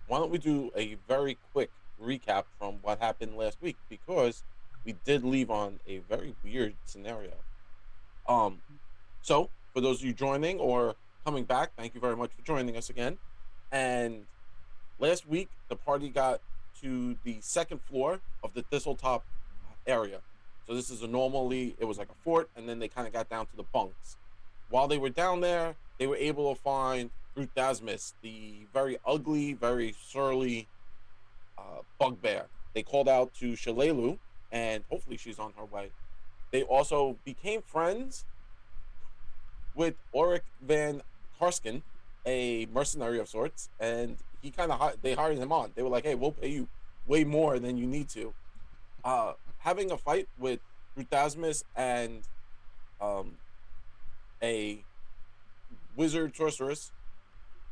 why don't we do a very quick recap from what happened last week because we did leave on a very weird scenario. Um, so for those of you joining or coming back, thank you very much for joining us again. And last week, the party got to the second floor of the Thistletop area. So this is a normally it was like a fort, and then they kind of got down to the bunks. While they were down there, they were able to find Brutasmus, the very ugly, very surly bugbear. They called out to Shalelu, and hopefully she's on her way. They also became friends with Oric Van Karsken, a mercenary of sorts, and he kind of they hired him on. They were like, "Hey, we'll pay you way more than you need to." Having a fight with Brutasmus and um, a wizard sorceress,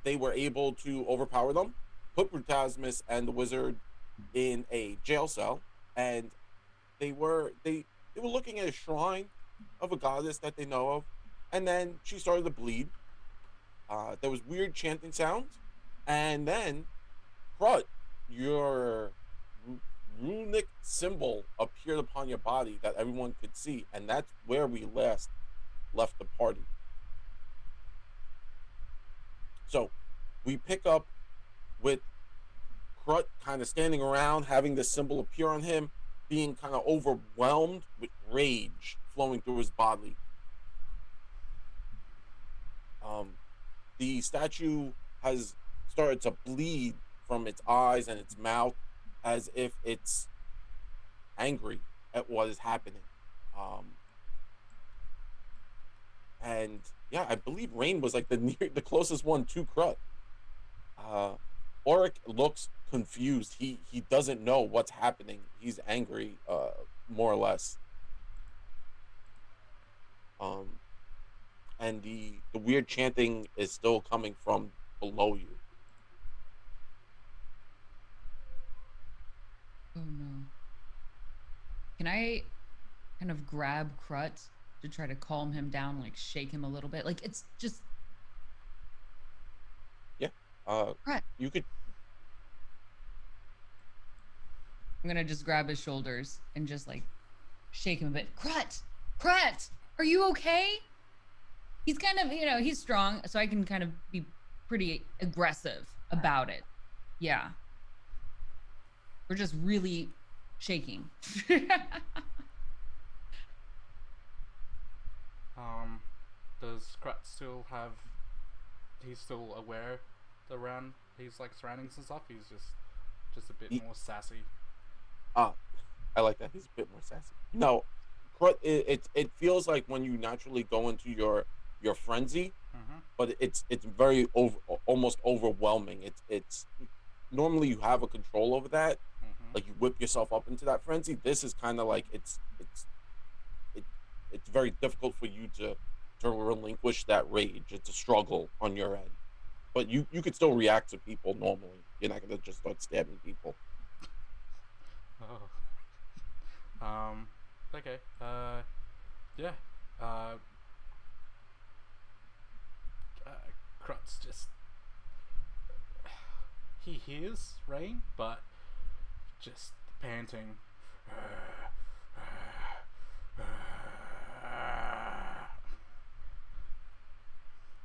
they were able to overpower them, put Brutasmus and the wizard in a jail cell, and they were looking at a shrine of a goddess that they know of, and then she started to bleed. There was weird chanting sounds, and then Crud, your runic symbol appeared upon your body that everyone could see, and that's where we last left the party. So we pick up with Crut kind of standing around, having this symbol appear on him, being kind of overwhelmed with rage flowing through his body. Um, the statue has started to bleed from its eyes and its mouth as if it's angry at what is happening. Um, and yeah, I believe Rain was like the closest one to Crut. Uh, Oric looks confused. He doesn't know what's happening. He's angry, more or less. Um, and the weird chanting is still coming from below you. Oh no. Can I kind of grab Crut to try to calm him down, like shake him a little bit? Like it's just Yeah. Uh, Crut. you could. I'm gonna just grab his shoulders and just like shake him a bit. Crut! Crut! Are you okay? He's kind of, he's strong, so I can kind of be pretty aggressive about it. Yeah. We're just really shaking. Um, does Krat still have? He's still aware around his like surroundings and stuff. He's just a bit He, more sassy. uh, I like that. He's a bit more sassy. No, it feels like when you naturally go into your frenzy, Mm-hmm. but it's very almost overwhelming. It's normally you have a control over that, Mm-hmm. like you whip yourself up into that frenzy. This is kind of like it, it's very difficult for you to relinquish that rage. It's a struggle on your end, but you could still react to people normally. You're not gonna just start stabbing people. Oh. Um. Okay. Yeah. Uh. uh Krut's just he hears rain, but just panting.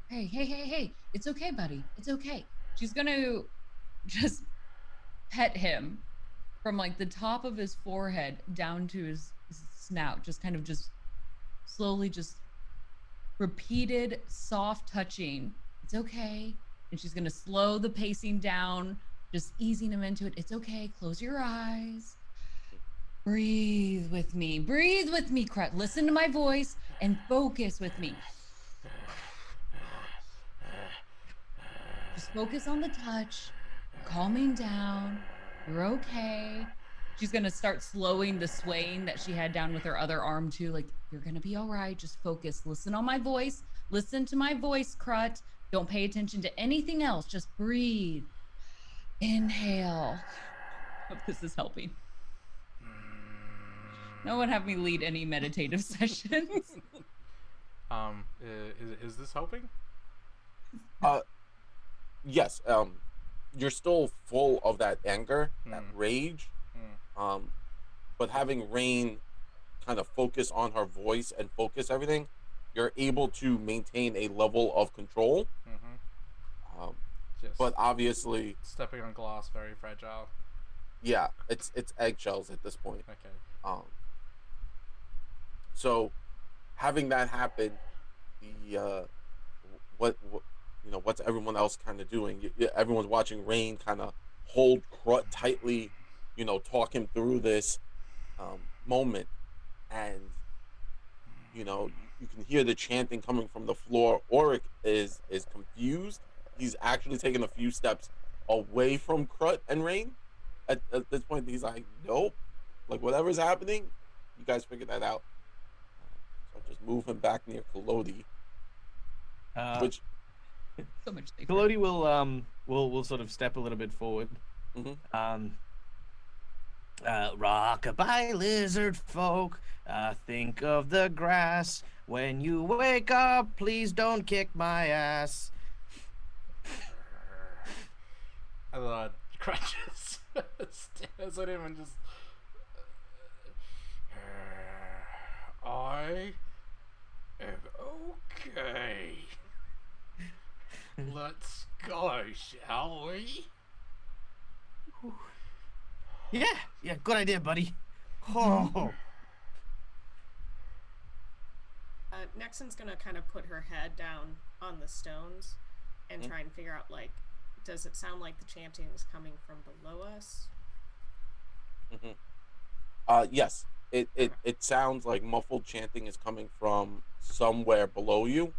Hey, hey, hey, hey. It's okay, buddy. It's okay. She's gonna just pet him from like the top of his forehead down to his snout, just kind of just slowly just repeated soft touching. It's okay. And she's gonna slow the pacing down, just easing him into it. It's okay. Close your eyes. Breathe with me. Breathe with me, Crut. Listen to my voice and focus with me. Just focus on the touch. You're calming down. You're okay. She's gonna start slowing the swaying that she had down with her other arm too. Like, you're gonna be all right. Just focus. Listen on my voice. Listen to my voice, Crut. Don't pay attention to anything else. Just breathe. Inhale. Hope this is helping. No one have me lead any meditative sessions. Is this helping? Uh, yes. you're still full of that anger, that Mm. rage. Mm. Um, but having Rain kind of focus on her voice and focus everything, you're able to maintain a level of control. Mm-hmm. Um, Just but obviously, stepping on glass, very fragile. yeah, it's eggshells at this point. Okay. Um, so having that happen, the what what's everyone else kind of doing? Everyone's watching Rain kind of hold Crut tightly, talk him through this moment, and you can hear the chanting coming from the floor. Auric is confused. He's actually taking a few steps away from Crut and Rain. At this point, he's like, "Nope, like whatever's happening, you guys figure that out." So just move him back near Kolodi, Uh, which So much safer. Kalodi will sort of step a little bit forward. mhm. Rockabye lizard folk, think of the grass. When you wake up, please don't kick my ass. And then crunches, stares at him and just. I am okay. Let's go, shall we? Yeah, good idea, buddy. Oh, Nexon's gonna kind of put her head down on the stones and try and figure out, like, does it sound like the chanting is coming from below us? Yes, it sounds like muffled chanting is coming from somewhere below you.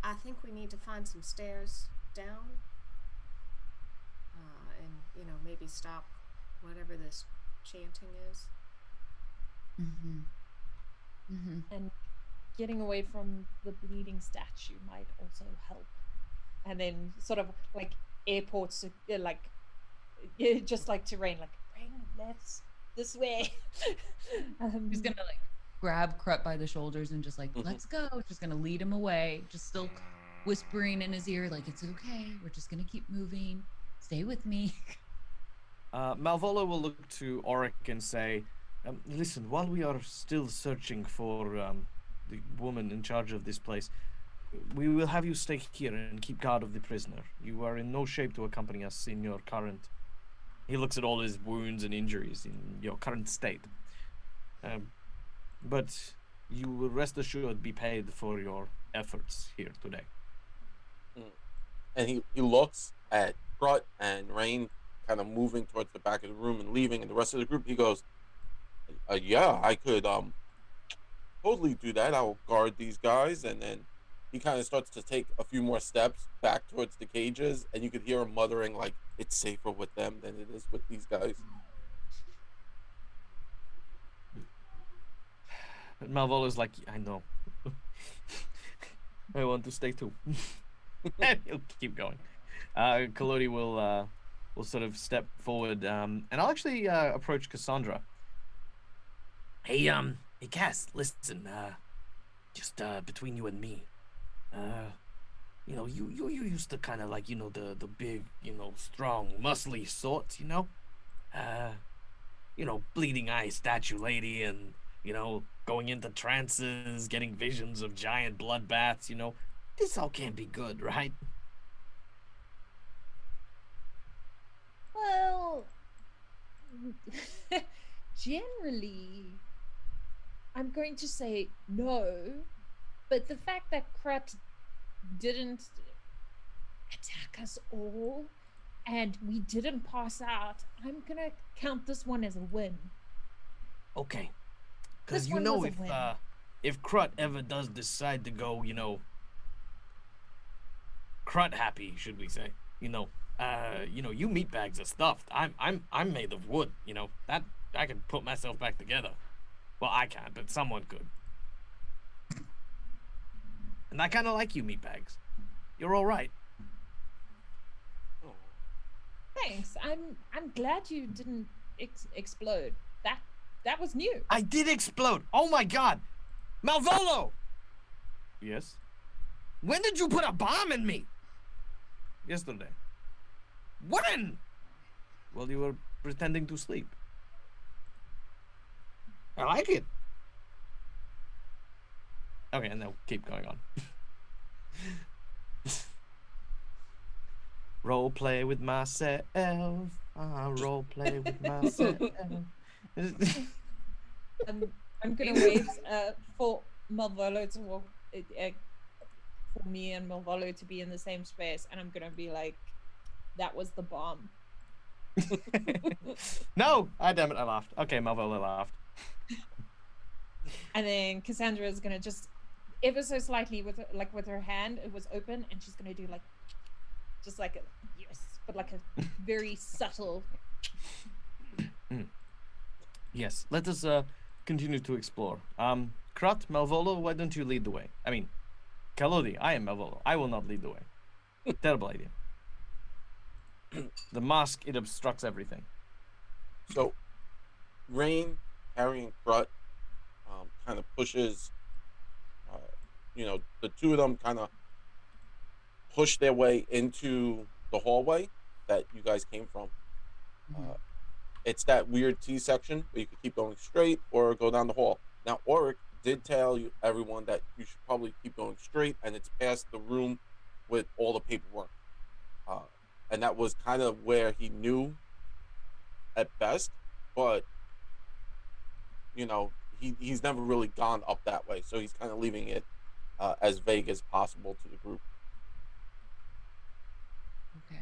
I think we need to find some stairs down, and maybe stop whatever this chanting is. And getting away from the bleeding statue might also help. And then sort of like airports, just like to Rain, like, Rain, let's this way. He's gonna like grab Crut by the shoulders and just like, let's go. Just gonna lead him away. Just still whispering in his ear, like, it's okay. We're just gonna keep moving. Stay with me. Malvolo will look to Auric and say, listen, while we are still searching for the woman in charge of this place, we will have you stay here and keep guard of the prisoner. You are in no shape to accompany us in your current... He looks at all his wounds and injuries in your current state. But you will rest assured be paid for your efforts here today. And he looks at Crut and Rain kind of moving towards the back of the room and leaving, and the rest of the group, he goes, yeah, I could totally do that. I'll guard these guys. And then he kind of starts to take a few more steps back towards the cages, and you could hear him muttering, like, it's safer with them than it is with these guys. But Malvolo's like, I know. I want to stay too. And he'll keep going. Kalodi will sort of step forward, and I'll actually approach Cassandra. Hey, Cass, listen, just between you and me, you used to kind of like, the big, strong, muscly sort, bleeding eye statue lady, and, going into trances, getting visions of giant bloodbaths, this all can't be good, right? Well, generally, I'm going to say no, but the fact that Crut didn't attack us all and we didn't pass out, I'm gonna count this one as a win. Okay. Because This one was a win. if Crut ever does decide to go, Crut happy, should we say? You meatbags are stuffed. I'm made of wood. That I can put myself back together. Well, I can't, but someone could. And I kind of like you, meatbags. You're all right. Thanks. I'm glad you didn't explode. That was new. I did explode. Oh my God, Malvolo. Yes. When did you put a bomb in me? yesterday. When? Well, you were pretending to sleep. I like it. Okay, and now keep going on. Role play with myself. Role play with myself. I'm gonna wait for Malvolo to walk, for me and Malvolo to be in the same space, and I'm gonna be like, "That was the bomb." No! I damn it, I laughed. Okay, Malvola laughed. And then Cassandra is gonna just ever so slightly with her hand, it was open, and she's gonna do like, just like a yes, but like a very subtle. Yes, let us continue to explore. Krat, Malvolo, why don't you lead the way? I mean, Kalodi, I am Malvolo. I will not lead the way. Terrible idea. The mask, it obstructs everything. So, Rain carrying Crut kind of pushes, the two of them kind of push their way into the hallway that you guys came from. It's that weird T section where you could keep going straight or go down the hall. Now, Auric did tell everyone that you should probably keep going straight, and it's past the room with all the paperwork. And that was kind of where he knew at best, but he's never really gone up that way, so he's kind of leaving it as vague as possible to the group. Okay.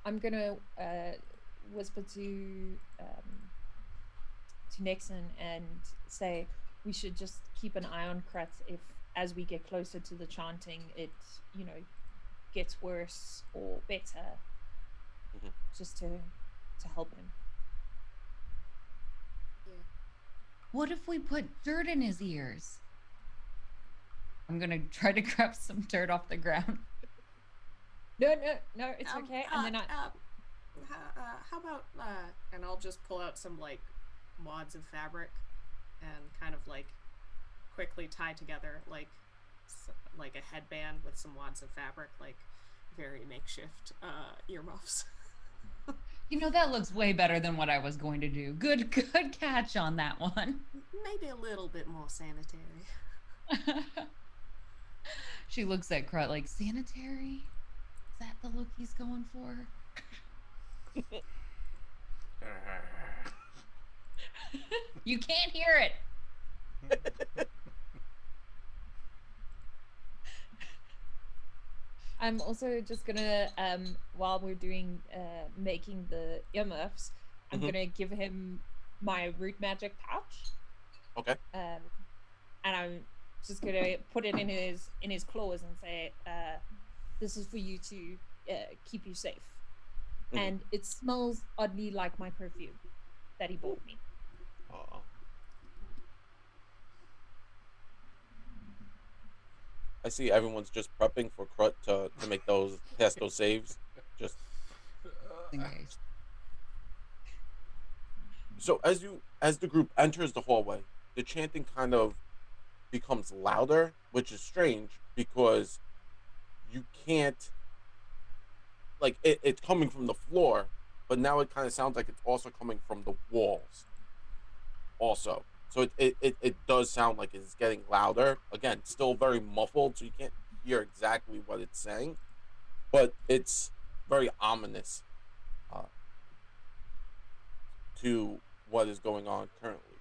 I'm gonna whisper to Nixon and say we should just keep an eye on Kratz if, as we get closer to the chanting, it gets worse or better, just to help him. Yeah. What if we put dirt in his ears? I'm gonna try to grab some dirt off the ground. No, it's okay. And then how about and I'll just pull out some like wads of fabric and kind of like quickly tie together like a headband with some wads of fabric, like very makeshift earmuffs. That looks way better than what I was going to do. Good catch on that one. Maybe a little bit more sanitary. She looks at Crut like, sanitary? Is that the look he's going for? You can't hear it. I'm also just gonna, while we're doing making the earmuffs, I'm gonna give him my root magic pouch. Okay. And I'm just gonna put it in his claws and say, "This is for you to keep you safe." And it smells oddly like my perfume that he bought me. I see everyone's just prepping for Crut to make those test those saves. Just In case. so as the group enters the hallway, the chanting kind of becomes louder, which is strange because you can't it's coming from the floor, but now it kind of sounds like it's also coming from the walls. Also. So it does sound like it's getting louder. Again, still very muffled, so you can't hear exactly what it's saying, but it's very ominous to what is going on currently.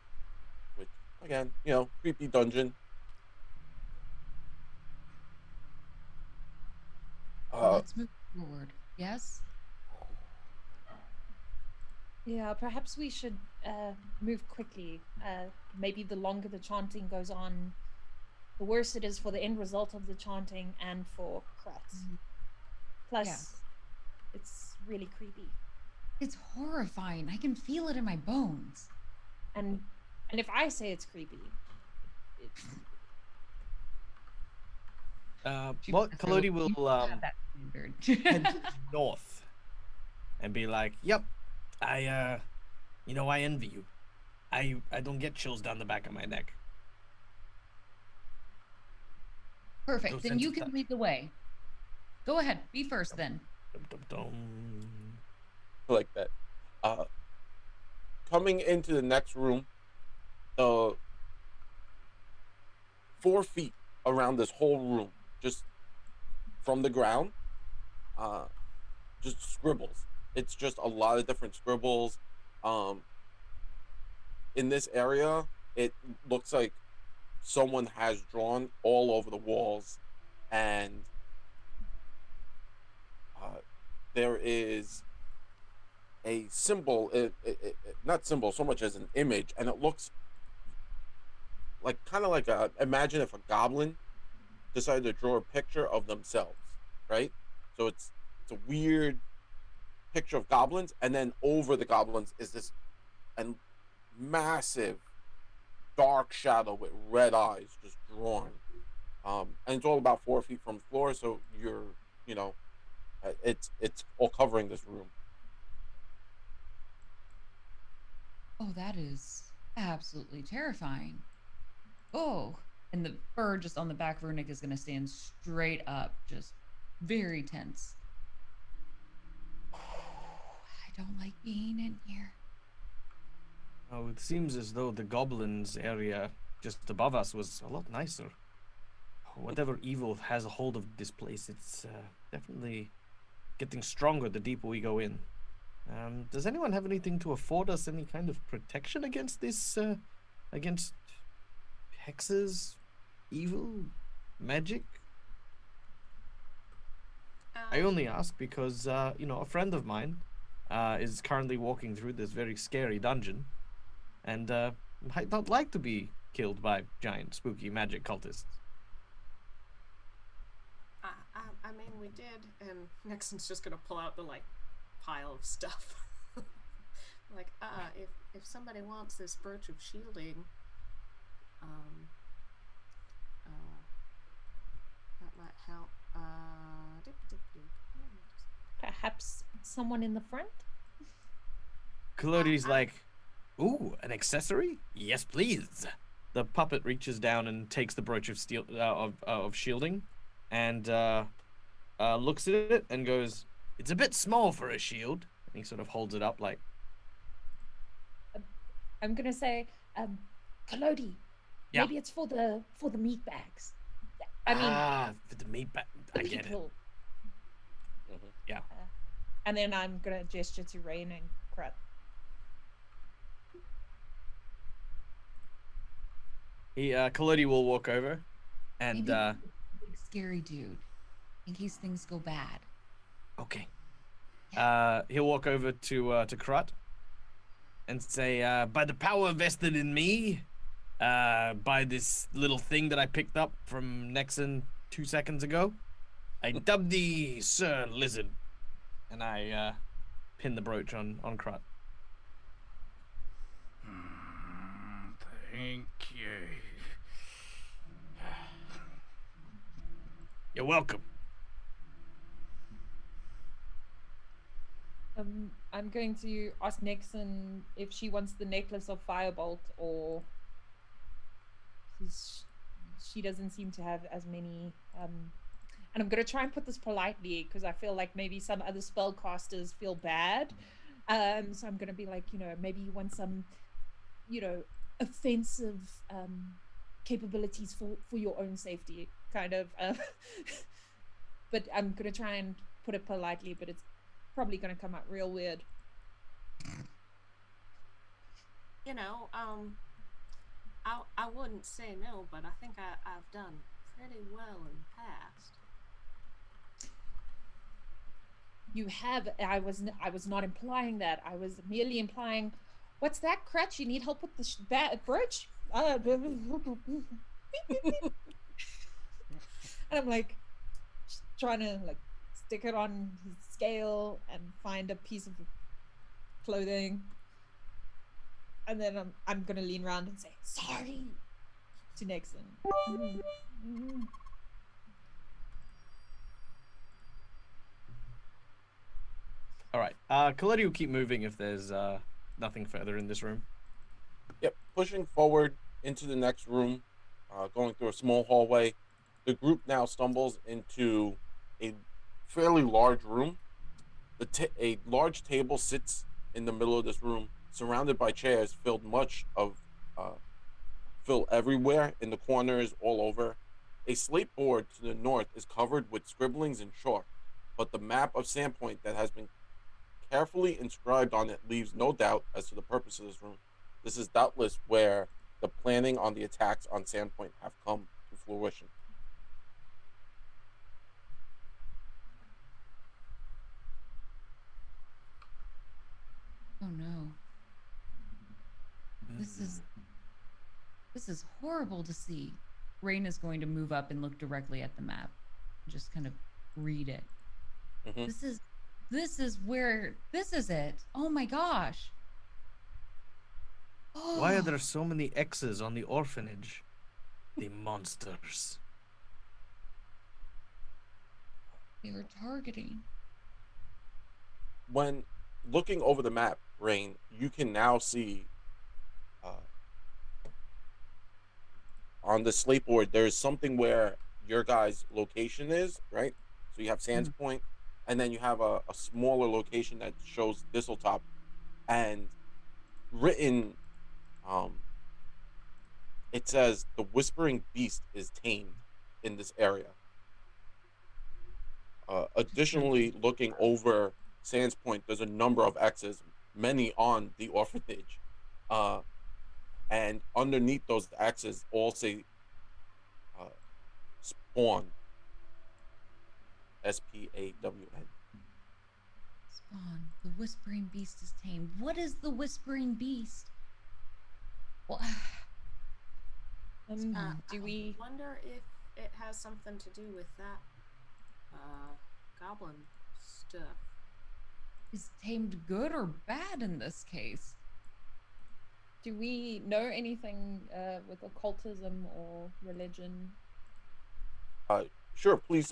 Which, again, creepy dungeon. Let's move forward. Yes? Yeah, perhaps we should move quickly. Maybe the longer the chanting goes on, the worse it is for the end result of the chanting and for Kratz. Plus, it's really creepy. It's horrifying. I can feel it in my bones. And if I say it's creepy, Kalodi will have that standard. head north and be like, "Yep, I envy you. I don't get chills down the back of my neck." Perfect. Those Then you sense can attack. lead the way. Go ahead. Be first then. Dum, dum, dum. Like that. Uh, Coming into the next room, the 4 feet around this whole room, just from the ground, uh, just scribbles. It's just a lot of different scribbles. Um, in this area, it looks like someone has drawn all over the walls, and uh, there is a symbol, not symbol so much as an image, and it looks like kind of like a, imagine if a goblin decided to draw a picture of themselves, right? So it's a weird picture of goblins, and then over the goblins is this and massive dark shadow with red eyes just drawn. And it's all about 4 feet from the floor, so you know, it's all covering this room. Oh, that is absolutely terrifying. Oh, and the fur just on the back of her neck is going to stand straight up, just very tense. I don't like being in here. Oh, it seems as though the goblins area just above us was a lot nicer. Whatever evil has a hold of this place, it's definitely getting stronger the deeper we go in. Does anyone have anything to afford us any kind of protection against this, against hexes, evil, magic? I only ask because, a friend of mine is currently walking through this very scary dungeon, and might not like to be killed by giant, spooky magic cultists. I mean, we did, and Nixon's just gonna pull out the pile of stuff. If somebody wants this brooch of shielding, that might help. Perhaps someone in the front? Claudi's like, ooh, an accessory? Yes, please. The puppet reaches down and takes the brooch of steel of shielding, and looks at it and goes, "It's a bit small for a shield." And he sort of holds it up like, I'm gonna say, Kalodi, Yeah. maybe it's for the meat bags. I mean, for the meat bag. I get it. people. Mhm. Yeah. And then I'm gonna gesture to Rain and Krut. Kalodi will walk over, and Maybe big scary dude, in case things go bad. okay. He'll walk over to Krut and say, by the power vested in me, by this little thing that I picked up from Nexon 2 seconds ago, I dub thee Sir Lizard, and I pin the brooch on Krut. Thank you. You're welcome. I'm going to ask Nixon if she wants the necklace of Firebolt, or she doesn't seem to have as many. And I'm going to try and put this politely because I feel like maybe some other spellcasters feel bad. So I'm going to be like, maybe you want some, offensive capabilities for your own safety, kind of. But I'm going to try and put it politely, but it's probably going to come out real weird. I wouldn't say no, but I think I've done pretty well in the past. You have. I was not implying that. I was merely implying, what's that, Crutch? You need help with the brooch? And I'm like, trying to stick it on his scale and find a piece of clothing, and then I'm gonna lean around and say sorry to Nixon. All right. Kalodi will keep moving if there's nothing further in this room. Yep, pushing forward into the next room, going through a small hallway. the group now stumbles into a fairly large room. A large table sits in the middle of this room, surrounded by chairs filled much of uh, fill everywhere in the corners, all over. A slate board to the north is covered with scribblings in chalk, but the map of Sandpoint that has been carefully inscribed on it leaves no doubt as to the purpose of this room. This is doubtless where the planning on the attacks on Sandpoint have come to fruition. Oh no. This is this is horrible to see. Rain is going to move up and look directly at the map. Just kind of read it. Mhm. This is where this is it. Oh my gosh. Why are there so many X's on the orphanage? The monsters. They were targeting? When looking over the map, Rain, you can now see uh, on the slate board there's something where your guy's location is, right? So you have Sands Point, and then you have a smaller location that shows Thistletop, and written, um, it says the Whispering Beast is tamed in this area. Additionally, looking over Sands Point, there's a number of X's, many on the orphanage, uh, and underneath those X's all say uh, Spawn, Spawn. Spawn. The Whispering Beast is tamed. What is the Whispering Beast? Well, Do we? I wonder if it has something to do with that goblin stuff. is tamed good or bad in this case? Do we know anything with occultism or religion? Sure, please.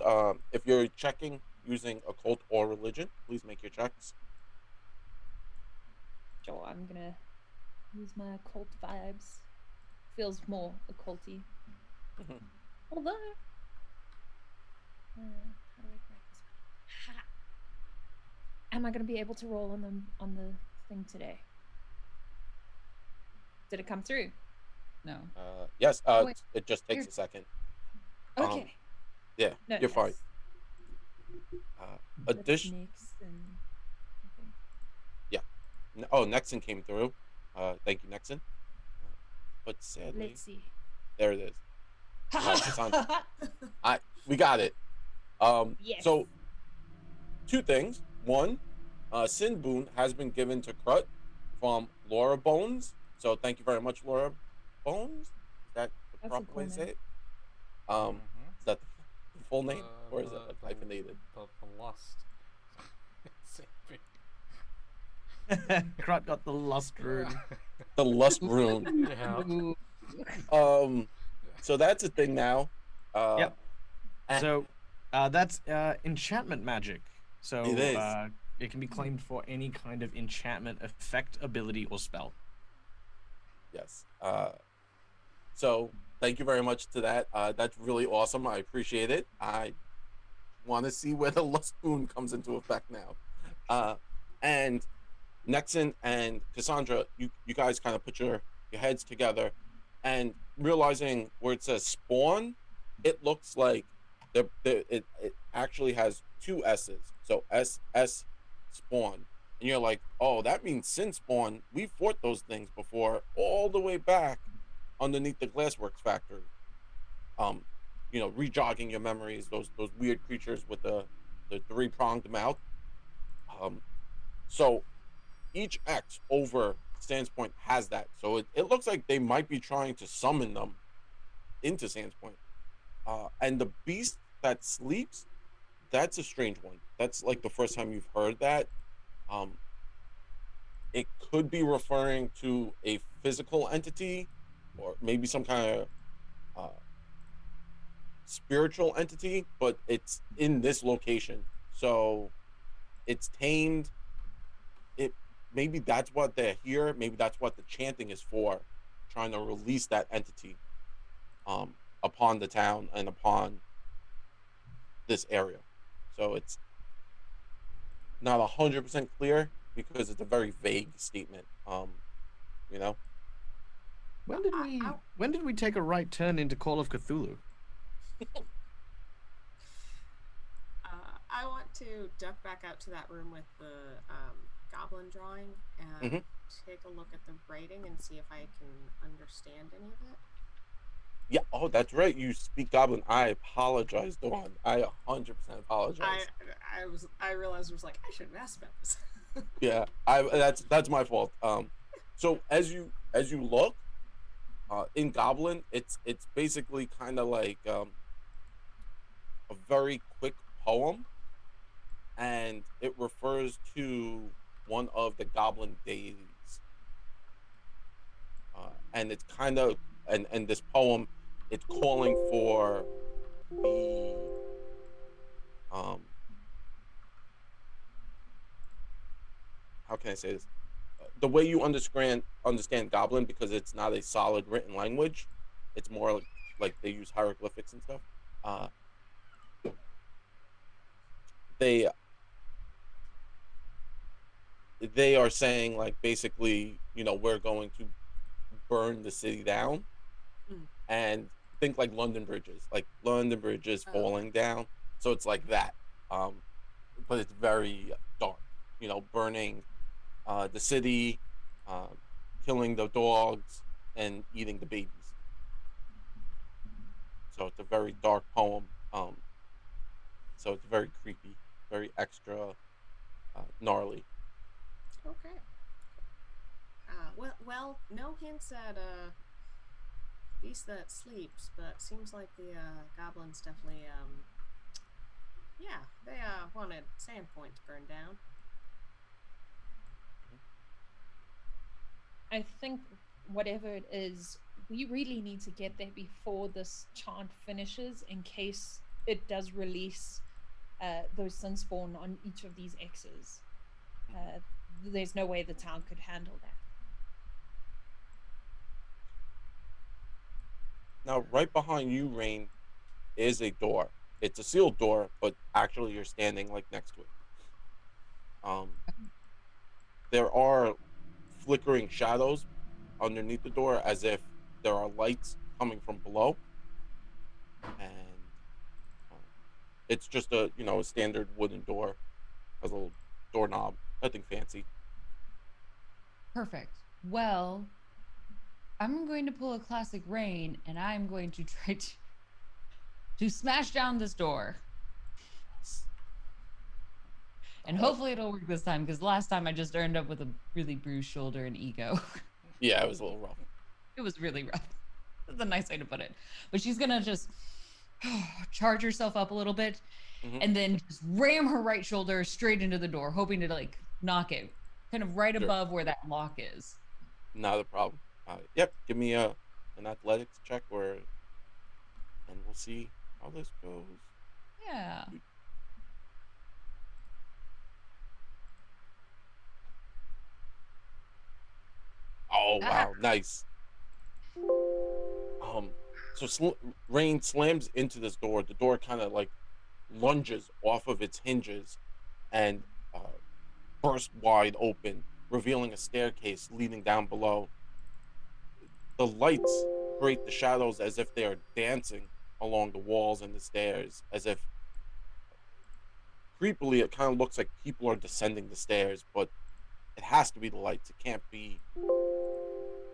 If you're checking using occult or religion, please make your checks. Sure, I'm gonna use my occult vibes. Feels more occulty. Mhm. Although, how do I crack this one? Ha! Am I gonna be able to roll on the thing today? Did it come through? No. Yes. Oh, wait. It just takes Here. a second. Okay. Yeah, No, you're fine. that's Addition. next and okay. Oh, Nexon came through. Thank you, Nexon. But sadly, Let's see. there it is. Cassandra. Yes. We got it. So two things. One, Sin Boon has been given to Krut from Laura Bones. So thank you very much, Laura Bones. Is that the That's a proper cool way to say name. it? Is that the full name, or is it like hyphenated? The lust. Same thing. Krut got the lust rune. The Lust Rune. Yeah. So that's a thing now. Yep. and- So that's enchantment magic. So It is. it can be claimed for any kind of enchantment effect, ability, or spell. Yes. So thank you very much to that. That's really awesome. I appreciate it. I want to see where the Lust Boon comes into effect now. And Nexon and Cassandra, you guys kind of put your heads together, and realizing where it says spawn, it looks like it actually has two S's. So SS spawn. And you're like, oh, that means sin spawn. We fought those things before, all the way back underneath the Glassworks factory. Rejogging your memories, those weird creatures with the three-pronged mouth. So each X over Sands Point has that. So it looks like they might be trying to summon them into Sands Point. And the beast that sleeps, that's a strange one. That's like the first time you've heard that. It could be referring to a physical entity, or maybe some kind of spiritual entity, but it's in this location. So it's tamed. It maybe that's what they're here. Maybe that's what the chanting is for, trying to release that entity. upon the town and upon this area. So it's not 100% clear because it's a very vague statement. You know, When did we take a right turn into Call of Cthulhu? I want to duck back out to that room with the goblin drawing and Mhm. take a look at the writing and see if I can understand any of it. yeah. Oh, that's right. You speak Goblin. I apologize, Dawn. I 100% apologize. I realized I was like, I should have asked about this. Yeah, that's my fault. So as you look, in Goblin, it's basically kind of like a very quick poem, and it refers to one of the Goblin deities, and it's kind of and this poem, it's calling for the um how can I say this? The way you understand Goblin, because it's not a solid written language. It's more like they use hieroglyphics and stuff. Uh, they they are saying like basically, we're going to burn the city down, Mm. and think like London bridges Oh, falling down. So it's like that, um, but it's very dark. Burning the city, um, killing the dogs, and eating the babies. So it's a very dark poem. So it's very creepy, very extra gnarly. okay. Well, no hints at beast that sleeps, but seems like the goblins definitely yeah, they wanted Sandpoint to burn down. I think whatever it is, we really need to get there before this chant finishes in case it does release those sunspawn on each of these X's. Uh, there's no way the town could handle that. Now, right behind you, Rain, is a door. It's a sealed door, but actually you're standing like next to it. Um, there are flickering shadows underneath the door, as if there are lights coming from below, and um, it's just a standard wooden door, has a little doorknob, nothing fancy. Perfect. Well, I'm going to pull a classic Rain, and I'm going to try to smash down this door. And hopefully it'll work this time, because last time I just ended up with a really bruised shoulder and ego. Yeah, it was a little rough. It was really rough. That's a nice way to put it. But she's gonna just charge herself up a little bit, Mhm. and then just ram her right shoulder straight into the door, hoping to like knock it kind of right Sure. above where that lock is. Not a problem. Yep, give me an athletics check, and we'll see how this goes. Yeah. Oh wow, nice. So Rain slams into this door. The door kind of like lunges off of its hinges and bursts wide open, revealing a staircase leading down below. The lights create the shadows as if they are dancing along the walls and the stairs, as if creepily it kind of looks like people are descending the stairs, but it has to be the lights. It can't be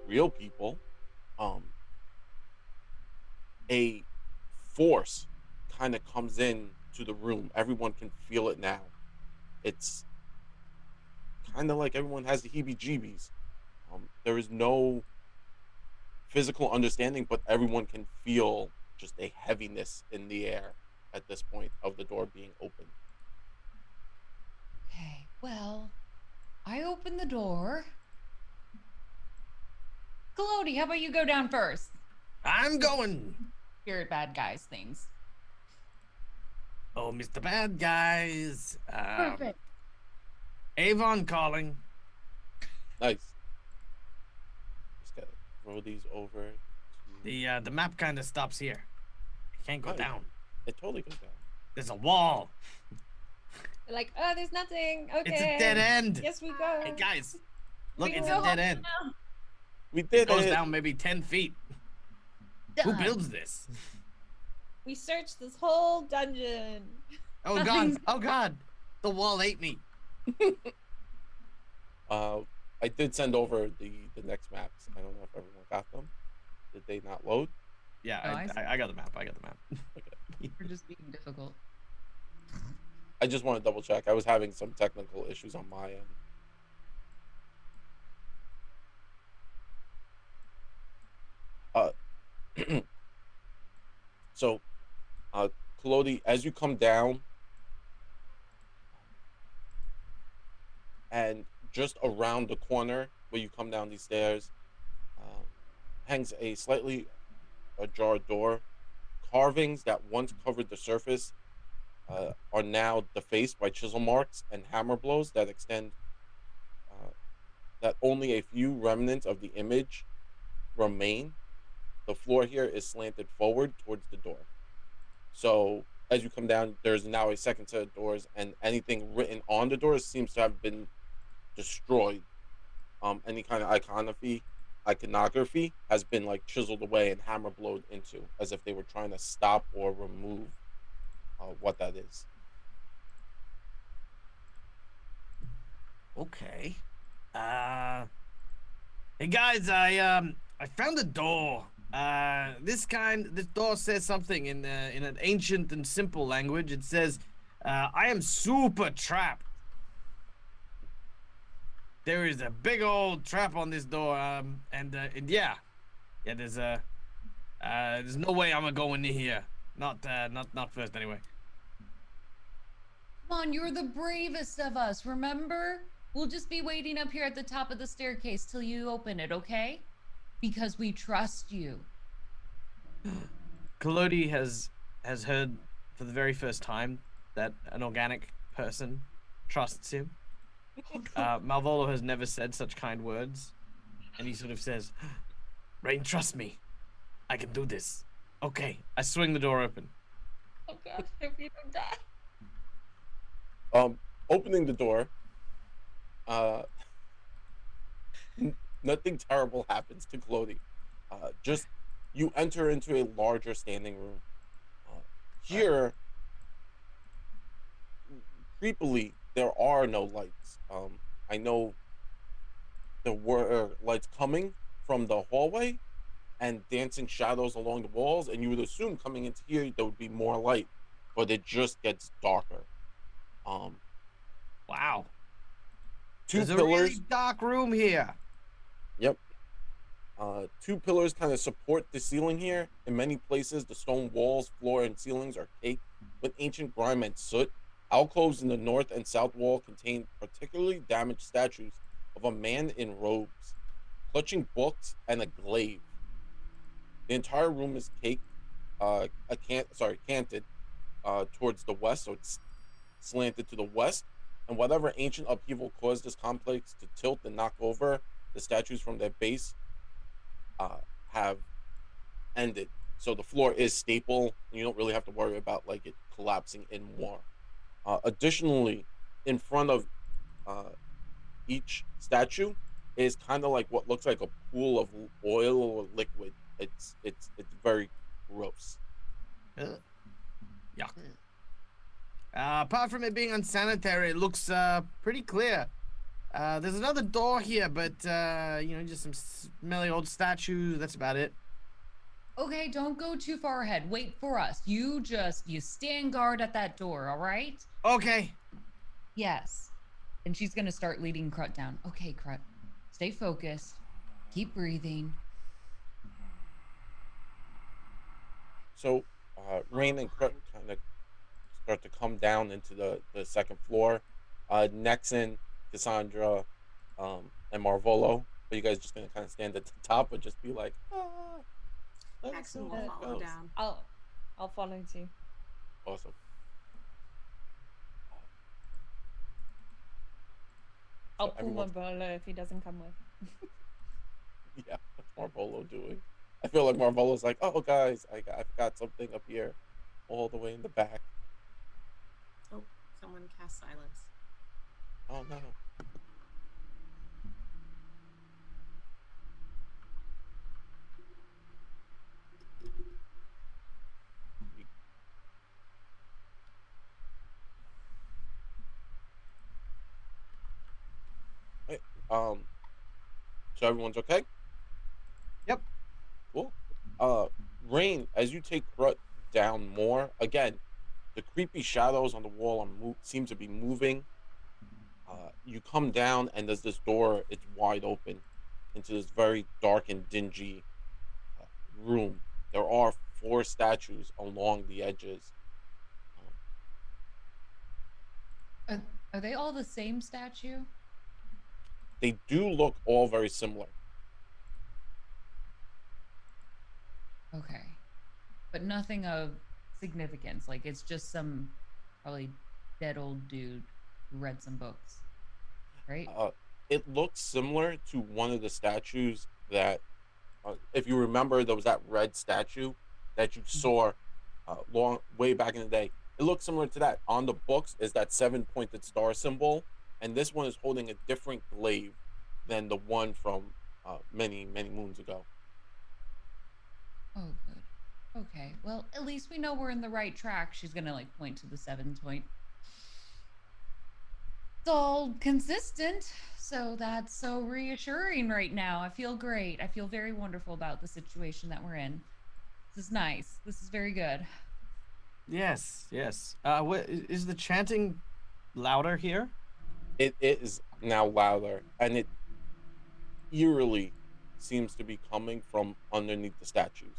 real people. Um, a force kind of comes in to the room. Everyone can feel it now. It's kind of like everyone has the heebie-jeebies. There is no physical understanding, but everyone can feel just a heaviness in the air at this point of the door being open. Okay. Well, I open the door. Kalodi, how about you go down first? I'm going. Spirit bad guys things. Oh, Mr. Bad Guys. Perfect. Avon calling. Nice. Just gotta throw these over. The map kind of stops here. Can't go Right. down. It totally goes down. There's a wall. They're like, oh, there's nothing. Okay. It's a dead end. Yes, we go. Hey guys, We look, can it's go a dead home end. now. We It did goes it. down maybe 10 feet. Who Done. builds this? We searched this whole dungeon. Oh god! Nothing's- Oh god! The wall ate me. I did send over the next maps. I don't know if everyone got them. Did they not load? Yeah, No, I got the map. I got the map. We're just being difficult. I just want to double check. I was having some technical issues on my end. So, Claudie, as you come down, and just around the corner where you come down these stairs, hangs a slightly ajar door. Carvings that once covered the surface are now defaced by chisel marks and hammer blows that extend. That only a few remnants of the image remain. The floor here is slanted forward towards the door. So as you come down, there's now a second set of doors, and anything written on the doors seems to have been destroyed. Any kind of iconography has been like chiseled away and hammer blowed into, as if they were trying to stop or remove what that is. Okay. Hey guys, I found a door. This door says something in an ancient and simple language. It says, "I am super trapped." There is a big old trap on this door, and yeah, there's no way I'm gonna go in here. Not first anyway. Come on, you're the bravest of us, remember? We'll just be waiting up here at the top of the staircase till you open it, okay? Because we trust you. Collodi has heard for the very first time that an organic person trusts him. Malvolo has never said such kind words, and he sort of says, "Rain, trust me. I can do this." Okay, I swing the door open. Oh god, if you don't die. Opening the door, nothing terrible happens to Claudie. Just you enter into a larger standing room. Here, creepily, there are no lights. I know there were lights coming from the hallway and dancing shadows along the walls, and you would assume coming into here there would be more light, but it just gets darker. Wow. Two There's pillars. a really dark room here. Yep. Two pillars kind of support the ceiling here. In many places, the stone walls, floor, and ceilings are caked with ancient grime and soot. Alcoves in the north and south wall contain particularly damaged statues of a man in robes, clutching books and a glaive. The entire room is caked, canted towards the west, so it's slanted to the west. And whatever ancient upheaval caused this complex to tilt and knock over the statues from their base have ended. So the floor is stable, and you don't really have to worry about like it collapsing in more. Additionally, in front of each statue is kind of like what looks like a pool of oil or liquid. It's very gross. Ugh. Yuck. Apart from it being unsanitary, it looks pretty clear. There's another door here, but just some smelly old statues. That's about it. Okay, don't go too far ahead. Wait for us. You stand guard at that door, all right? Okay. Yes. And she's gonna start leading Crut down. Okay, Crut. Stay focused. Keep breathing. So Rain and Crut kind of start to come down into the second floor. Nexon, Cassandra, and Marvolo. Are you guys just gonna kind of stand at the top or just be like, let's see Excellent. where it Follow goes? down. I'll follow too. Awesome. I'll So pull my everyone's- bolo if he doesn't come with. Yeah, what's Marvolo doing? I feel like Marvolo's like, oh guys, I've got something up here, all the way in the back. Oh, someone cast silence. Oh no. Right. So everyone's okay? Yep. Cool. Uh, Rain, as you take Crut down more, again, the creepy shadows on the wall seem to be moving. You come down, and there's this door. It's wide open into this very dark and dingy uh, room. There are four statues along the edges. Um, Are they all the same statue? they do look all very similar. Okay. But nothing of significance. Like it's just some probably dead old dude who read some books. Right? It looks similar to one of the statues that, if you remember, there was that red statue that you saw long way back in the day. It looks similar to that. On the books is that seven-pointed star symbol, and this one is holding a different glaive than the one from many moons ago. Oh, good. Okay. Well, at least we know we're in the right track. She's gonna like point to the 7 point. It's all consistent. So that's so reassuring right now. I feel great. I feel very wonderful about the situation that we're in. This is nice. This is very good. Yes, yes. Is the chanting louder here? It is now louder, and it eerily seems to be coming from underneath the statues,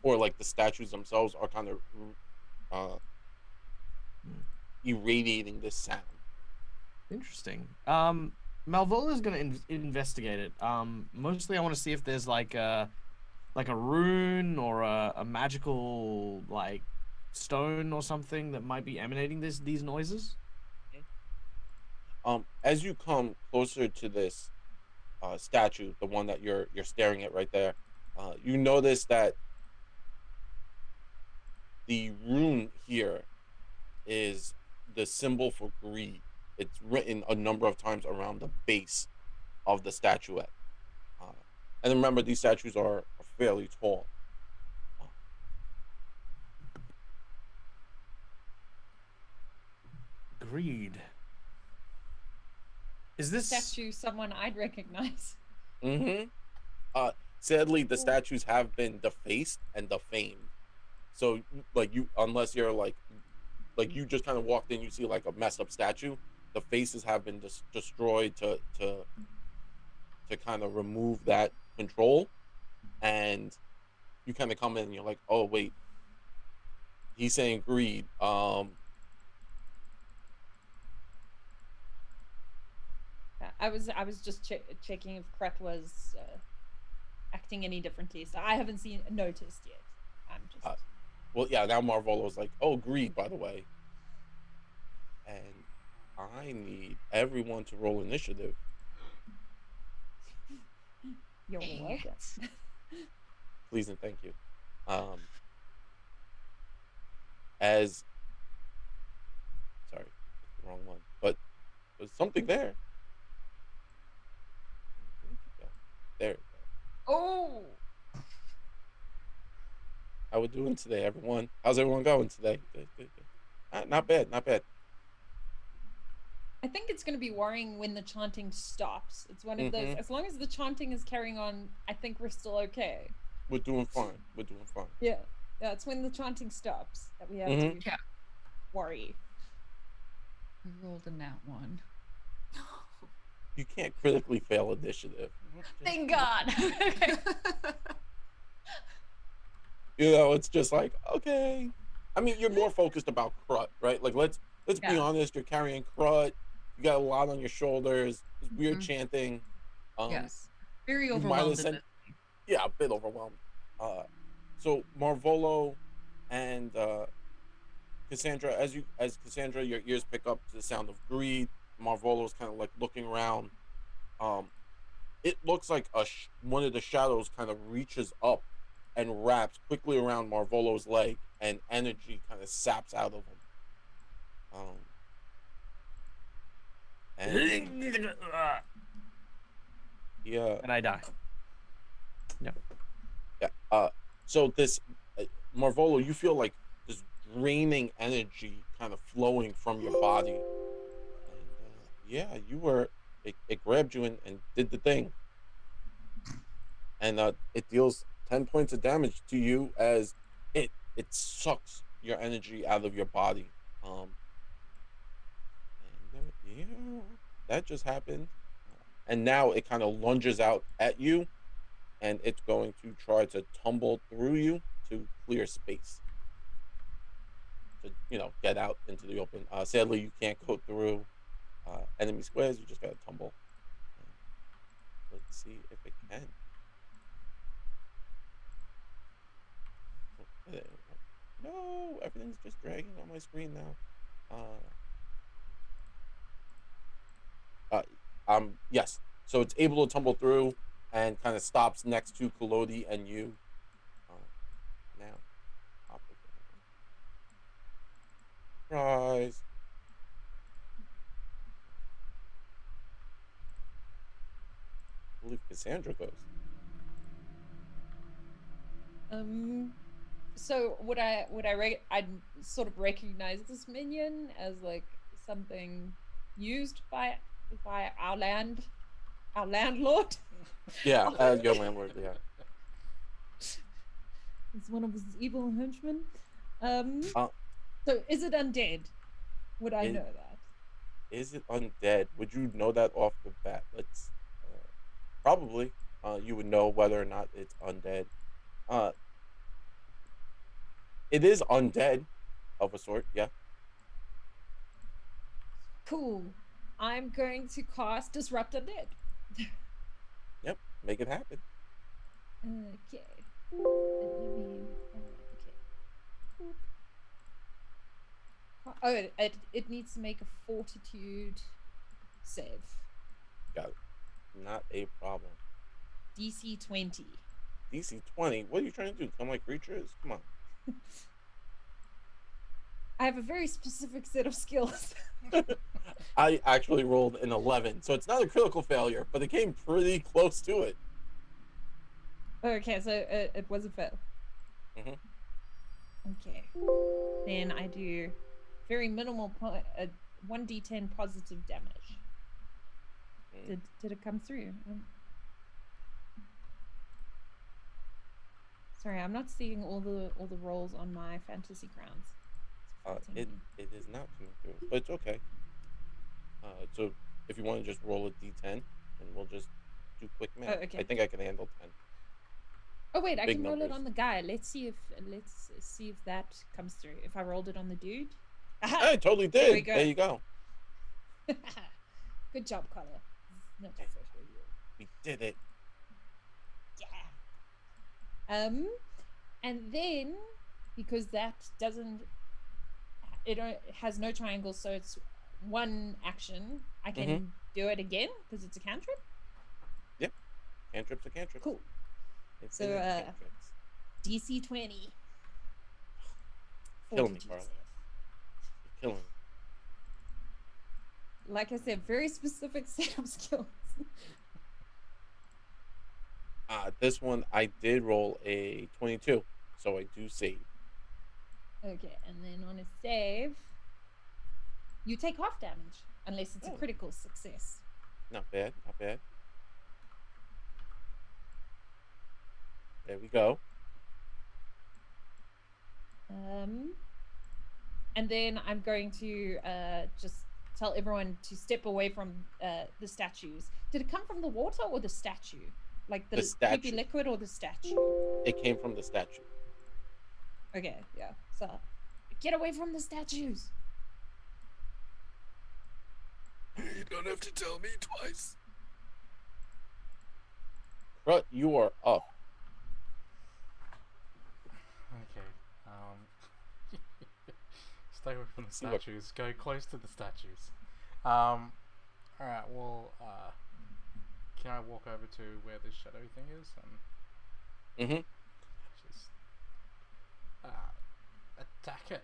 or like the statues themselves are kind of uh, irradiating this sound. Interesting. Malvola's gonna investigate it. Mostly I want to see if there's like a rune or a magical like stone or something that might be emanating these noises. As you come closer to this statue, the one that you're staring at right there, you notice that the rune here is the symbol for greed. It's written a number of times around the base of the statuette. Uh, and remember, these statues are fairly tall. Uh, Greed. Is this Statue someone I'd recognize. mm-hmm. Sadly, the statues have been defaced and defamed. So, like unless you're like you just kind of walked in, you see like a messed up statue. The faces have been destroyed to kind of remove that control, and you kind of come in and you're like, oh wait, he's saying greed. I was just checking if Kret was acting any differently. So I haven't noticed yet. I'm just. Well, yeah. Now Marvolo's like, oh, greed, by the way, and I need everyone to roll initiative. You're Dang welcome. it. Please and thank you. As sorry, the wrong one, but there's something there. Where'd you go? There you go. Oh. How we doing today, everyone? How's everyone going today? Good. Not bad, not bad. I think it's going to be worrying when the chanting stops. It's one of those. As long as the chanting is carrying on, I think we're still okay. We're doing fine. We're doing fine. Yeah, it's when the chanting stops that we have to worry. I rolled a nat one. You can't critically fail initiative. Thank God. You know, it's just like, okay. I mean, you're more focused about Crut, right? Like, let's be honest. You're carrying Crut. You got a lot on your shoulders. There's weird chanting. Yes. Very overwhelmed. Yeah, a bit overwhelmed. So Marvolo and Cassandra, as Cassandra, your ears pick up the sound of greed. Marvolo's kind of like looking around. It looks like one of the shadows kind of reaches up and wraps quickly around Marvolo's leg, and energy kind of saps out of him. Um, and yeah, And I die. Yep. yeah. So this Marvolo, you feel like this draining energy kind of flowing from your body, and yeah, you were. It grabbed you and did the thing, and it deals 10 points of damage to you as it sucks your energy out of your body. And yeah, that just happened, and now it kind of lunges out at you, and it's going to try to tumble through you to clear space to get out into the open. Sadly, you can't go through enemy squares. You just gotta tumble. And let's see if it can. No, everything's just dragging on my screen now. Yes. So it's able to tumble through and kind of stops next to Kolodi and you. Now, hop surprise. I believe Cassandra goes. So I'd sort of recognize this minion as like something used by our landlord. Yeah, your landlord. Yeah. It's one of his evil henchmen. Uh, So is it undead? Would I It- know that? is it undead? Would you know that off the bat? Let's probably. You would know whether or not it's undead. Uh, it is undead, of a sort. Yeah. Cool. I'm going to cast Disrupt Undead. Yep. Make it happen. Okay. Let me. Okay. Boop. Oh, it needs to make a Fortitude save. Got it. Not a problem. DC 20. DC 20. What are you trying to do? Come like creatures? Come on. I have a very specific set of skills. I actually rolled an 11, so it's not a critical failure, but it came pretty close to it. Okay, so it was a fail. Mhm. Okay. Then I do very minimal 1d10 positive damage. Mm. Did it come through? Sorry, I'm not seeing all the rolls on my fantasy crowns. It is not coming through, but it's okay. So if you want to just roll a d10, and we'll just do quick math. okay. I think I can handle 10. Oh wait, I Big can roll it numbers. on the guy. Let's see if that comes through. If I rolled it on the dude. I totally There we did. go. There you go. Good job, Collar. Not Okay. fair for you. We did it. Yeah. And then because that doesn't, it has no triangles, so it's one action. I can do it again because it's a cantrip. Yep. Cantrips are cantrips. Cool. So, Infinite cantrips. DC 20. Killing me, Fortitude Carla. save. You're killing me. Like I said, very specific set of skills. This one I did roll a 22, so I do save. Okay, and then on a save, you take half damage unless it's a Oh. critical success. Not bad, not bad. There we go. And then I'm going to just tell everyone to step away from the statues. Did it come from the water or the statue? Like the creepy statue. liquid or the statue? It came from the statue. Okay, yeah. So get away from the statues. You don't have to tell me twice. But you are up. Okay. Stay away from the statues. Go close to the statues. Alright, well, can I walk over to where this shadow thing is? And Mm-hmm. Attack it.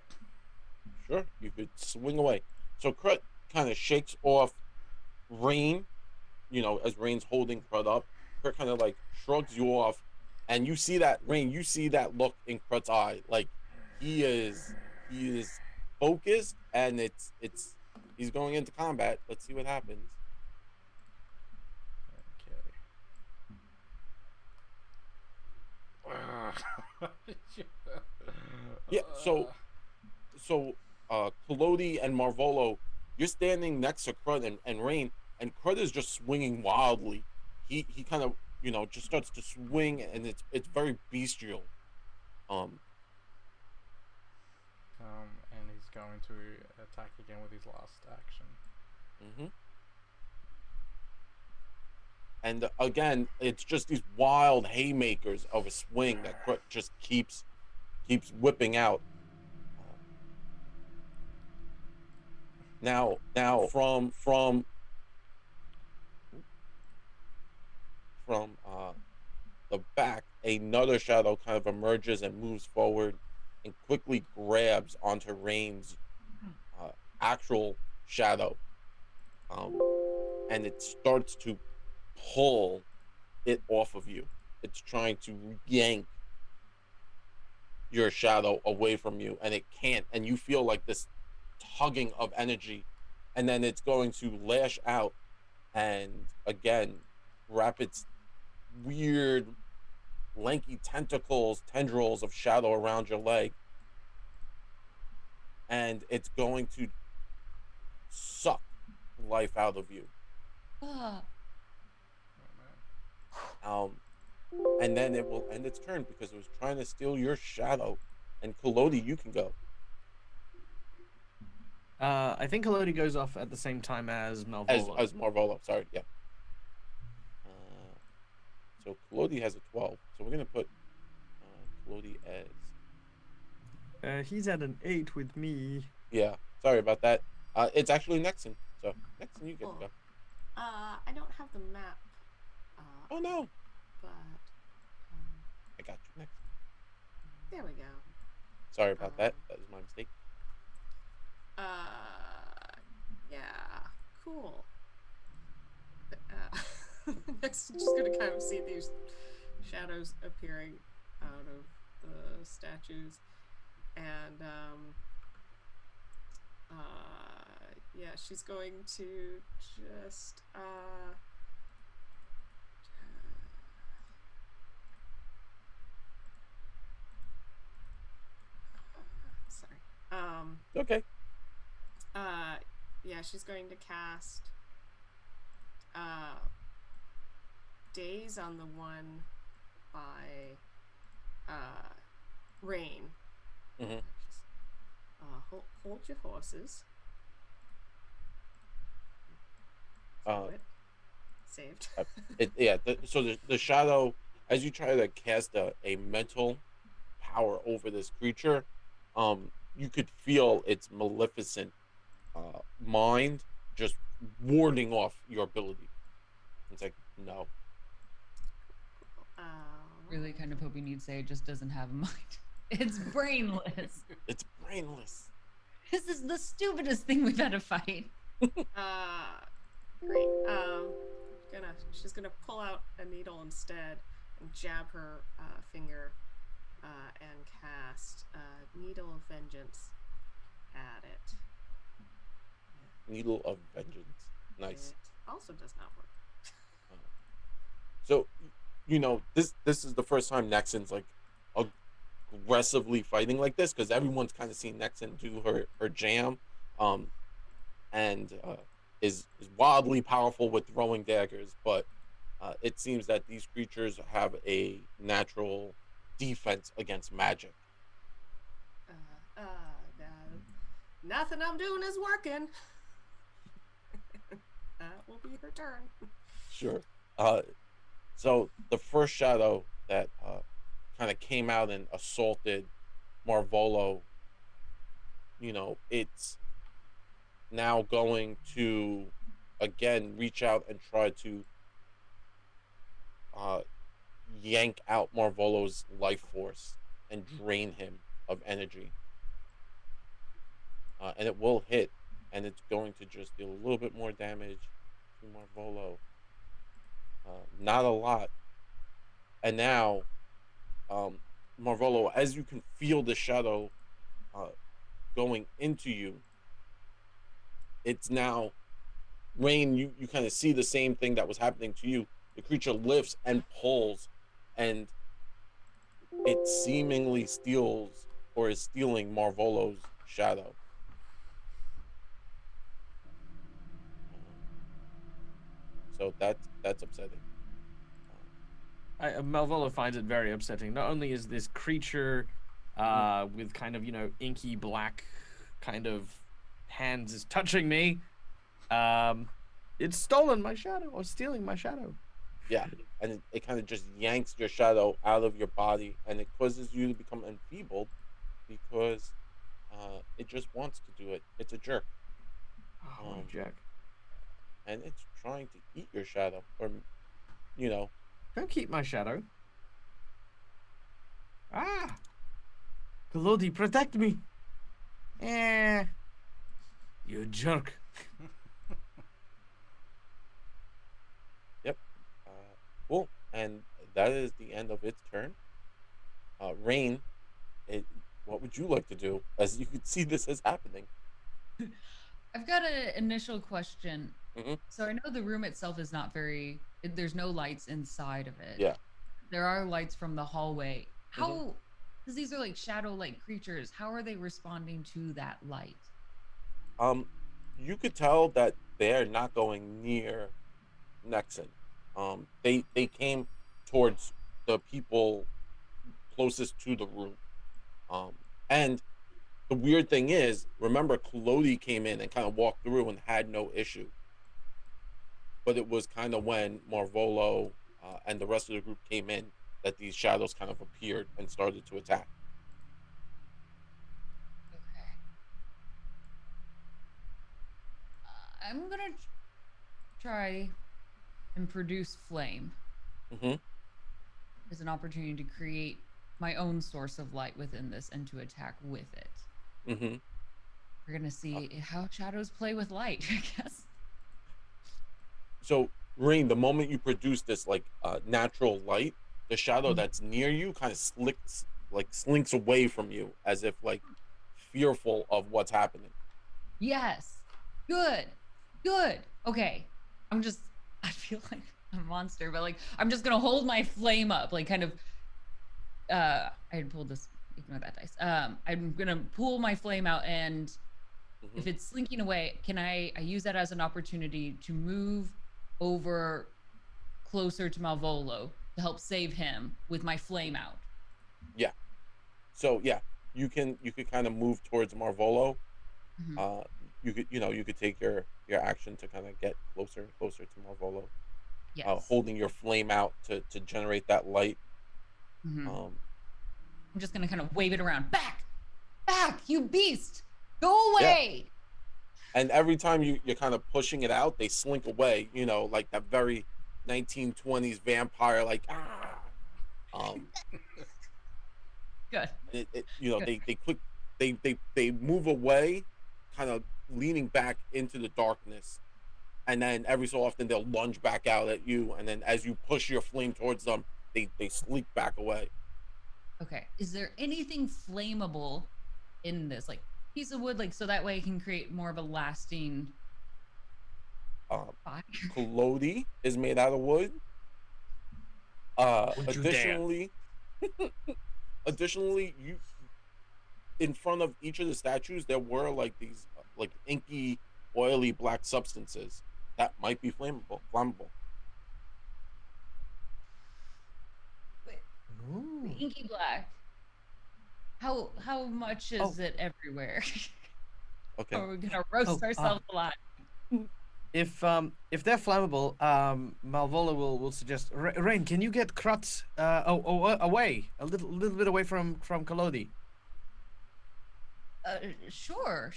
Sure, you could swing away. So Crut kind of shakes off Rain, as Rain's holding Crut up. Crut kind of like shrugs you off, and you see that Rain. You see that look in Crut's eye, like he is focused, and it's he's going into combat. Let's see what happens. Okay. Yeah. So Collodi and Marvolo, you're standing next to Crud and Rain, and Crud is just swinging wildly. He kind of just starts to swing, and it's very bestial. Um, And he's going to attack again with his last action. mhm. And again, it's just these wild haymakers of a swing that Crud just keeps whipping out. Uh, now from the back, another shadow kind of emerges and moves forward and quickly grabs onto Rain's uh, actual shadow, um, and it starts to pull it off of you. It's trying to yank your shadow away from you, and it can't. And you feel like this tugging of energy, and then it's going to lash out and again wrap its weird lanky tendrils of shadow around your leg, and it's going to suck life out of you. Ah, Oh, Um, and then it will end its turn because it was trying to steal your shadow. And Collodi, you can go. I think Elodie goes off at the same time as As Malvolo. as Marvolo, sorry, yeah. So Collodi has a 12. So we're gonna put Collodi as He's at an 8 with me. yeah. Sorry about that. It's actually Nexon. So Nexon, you get to Cool. go. I don't have the map. Oh no, But I got you, Nexon. there we go. Sorry about that. That was my mistake. Yeah, cool. Next, I'm just gonna kind of see these shadows appearing out of the statues, and yeah, she's going to just sorry. Okay. Yeah, she's going to cast Daze on the one by Rain. Mhm. Hold your horses. Uh, Saved. So the shadow, as you try to cast a mental power over this creature, you could feel its maleficent mind just warding off your ability. It's like, no. really kind of hoping you'd say it just doesn't have a mind. It's brainless. It's brainless. This is the stupidest thing we've had to fight. Great. She's gonna pull out a needle instead and jab her finger and cast Needle of Vengeance at it. Needle of Vengeance. Nice. It also does not work. So, this is the first time Nexon's like aggressively fighting like this, because everyone's kind of seen Nexon do her jam, and is wildly powerful with throwing daggers, but it seems that these creatures have a natural defense against magic. Nothing I'm doing is working. That will be her turn. Sure. So the first shadow that kind of came out and assaulted Marvolo, it's now going to again reach out and try to yank out Marvolo's life force and drain him of energy, and it will hit, and it's going to just deal a little bit more damage to Marvolo. Not a lot. And now, Marvolo, as you can feel the shadow uh, going into you, it's now Rain. You kind of see the same thing that was happening to you. The creature lifts and pulls, and it seemingly steals or is stealing Marvolo's shadow. So that's upsetting. Malvolo finds it very upsetting. Not only is this creature with kind of, inky black kind of hands is touching me, it's stolen my shadow or stealing my shadow. Yeah, and it kind of just yanks your shadow out of your body, and it causes you to become enfeebled because it just wants to do it. It's a jerk. Oh, Jack. And it's trying to eat your shadow, or you know. Don't keep my shadow. Ah! Kalodi, protect me! You jerk. Yep. Cool. And that is the end of its turn. Rain, what would you like to do? As you could see this is happening. I've got an initial question. Mm-hmm. So I know the room itself is not very, there's no lights inside of it. Yeah. There are lights from the hallway. How, because these are like shadow-like creatures, how are they responding to that light? You could tell that they're not going near Nexon. They came towards the people closest to the room. And the weird thing is, remember, Claudie came in and kind of walked through and had no issue. But it was kind of when Marvolo and the rest of the group came in that these shadows kind of appeared and started to attack. Okay. I'm gonna try and produce flame. As an opportunity to create my own source of light within this and to attack with it. We're gonna see how shadows play with light, I guess. So, Rain, the moment you produce this natural light, the shadow that's near you kind of slinks away from you, as if fearful of what's happening. Yes. Good. Okay. I feel like a monster, but I'm just gonna hold my flame up, kind of. I had pulled this. Ignore that dice. I'm gonna pull my flame out, and if it's slinking away, can I use that as an opportunity to move over closer to Malvolo to help save him with my flame out? Yeah. So yeah, you could kind of move towards Marvolo. You could take your action to kind of get closer and closer to Marvolo. Yes. Holding your flame out to generate that light. I'm just gonna kind of wave it around. Back, you beast! Go away! Yeah. And every time you're kind of pushing it out, they slink away. Like that very 1920s vampire, Good. They move away, kind of leaning back into the darkness, and then every so often they'll lunge back out at you, and then as you push your flame towards them, they slink back away. Okay. Is there anything flammable in this, piece of wood, so that way it can create more of a lasting fire? Collodi is made out of wood. Additionally, you in front of each of the statues there were these inky, oily black substances that might be flammable. The inky black. How much is it everywhere? Okay. Or are we gonna roast ourselves alive? If they're flammable, Malvolo will suggest. Rain, can you get Krutz away a little bit away from Kalodi? Sure.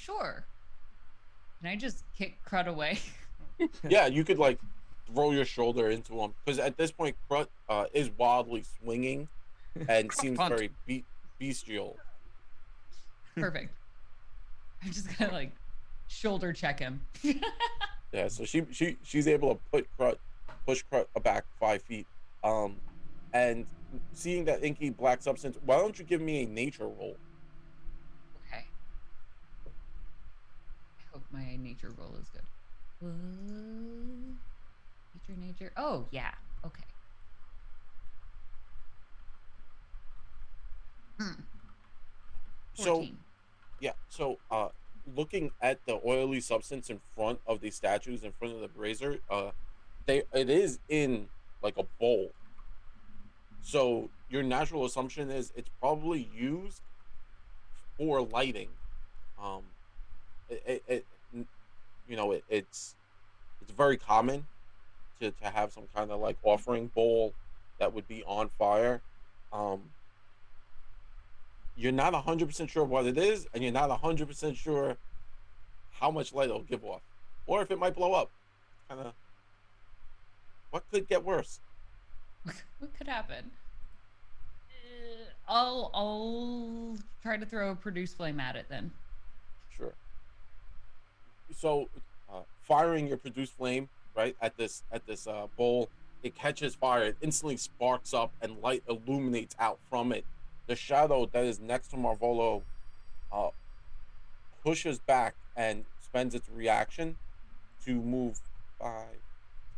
Can I just kick Crut away? Yeah, you could throw your shoulder into him, because at this point Crut is wildly swinging and seems very bestial. Perfect. I'm just gonna like shoulder check him. Yeah, so she's able to push Crut back 5 feet. And seeing that inky black substance, why don't you give me a nature roll? Okay. I hope my nature roll is good. Nature. Oh yeah. Okay. Hmm. So 14. yeah, so looking at the oily substance in front of these statues, in front of the brazier, it is in like a bowl. So your natural assumption is it's probably used for lighting. Um, it it's very common to have some kind of like offering bowl that would be on fire. Um, you're not 100% sure what it is, and you're not 100% sure how much light it'll give off, or if it might blow up. Kind of, what could get worse? What could happen? I'll try to throw a produce flame at it then. Sure. So, firing your produced flame right at this bowl, it catches fire. It instantly sparks up, and light illuminates out from it. The shadow that is next to Marvolo uh, pushes back and spends its reaction to move 5,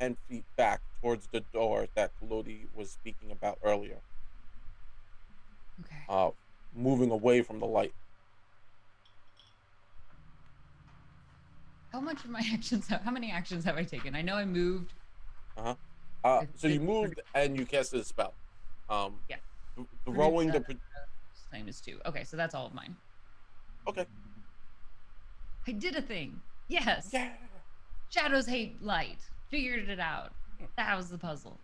10 feet back towards the door that Kalodi was speaking about earlier, Okay. moving away from the light. How much of my actions? How many actions have I taken? I know I moved. Uh-huh. I So you did moved and you casted a spell. Yeah. Throwing the Flame is 2. Okay, so that's all of mine. okay. I did a thing. Yes. Yeah. Shadows hate light. Figured it out. That was the puzzle.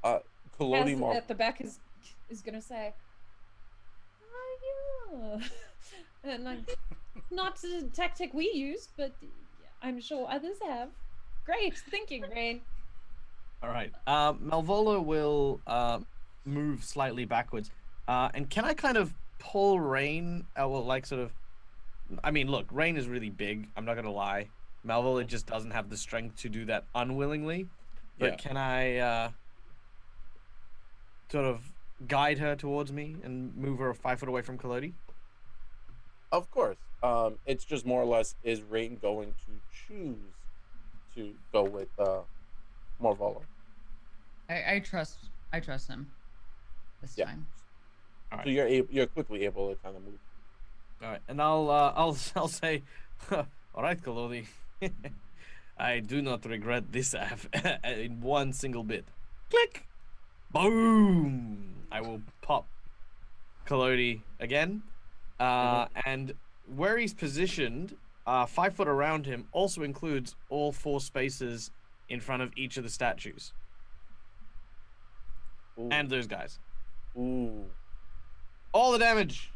Kalodi As Mar- at the back is gonna say, "Oh yeah," and like, not the tactic we use, but I'm sure others have. Great thinking, Rain. All right. Malvolo will move slightly backwards. And can I kind of pull Rain? Well, like sort of. I mean, look, Rain is really big. I'm not gonna lie. Malvolo just doesn't have the strength to do that unwillingly. But Yeah. can I sort of guide her towards me and move her 5 foot away from Kalodi? Of course. It's just more or less, is Rain going to choose to go with Marvolo? I trust him this Yeah. time. All So right. you're quickly able to kind of move. All right, and I'll say, all right, Kalodi, I do not regret this in one single bit. Click, boom! I will pop Kalodi again, and where he's positioned, 5 foot around him also includes all 4 spaces in front of each of the statues Ooh. and those guys. Ooh. All the damage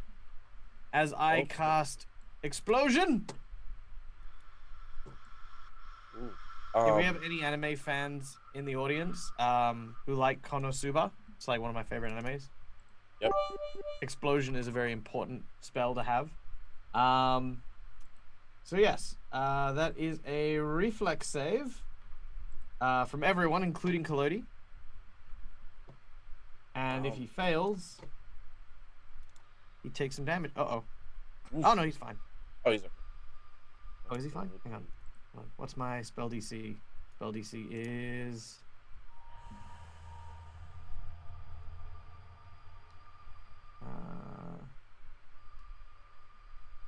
as I Okay. cast explosion. Ooh. If we have any anime fans in the audience who like Konosuba, it's like one of my favorite animes. Yep. Explosion is a very important spell to have. So yes, that is a reflex save from everyone, including Kalodi. And if he fails, he takes some damage. Uh-oh. Oof. Oh, no, he's fine. Oh, he's okay. Oh, is he fine? Hang on. Hold on. What's my spell DC? Spell DC is...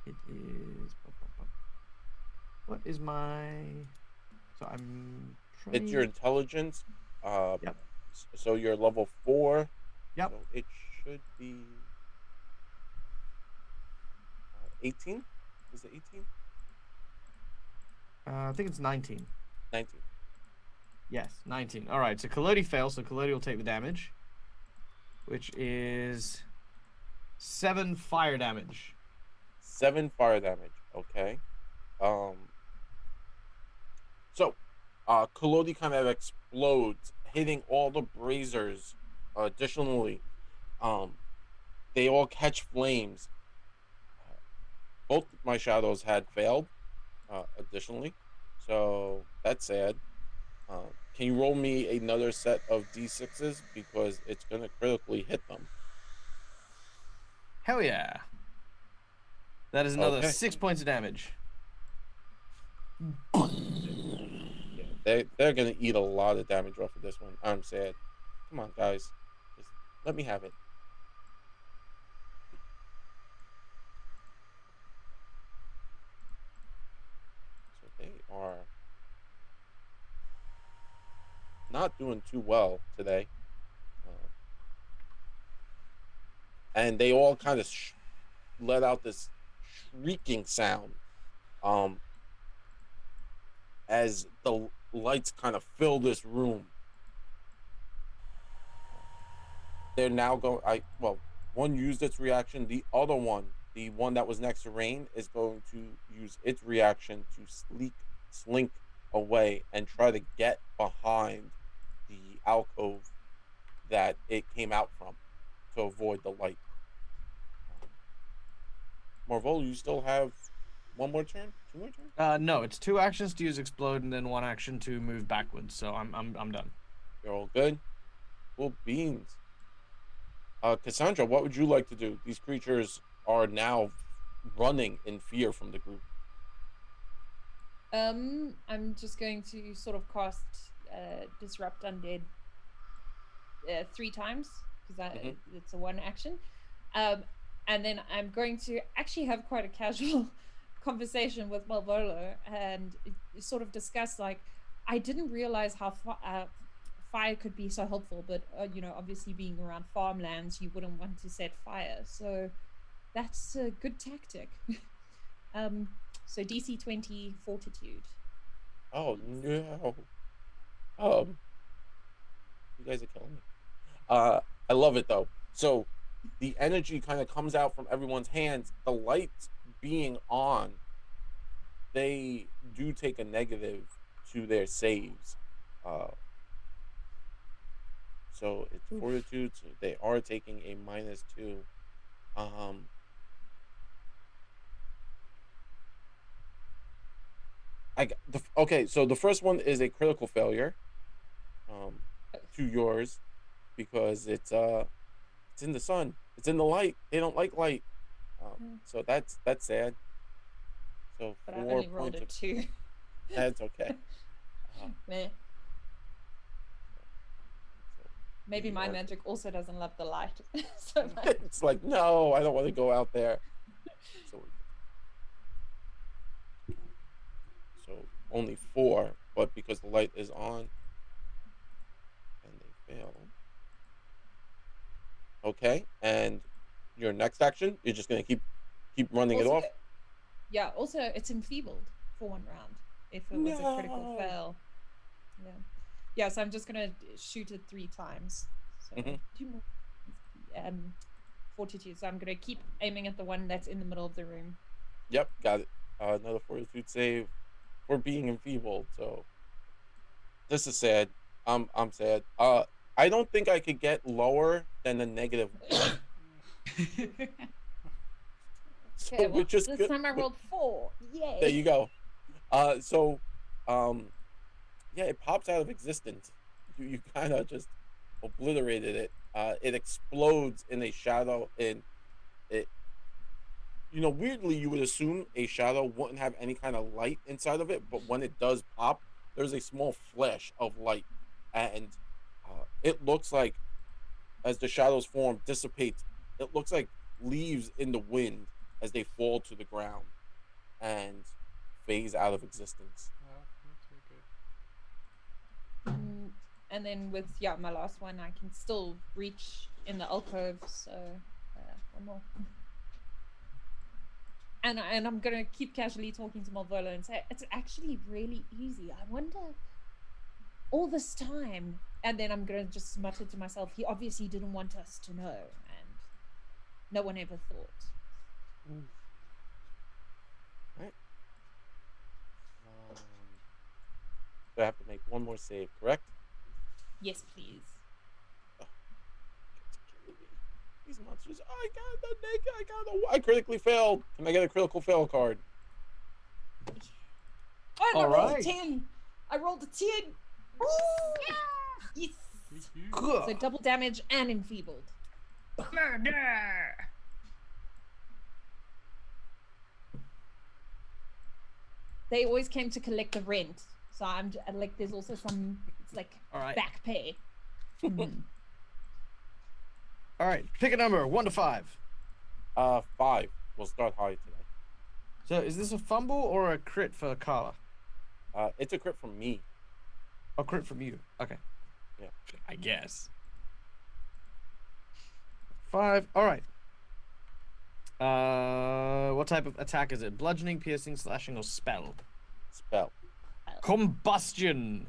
it is... What is my... So I'm... It's your intelligence. Yep. So you're level 4. Yep. So it should be 18. Is it 18? I think it's 19. 19. Yes, 19. All right, so Kalodi fails, so Kalodi will take the damage, which is 7 fire damage. 7 fire damage. Okay. So, Kalodi kind of explodes, hitting all the braziers. Additionally, they all catch flames. Both my shadows had failed, additionally, so that's sad. Can you roll me another set of d6s because it's gonna critically hit them? Hell yeah. That is another Okay. 6 points of damage. Yeah, they're gonna eat a lot of damage off of this one. I'm sad. Come on, guys, just let me have it. So they are not doing too well today, uh, and they all kind of let out this shrieking sound um, as the lights kind of fill this room. They're now going. One used its reaction. The other one, the one that was next to Rain, is going to use its reaction to slink away and try to get behind the alcove that it came out from to avoid the light. Marvel, you still have one more turn, two more turns. No, it's 2 actions to use explode and then 1 action to move backwards. So I'm done. You're all good. Cool beans. Cassandra, what would you like to do? These creatures are now running in fear from the group. I'm just going to sort of cast disrupt undead 3 times because it's a 1 action. And then I'm going to actually have quite a casual conversation with Malvolo and sort of discuss, like, I didn't realize how fire could be so helpful, but obviously being around farmlands, you wouldn't want to set fire, so that's a good tactic. So DC 20 fortitude. Oh no! You guys are killing me. I love it though. So the energy kind of comes out from everyone's hands. The lights being on, they do take a negative to their saves. So it's fortitude. So they are taking a -2. Okay. So the first one is a critical failure. To yours, because it's in the sun. It's in the light. They don't like light. So that's sad. So But I 4 only rolled points a of 2. that's okay. Meh. So Maybe we my are- magic also doesn't love the light so much. it's like no, I don't want to go out there. So only 4, but because the light is on, and they fail. Okay, and your next action, you're just gonna keep running it Also, off. yeah, also it's enfeebled for 1 round if it was a critical No. fail. Yeah. Yeah, so I'm just gonna shoot it 3 times. So 2 more fortitude. So I'm gonna keep aiming at the one that's in the middle of the room. Yep, got it. Another fortitude save for being enfeebled. So this is sad. I'm sad. I don't think I could get lower than a -1. So Okay, we're well, just this good. time I rolled 4. Yay! There you go. So, yeah, it pops out of existence. You kind of just obliterated it. It explodes in a shadow, and it. Weirdly, you would assume a shadow wouldn't have any kind of light inside of it, but when it does pop, there's a small flash of light, and it looks like as the shadows form dissipates, it looks like leaves in the wind as they fall to the ground and phase out of existence. Oh, that's very good. And then with my last one, I can still reach in the alcove. So 1 more. And I'm gonna keep casually talking to Malvolo and say it's actually really easy. I wonder all this time, and then I'm gonna just mutter to myself, he obviously didn't want us to know, and no one ever thought. Right. So I have to make 1 more save, correct? Yes, please. These monsters. I got the naked. I critically failed. Can I get a critical fail card? Oh, I All rolled right. a 10. I rolled a 10. Yes. Yoo-hoo. So double damage and enfeebled. Murder. They always came to collect the rent. So I'm like, there's also some, it's like All right. back pay. Mhm. All right. Pick a number, 1 to 5. 5. We'll start high today. So is this a fumble or a crit for Carla? It's a crit from me. A crit from you. Okay. Yeah. I guess. 5. All right. What type of attack is it? Bludgeoning, piercing, slashing, or spell? Spell. Combustion.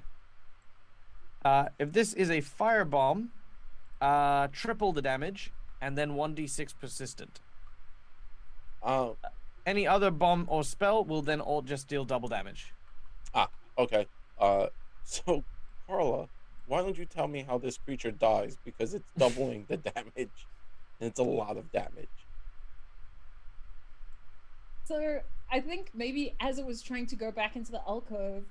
If this is a firebomb, triple the damage, and then 1d6 persistent. Any other bomb or spell will then all just deal double damage. Okay. So Carla, why don't you tell me how this creature dies? Because it's doubling the damage. And it's a lot of damage. So I think maybe as it was trying to go back into the alcove,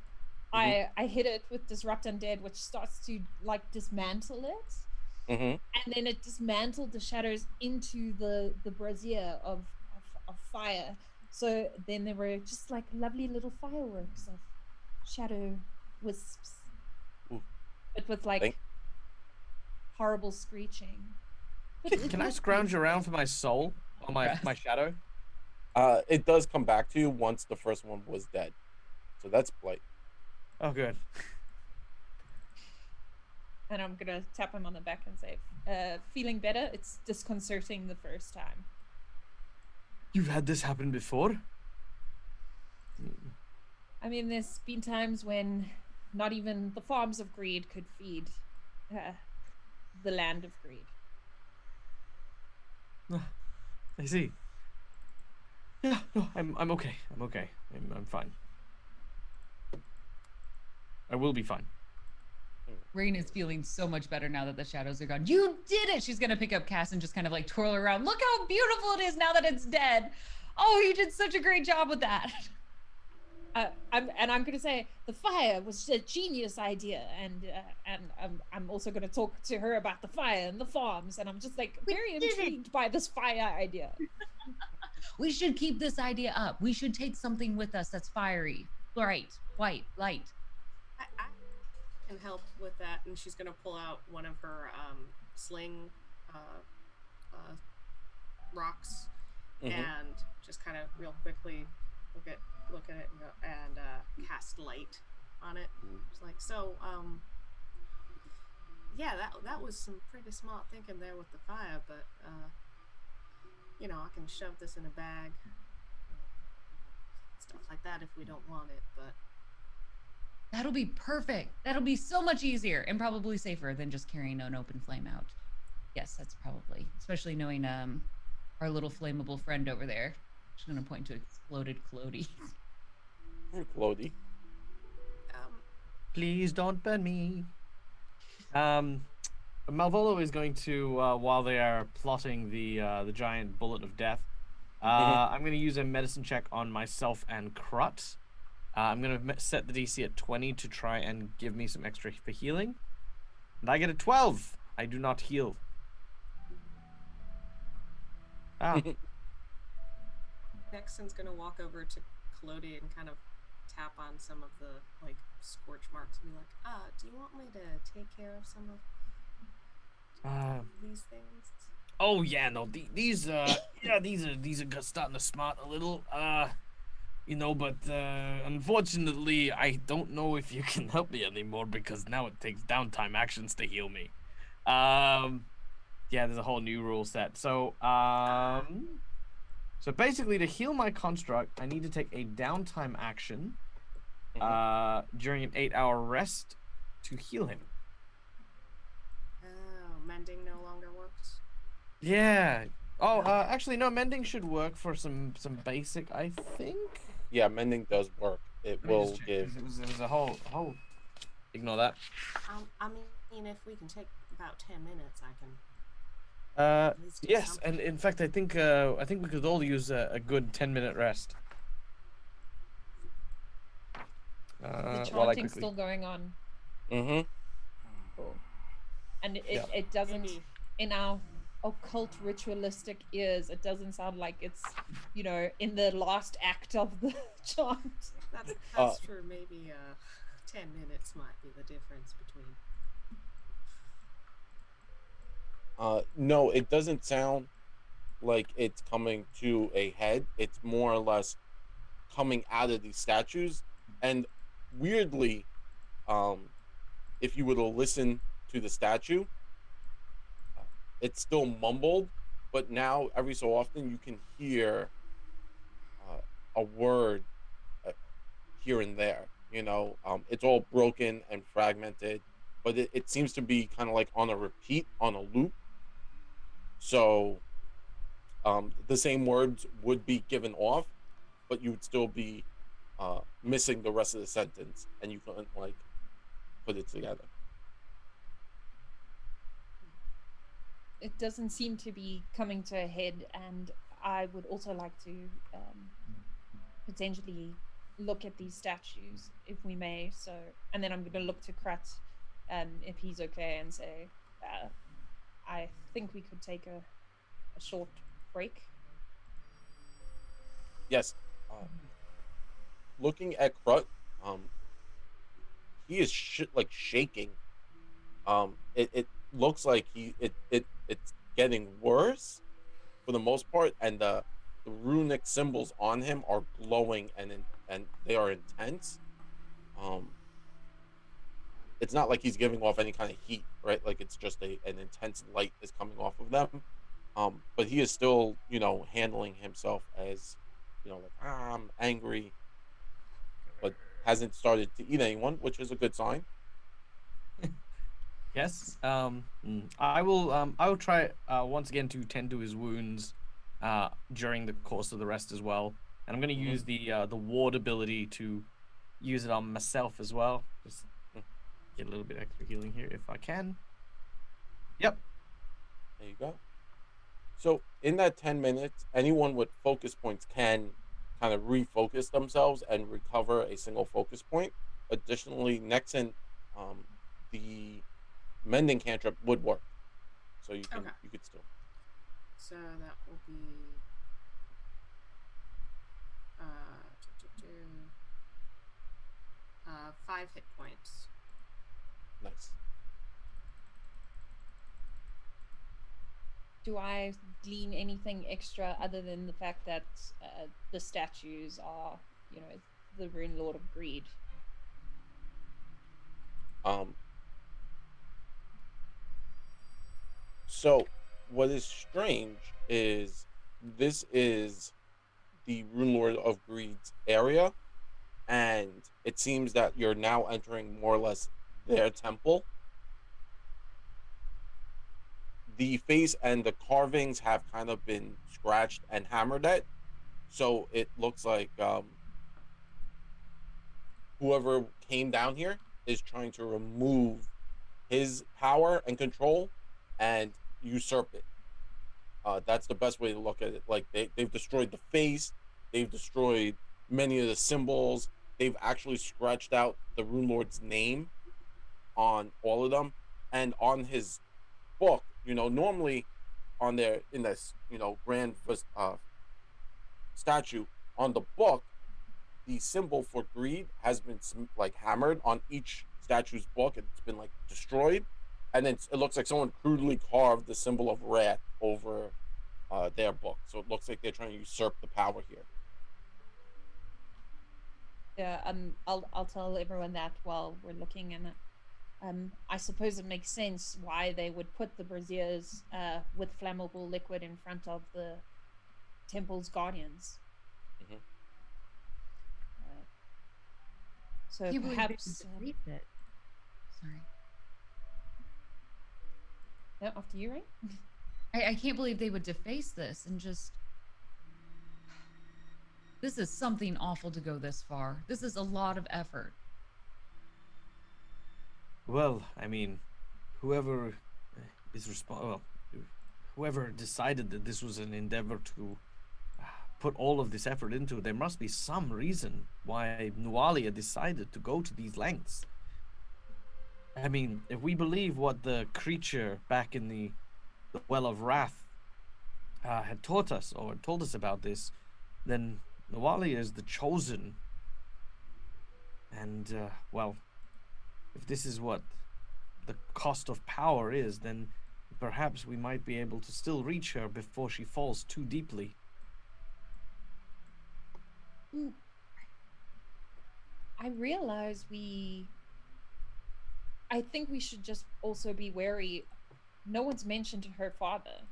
I hit it with Disrupt Undead, which starts to like dismantle it. Mm-hmm. And then it dismantled the shadows into the brazier of fire. So then there were just like lovely little fireworks of shadow wisps. Ooh. But with like Thank- horrible screeching. Can I scrounge around for my soul or my shadow? It does come back to you once the first one was dead. So that's blight. Oh, good. And I'm gonna tap him on the back and say, feeling better? It's disconcerting the first time. You've had this happen before? I mean, there's been times when not even the farms of greed could feed the land of greed. I see. Yeah, no, I'm okay. I'm okay. I'm fine. I will be fine. Rain is feeling so much better now that the shadows are gone. You did it! She's gonna pick up Cass and just kind of like twirl her around. Look how beautiful it is now that it's dead. Oh, you did such a great job with that. I'm gonna say the fire was a genius idea, and I'm also gonna talk to her about the fire and the farms, and I'm just like very intrigued by this fire idea. We should keep this idea up. We should take something with us that's fiery, bright, white, light. I can help with that, and she's gonna pull out one of her sling rocks and just kind of real quickly look at it and cast light on it. It's like, so yeah, that was some pretty smart thinking there with the fire, but you know, I can shove this in a bag, stuff like that if we don't want it, but That'll be perfect. That'll be so much easier and probably safer than just carrying an open flame out. Yes, that's probably, especially knowing our little flammable friend over there. She's gonna point to exploded Clody. Clody. Please don't burn me. Malvolo is going to, while they are plotting the giant bullet of death, I'm going to use a medicine check on myself and Krut. I'm going to set the DC at 20 to try and give me some extra for healing. And I get a 12. I do not heal. Nexon's gonna walk over to Clody and kind of tap on some of the like scorch marks and be like, do you want me to take care of some of these things? Oh yeah, no, these are starting to smart a little, you know, but unfortunately, I don't know if you can help me anymore because now it takes downtime actions to heal me. Yeah, there's a whole new rule set. So so basically, to heal my construct, I need to take a downtime action during an 8-hour rest to heal him. Oh, mending no longer works. Yeah. Oh, actually, no. Mending should work for some basic, I think. Yeah, mending does work. It will give. It was a whole. Ignore that. I mean, if we can take about 10 minutes, I can. At least do Yes, something. and in fact, I think we could all use a good 10-minute rest. The While I chanting's quickly. still going on. Mm-hmm. Cool. And Yeah. it doesn't, Maybe. in our occult ritualistic ears, it doesn't sound like it's, you know, in the last act of the chant. That's true. Maybe 10 minutes might be the difference between. No, it doesn't sound like it's coming to a head. It's more or less coming out of these statues. And weirdly, um, if you were to listen to the statue, uh, it's still mumbled, but now every so often you can hear a word uh, here and there. It's all broken and fragmented, but it seems to be kind of like on a repeat, on a loop. So the same words would be given off, but you would still be missing the rest of the sentence, and you couldn't like put it together. It doesn't seem to be coming to a head, and I would also like to potentially look at these statues, if we may. So, and then I'm going to look to Krat, if he's okay, and say, I think we could take a short break. Yes. Looking at Krut, he is like shaking. It looks like it's getting worse for the most part, and the runic symbols on him are glowing and they are intense. Um, it's not like he's giving off any kind of heat, right? Like it's just an intense light is coming off of them. But he is still, handling himself as, like I'm angry, but hasn't started to eat anyone, which is a good sign. Yes. I will try once again to tend to his wounds during the course of the rest as well. And I'm going to Mhm. use the ward ability to use it on myself as well. Just get a little bit extra healing here if I can. Yep. There you go. So in that 10 minutes, anyone with focus points can kind of refocus themselves and recover a single focus point. Additionally, Nexon, um, the mending cantrip would work. So Okay. you could still. So that will be. Uh, do, do, do. 5 hit points. Nice. Do I glean anything extra other than the fact that the statues are, you know, the Runelord of Greed? Um, so what is strange is this is the Runelord of Greed's area, and it seems that you're now entering more or less their temple. The face and the carvings have kind of been scratched and hammered at, so it looks like whoever came down here is trying to remove his power and control and usurp it. That's the best way to look at it. Like they've destroyed the face, they've destroyed many of the symbols, they've actually scratched out the Rune Lord's name on all of them, and on his book. Normally on there in this grand statue on the book, the symbol for greed has been like hammered on each statue's book. It's been like destroyed, and then it looks like someone crudely carved the symbol of wrath over their book. So it looks like they're trying to usurp the power here. Yeah, I'll tell everyone that while we're looking, and I suppose it makes sense why they would put the braziers with flammable liquid in front of the temple's guardians. Mhm. So Can't believe they would perhaps defeat it. Sorry. no, after you, right? I can't believe they would deface this and just. This is something awful to go this far. This is a lot of effort. Well, I mean, whoever is whoever decided that this was an endeavor to put all of this effort into, there must be some reason why Nualia decided to go to these lengths. I mean, if we believe what the creature back in the Well of Wrath had taught us or told us about this, then Nualia is the chosen. And, well, if this is what the cost of power is, then perhaps we might be able to still reach her before she falls too deeply. I realize I think we should just also be wary. No one's mentioned her father,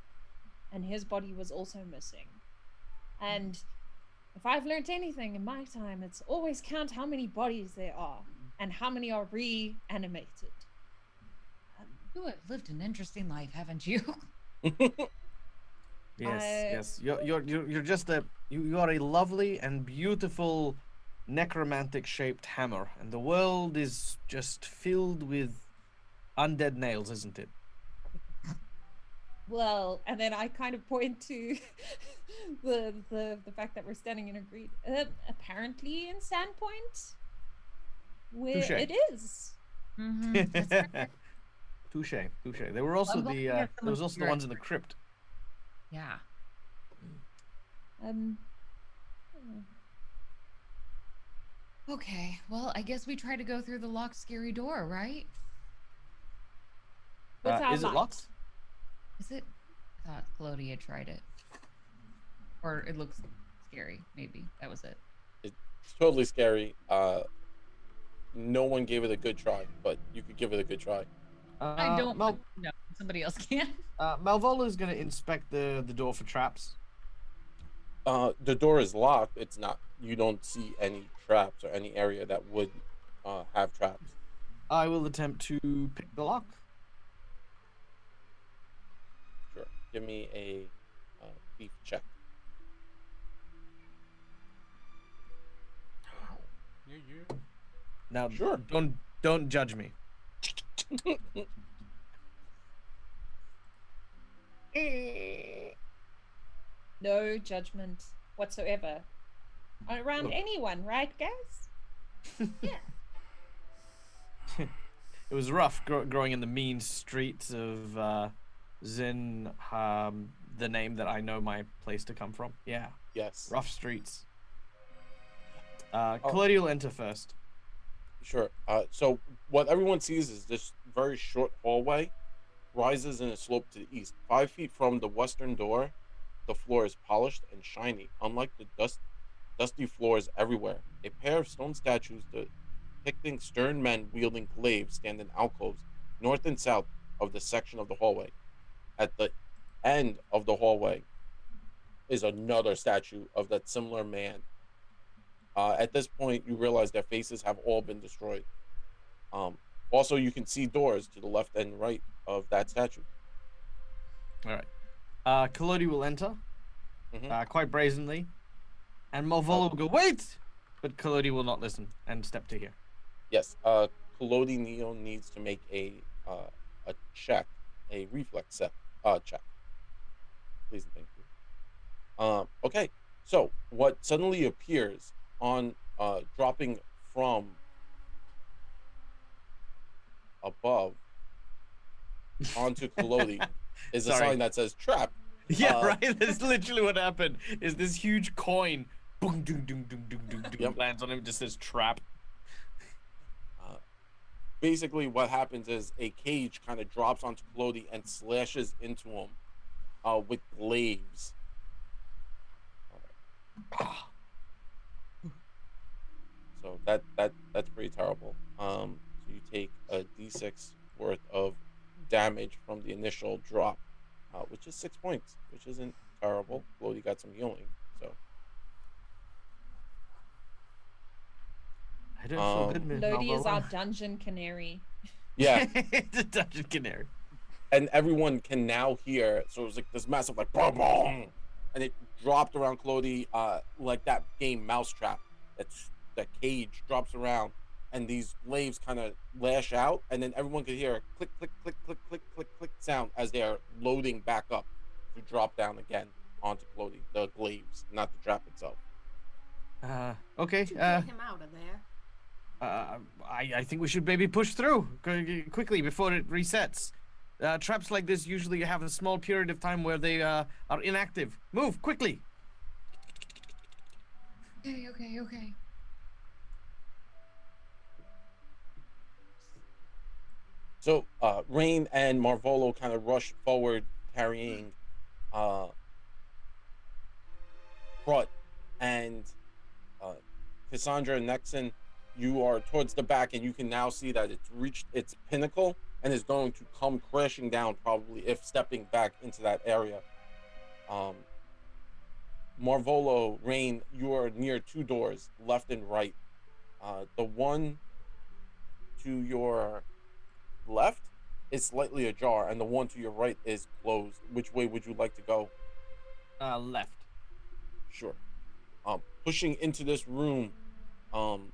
and his body was also missing. And if I've learned anything in my time, it's always count how many bodies there are and how many are reanimated. You have lived an interesting life, haven't you? Yes. You're just you are a lovely and beautiful necromantic shaped hammer, and the world is just filled with undead nails, isn't it? Well, and then I kind of point to the fact that we're standing in a green, apparently in Sandpoint, where Touche. it is. That's right. Touche. There were also I'm glad we the have there someone was also the here. ones in the crypt. Yeah. Okay, well, I guess we try to go through the locked, scary door, right? Without Is it light. locked? Is it? I thought Claudia tried it. Or it looks scary, maybe. That was it. It's totally scary. No one gave it a good try, but you could give it a good try. I don't know. Somebody else can. Malvola is going to inspect the door for traps. The door is locked. It's not. You don't see any traps or any area that would have traps. I will attempt to pick the lock. Sure. Give me a thief check. You. Now, Sure. don't judge me. No judgment whatsoever around Look. anyone, right, guys? Yeah. It was rough growing in the mean streets of Zin, the name that I know my place to come from. Yeah, Yes. rough streets. Claudia will enter first. Sure. So what everyone sees is this very short hallway rises in a slope to the east. 5 feet from the western door, the floor is polished and shiny, unlike the dusty floors everywhere. A pair of stone statues depicting stern men wielding glaives stand in alcoves north and south of the section of the hallway. At the end of the hallway is another statue of that similar man. At this point, you realize their faces have all been destroyed. Also, you can see doors to the left and right of that statue. All right. Claudia will enter, quite brazenly, and Malvola will go, wait! But Claudia will not listen and step to here. Yes, Collodi Neo needs to make a check, a reflex check. Please and thank you. Okay, so what suddenly appears on dropping from above onto Collodi is a Sorry. sign that says trap. Yeah, right. That's literally what happened. Is this huge coin, boom, doom, doom, doom, doom, doom, doom, Yep. lands on him. Just says trap. Basically, what happens is a cage kind of drops onto Collodi and slashes into him with glaives. So that's pretty terrible. So you take a d6 worth of damage from the initial drop, which is 6 points, which isn't terrible. Collodi got some healing, so I don't feel good, man. Lodi is our dungeon canary. yeah. It's a dungeon canary. And everyone can now hear. So it was like this massive like boom, boom, and it dropped around Collodi like that game Mousetrap. It's that cage drops around, and these glaives kind of lash out, and then everyone could hear a click, click, click, click, click, click, click sound as they are loading back up. to drop down again onto Clody, the glaives, not the trap itself. Okay. To get him out of there. I think we should maybe push through quickly before it resets. Traps like this usually have a small period of time where they are inactive. Move quickly. Okay. So Rain and Marvolo kind of rush forward, carrying Krut, and Cassandra and Nexon. You are towards the back, and you can now see that it's reached its pinnacle and is going to come crashing down, probably if stepping back into that area. Marvolo, Rain, you are near two doors, left and right. The one to your left is slightly ajar, and the one to your right is closed. Which way would you like to go? Left. Sure. Pushing into this room, kind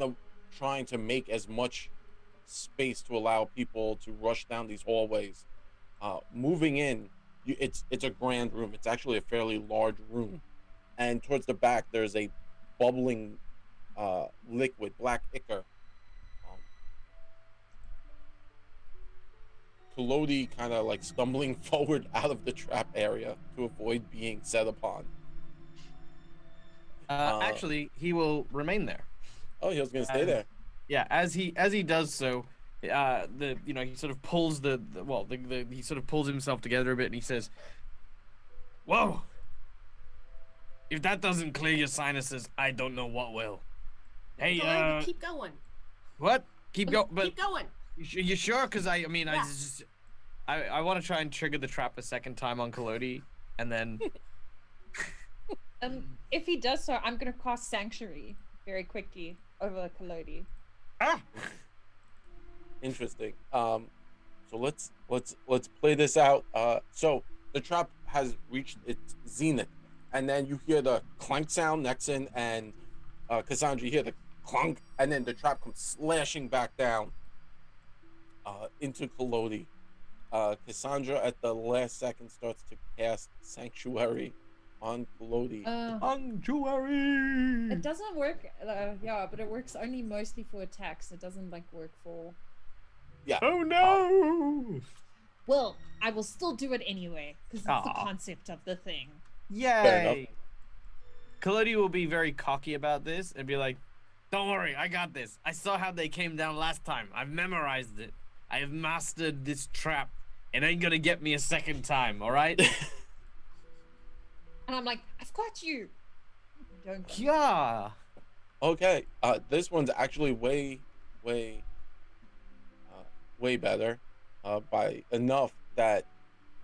of trying to make as much space to allow people to rush down these hallways. Moving in, it's a grand room. It's actually a fairly large room, and towards the back there's a bubbling liquid, black ichor. Kalodi kind of like stumbling forward out of the trap area to avoid being set upon. Actually, he will remain there. Oh, he was gonna stay there. Yeah, as he does so, he sort of pulls he sort of pulls himself together a bit, and he says, "Whoa! If that doesn't clear your sinuses, I don't know what will." Hey, keep going. What? Keep going, but keep going. You sure? Because I Yeah. I want to try and trigger the trap a second time on Kalodi, and then. If he does so, I'm gonna cast Sanctuary very quickly over Kalodi. Ah! Interesting. So let's play this out. So the trap has reached its zenith, and then you hear the clank sound, Nexon and Cassandra. You hear the clunk, and then the trap comes slashing back down into Kalodi. Cassandra at the last second starts to cast Sanctuary on Kalodi. Sanctuary! It doesn't work, but it works only mostly for attacks. It doesn't work for. Yeah. Oh no! Well, I will still do it anyway because it's the Aw. concept of the thing. Yay! Kalodi will be very cocky about this and be like, "Don't worry, I got this. I saw how they came down last time. I've memorized it. I have mastered this trap. It ain't gonna get me a second time, alright?" And I'm like, I've got you. Don't. Yeah. Okay. This one's actually way better, by enough that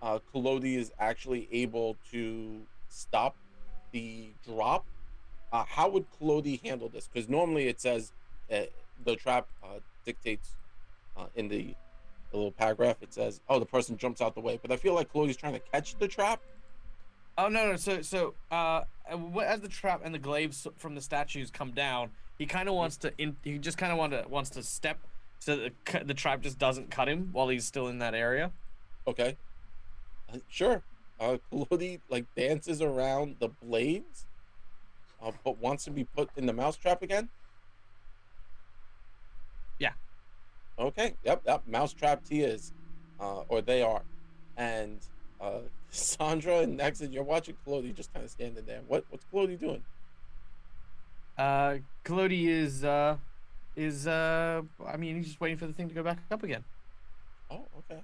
Kalodi is actually able to stop the drop. How would Kalodi handle this? Because normally it says the trap dictates in the little paragraph. It says, "Oh, the person jumps out the way," but I feel like Kalodi's trying to catch the trap. Oh no! So as the trap and the glaives from the statues come down, he kind of wants to. He just kind of wants to step so that the trap just doesn't cut him while he's still in that area. Okay. Sure. Kalodi dances around the blades, but wants to be put in the mousetrap again. Yeah. Okay. Yep. Mousetrapped he is, or they are, and Sandra and Nexon, you're watching Kalodi just kind of standing there. What's Kalodi doing? Kalodi is he's just waiting for the thing to go back up again. Oh, okay.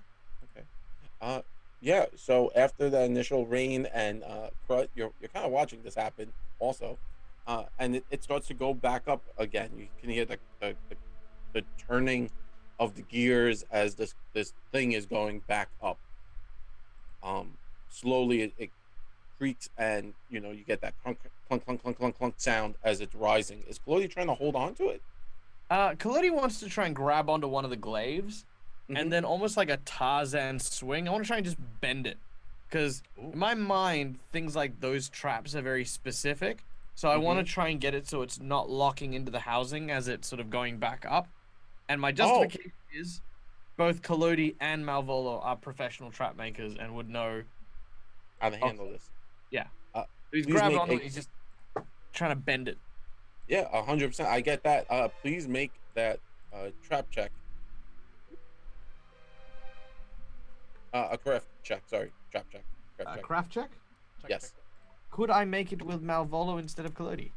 Yeah. So after the initial rain and Krut, you're kind of watching this happen also, and it starts to go back up again. You can hear the turning of the gears as this thing is going back up. Slowly it creaks, and you get that clunk clunk clunk clunk clunk clunk sound as it's rising. Is Kalodi trying to hold on to it? Kalodi wants to try and grab onto one of the glaives, and then almost like a Tarzan swing, I want to try and just bend it, because in my mind things like those traps are very specific. So I want to try and get it so it's not locking into the housing as it's sort of going back up. And my justification is both Collodi and Malvolo are professional trap makers and would know. How to handle this? Yeah. Uh, He's please grabbed make onto a- it. He's just trying to bend it. Yeah, 100%. I get that. Please make that trap check. A craft check. Sorry, trap check. Craft check. Craft check. Check, Yes. check. Could I make it with Malvolo instead of Collodi?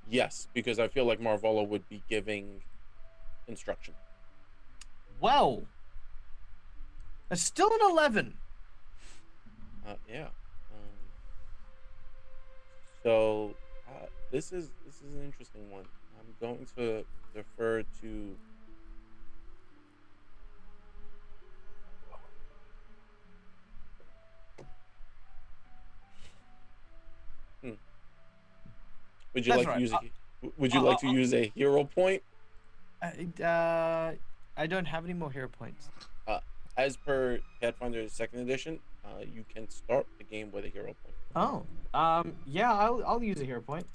Yes, because I feel like Marvolo would be giving instruction. Well, it's still an 11. Yeah. So this is an interesting one. I'm going to defer to. Would you That's like to right. use a? Would you like to use a hero point? I don't have any more hero points. As per Pathfinder Second Edition, you can start the game with a hero point. Oh, yeah, I'll use a hero point.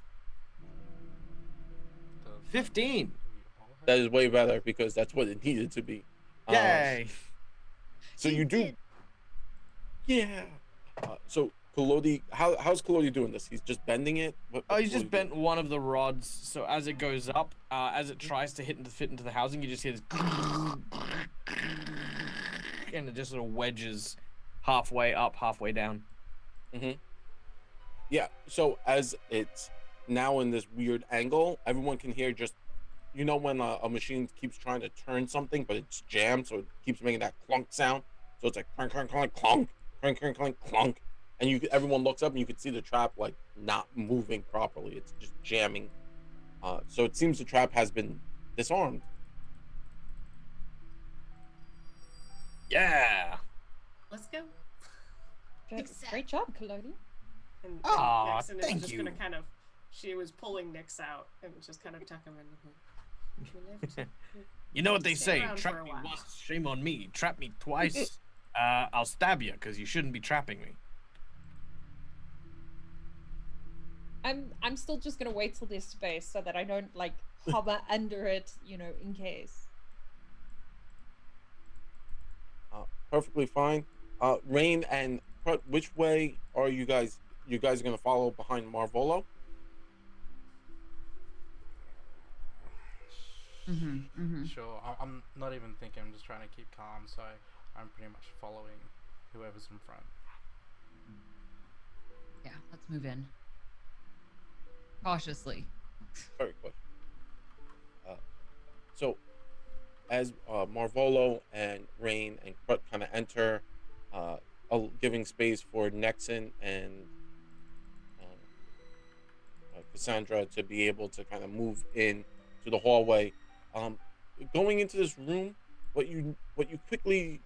Does 15. we all have- That is way better because that's what it needed to be. Yay! So He you do. did. Yeah. So Collodi, how's Collodi doing this? He's just bending it. Oh, he's Collodi just bent one of the rods, so as it goes up, as it tries to fit into the housing, you just hear this, and it just sort of wedges halfway up, halfway down. doing? Yeah. So as it's now in this weird angle, everyone can hear just, when a machine keeps trying to turn something, but it's jammed, so it keeps making that clunk sound. So it's like clunk, clunk, clunk, clunk, clunk, clunk, clunk, clunk, and everyone looks up and you can see the trap like not moving properly. It's just jamming. So it seems the trap has been disarmed. Yeah. Let's go. Great job, Collodi. And Aw, Nixon is thank just you. gonna kind of. She was pulling Nix out and just kind of tuck him in. You know what they Stay say, around for trap a me while. once, shame on me. Trap me twice, I'll stab you, because you shouldn't be trapping me. I'm still just gonna wait till there's space so that I don't like hover under it, in case. Perfectly fine. Rain and Prut, which way are you guys? You guys are gonna follow behind Marvolo? Sure. I'm not even thinking. I'm just trying to keep calm, so I'm pretty much following whoever's in front. Yeah, let's move in. Cautiously. Very quick. So, as Marvolo and Rain and Krut kind of enter, giving space for Nexon and Cassandra to be able to kind of move in to the hallway. Going into this room, what you quickly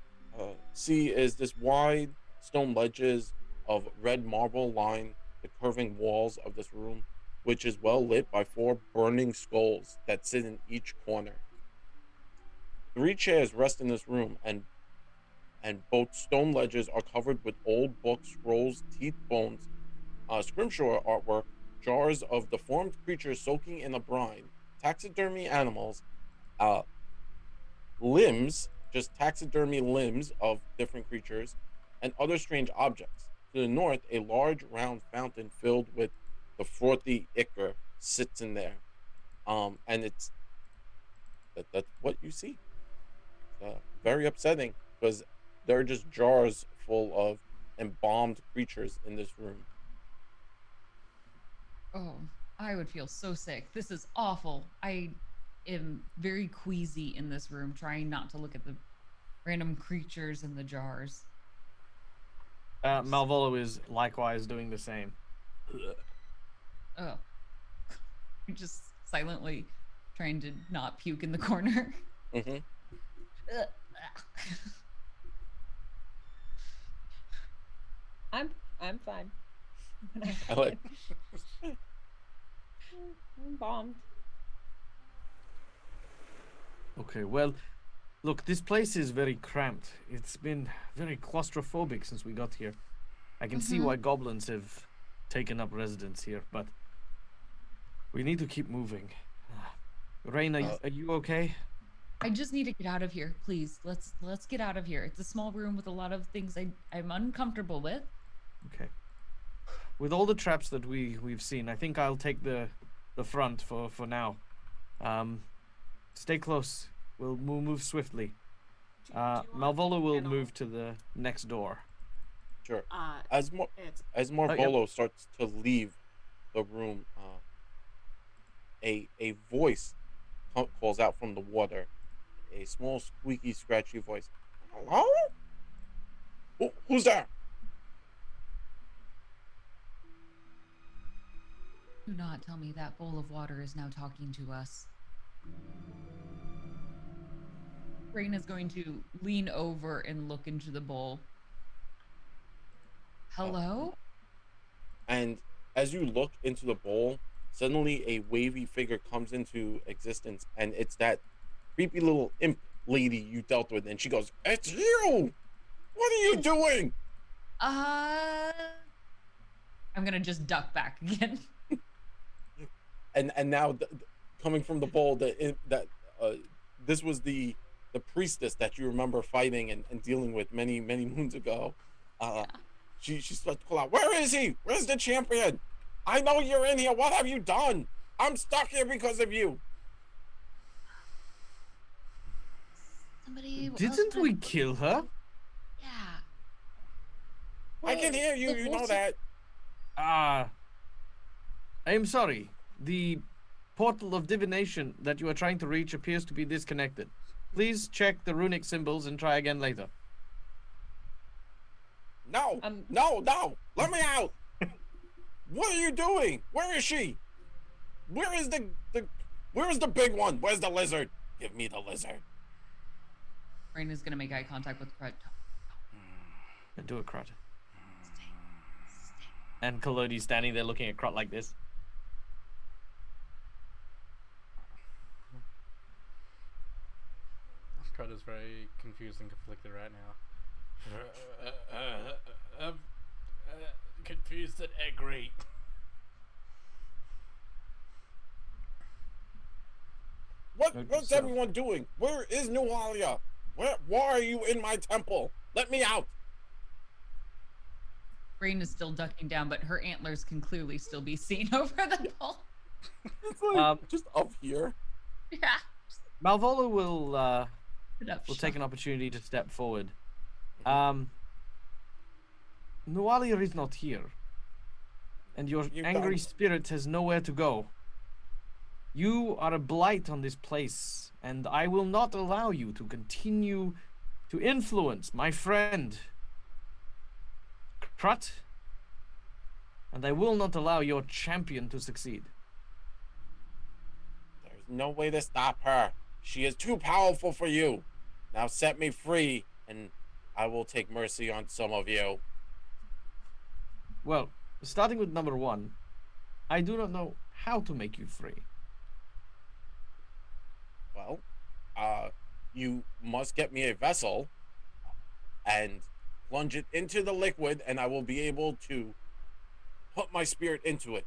see is this wide stone ledges of red marble line the curving walls of this room, which is well lit by 4 burning skulls that sit in each corner. 3 chairs rest in this room, and both stone ledges are covered with old books, scrolls, teeth, bones, scrimshaw artwork, jars of deformed creatures soaking in a brine, taxidermy animals, limbs, just taxidermy limbs of different creatures, and other strange objects. To the north, a large round fountain filled with the frothy ichor sits in there. And that's what you see. It's very upsetting because there are just jars full of embalmed creatures in this room. Oh, I would feel so sick. This is awful. I am very queasy in this room, trying not to look at the random creatures in the jars. Malvolo is likewise doing the same. Oh. Just silently trying to not puke in the corner. Mm-hmm. I'm fine. I like. I'm bombed. Okay, well, look, this place is very cramped. It's been very claustrophobic since we got here. I can see why goblins have taken up residence here, but we need to keep moving. Rain, are you okay? I just need to get out of here, please. Let's get out of here. It's a small room with a lot of things I'm uncomfortable with. Okay. With all the traps that we've seen, I think I'll take the front for now. Stay close. We'll move swiftly. Do you want Malvolo will an move to the next door. Sure. It's As Marvolo starts to leave the room, a voice calls out from the water, a small, squeaky, scratchy voice. Hello? Who's there? Do not tell me that bowl of water is now talking to us. Rain is going to lean over and look into the bowl. Hello? And as you look into the bowl, suddenly a wavy figure comes into existence, and it's that creepy little imp lady you dealt with, and she goes, "It's you! What are you doing?" I'm gonna just duck back again. And now coming from the bowl, this was the priestess that you remember fighting and dealing with many moons ago. Yeah. She starts to call out, "Where is he? Where's the champion? I know you're in here. What have you done? I'm stuck here because of you." Somebody else Didn't wanna- we kill her? Yeah. I can hear you. the You know water- that. I am sorry. The portal of divination that you are trying to reach appears to be disconnected. Please check the runic symbols and try again later. No, no. Let me out. What are you doing? Where is she? Where is the big one? Where's the lizard? Give me the lizard. Rain is gonna make eye contact with Crud. And do it, Crot. And Collodi's standing there looking at Crot like this. Crud is very confused and conflicted right now. I'm confused and angry. Note What's yourself. everyone doing? Where is Nualia? Why are you in my temple? Let me out. Rain is still ducking down, but her antlers can clearly still be seen over the bowl. It's like just up here. Yeah. Malvolo will Put up take shop. an opportunity to step forward. Nualia is not here. And your You angry done- spirit has nowhere to go. You are a blight on this place, and I will not allow you to continue to influence my friend Krut, and I will not allow your champion to succeed. There's no way to stop her. She is too powerful for you. Now set me free, and I will take mercy on some of you. Well, starting with number one, I do not know how to make you free. Well, you must get me a vessel and plunge it into the liquid, and I will be able to put my spirit into it.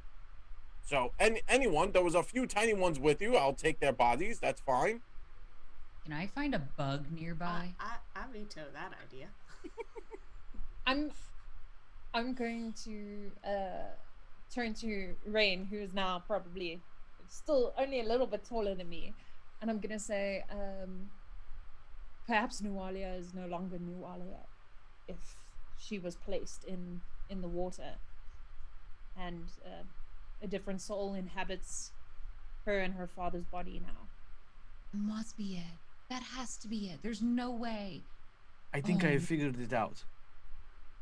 So, anyone, there was a few tiny ones with you. I'll take their bodies. That's fine. Can I find a bug nearby? I veto that idea. I'm going to turn to Rain, who is now probably still only a little bit taller than me, and I'm gonna say, perhaps Nualia is no longer Nualia if she was placed in the water, and a different soul inhabits her and her father's body now. Must be it. That has to be it. There's no way. I think I have figured it out.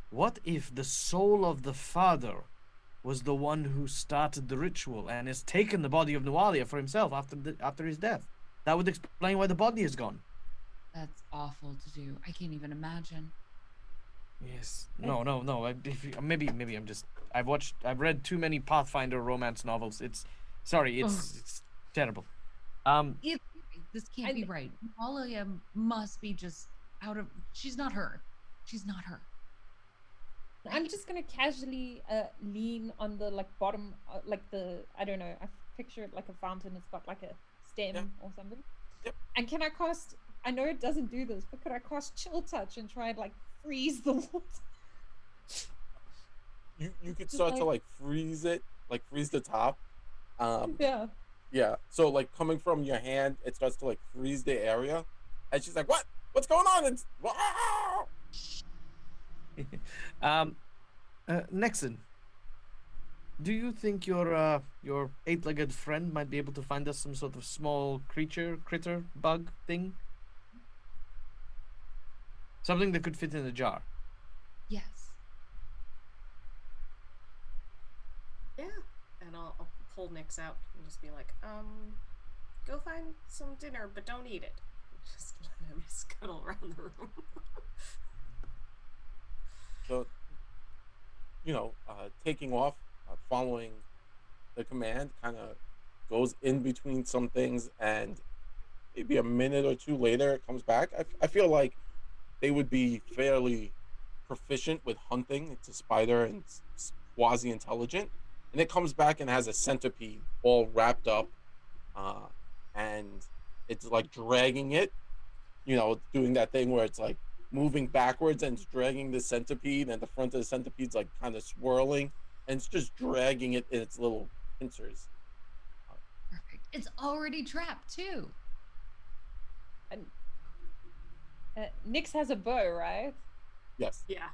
What if the soul of the father was the one who started the ritual and has taken the body of Nualia for himself after his death? That would explain why the body is gone. That's awful to do. I can't even imagine. Yes. No. Maybe I'm just. I've read too many Pathfinder romance novels. It's terrible. This can't be right. Malia must be just out of. She's not her. She's not her. I'm just gonna casually lean on the bottom, I don't know. I picture it like a fountain. It's got like a stem Yeah. or something. Yep. And can I cast? I know it doesn't do this, but could I cast Chill Touch and try and like freeze the water? You could Just start to like- like freeze it, like freeze the top. Um, Yeah. yeah. So like coming from your hand, it starts to like freeze the area, and she's like, "What? What's going on?" It's Nexon, do you think your eight-legged friend might be able to find us some sort of small critter, bug thing? Something that could fit in a jar. Yes. Yeah. And I'll pull Nyx out and just be like, go find some dinner, but don't eat it. Just let him scuttle around the room. So, taking off, following the command, kind of goes in between some things, and maybe a minute or two later, it comes back. I feel like they would be fairly proficient with hunting. It's a spider and it's quasi intelligent, and it comes back and has a centipede all wrapped up, uh, and it's like dragging it. Doing that thing where it's like moving backwards and it's dragging the centipede, and the front of the centipede's like kind of swirling, and it's just dragging it in its little pincers. Perfect. It's already trapped too. And Nyx has a bow, right? Yes. Yeah.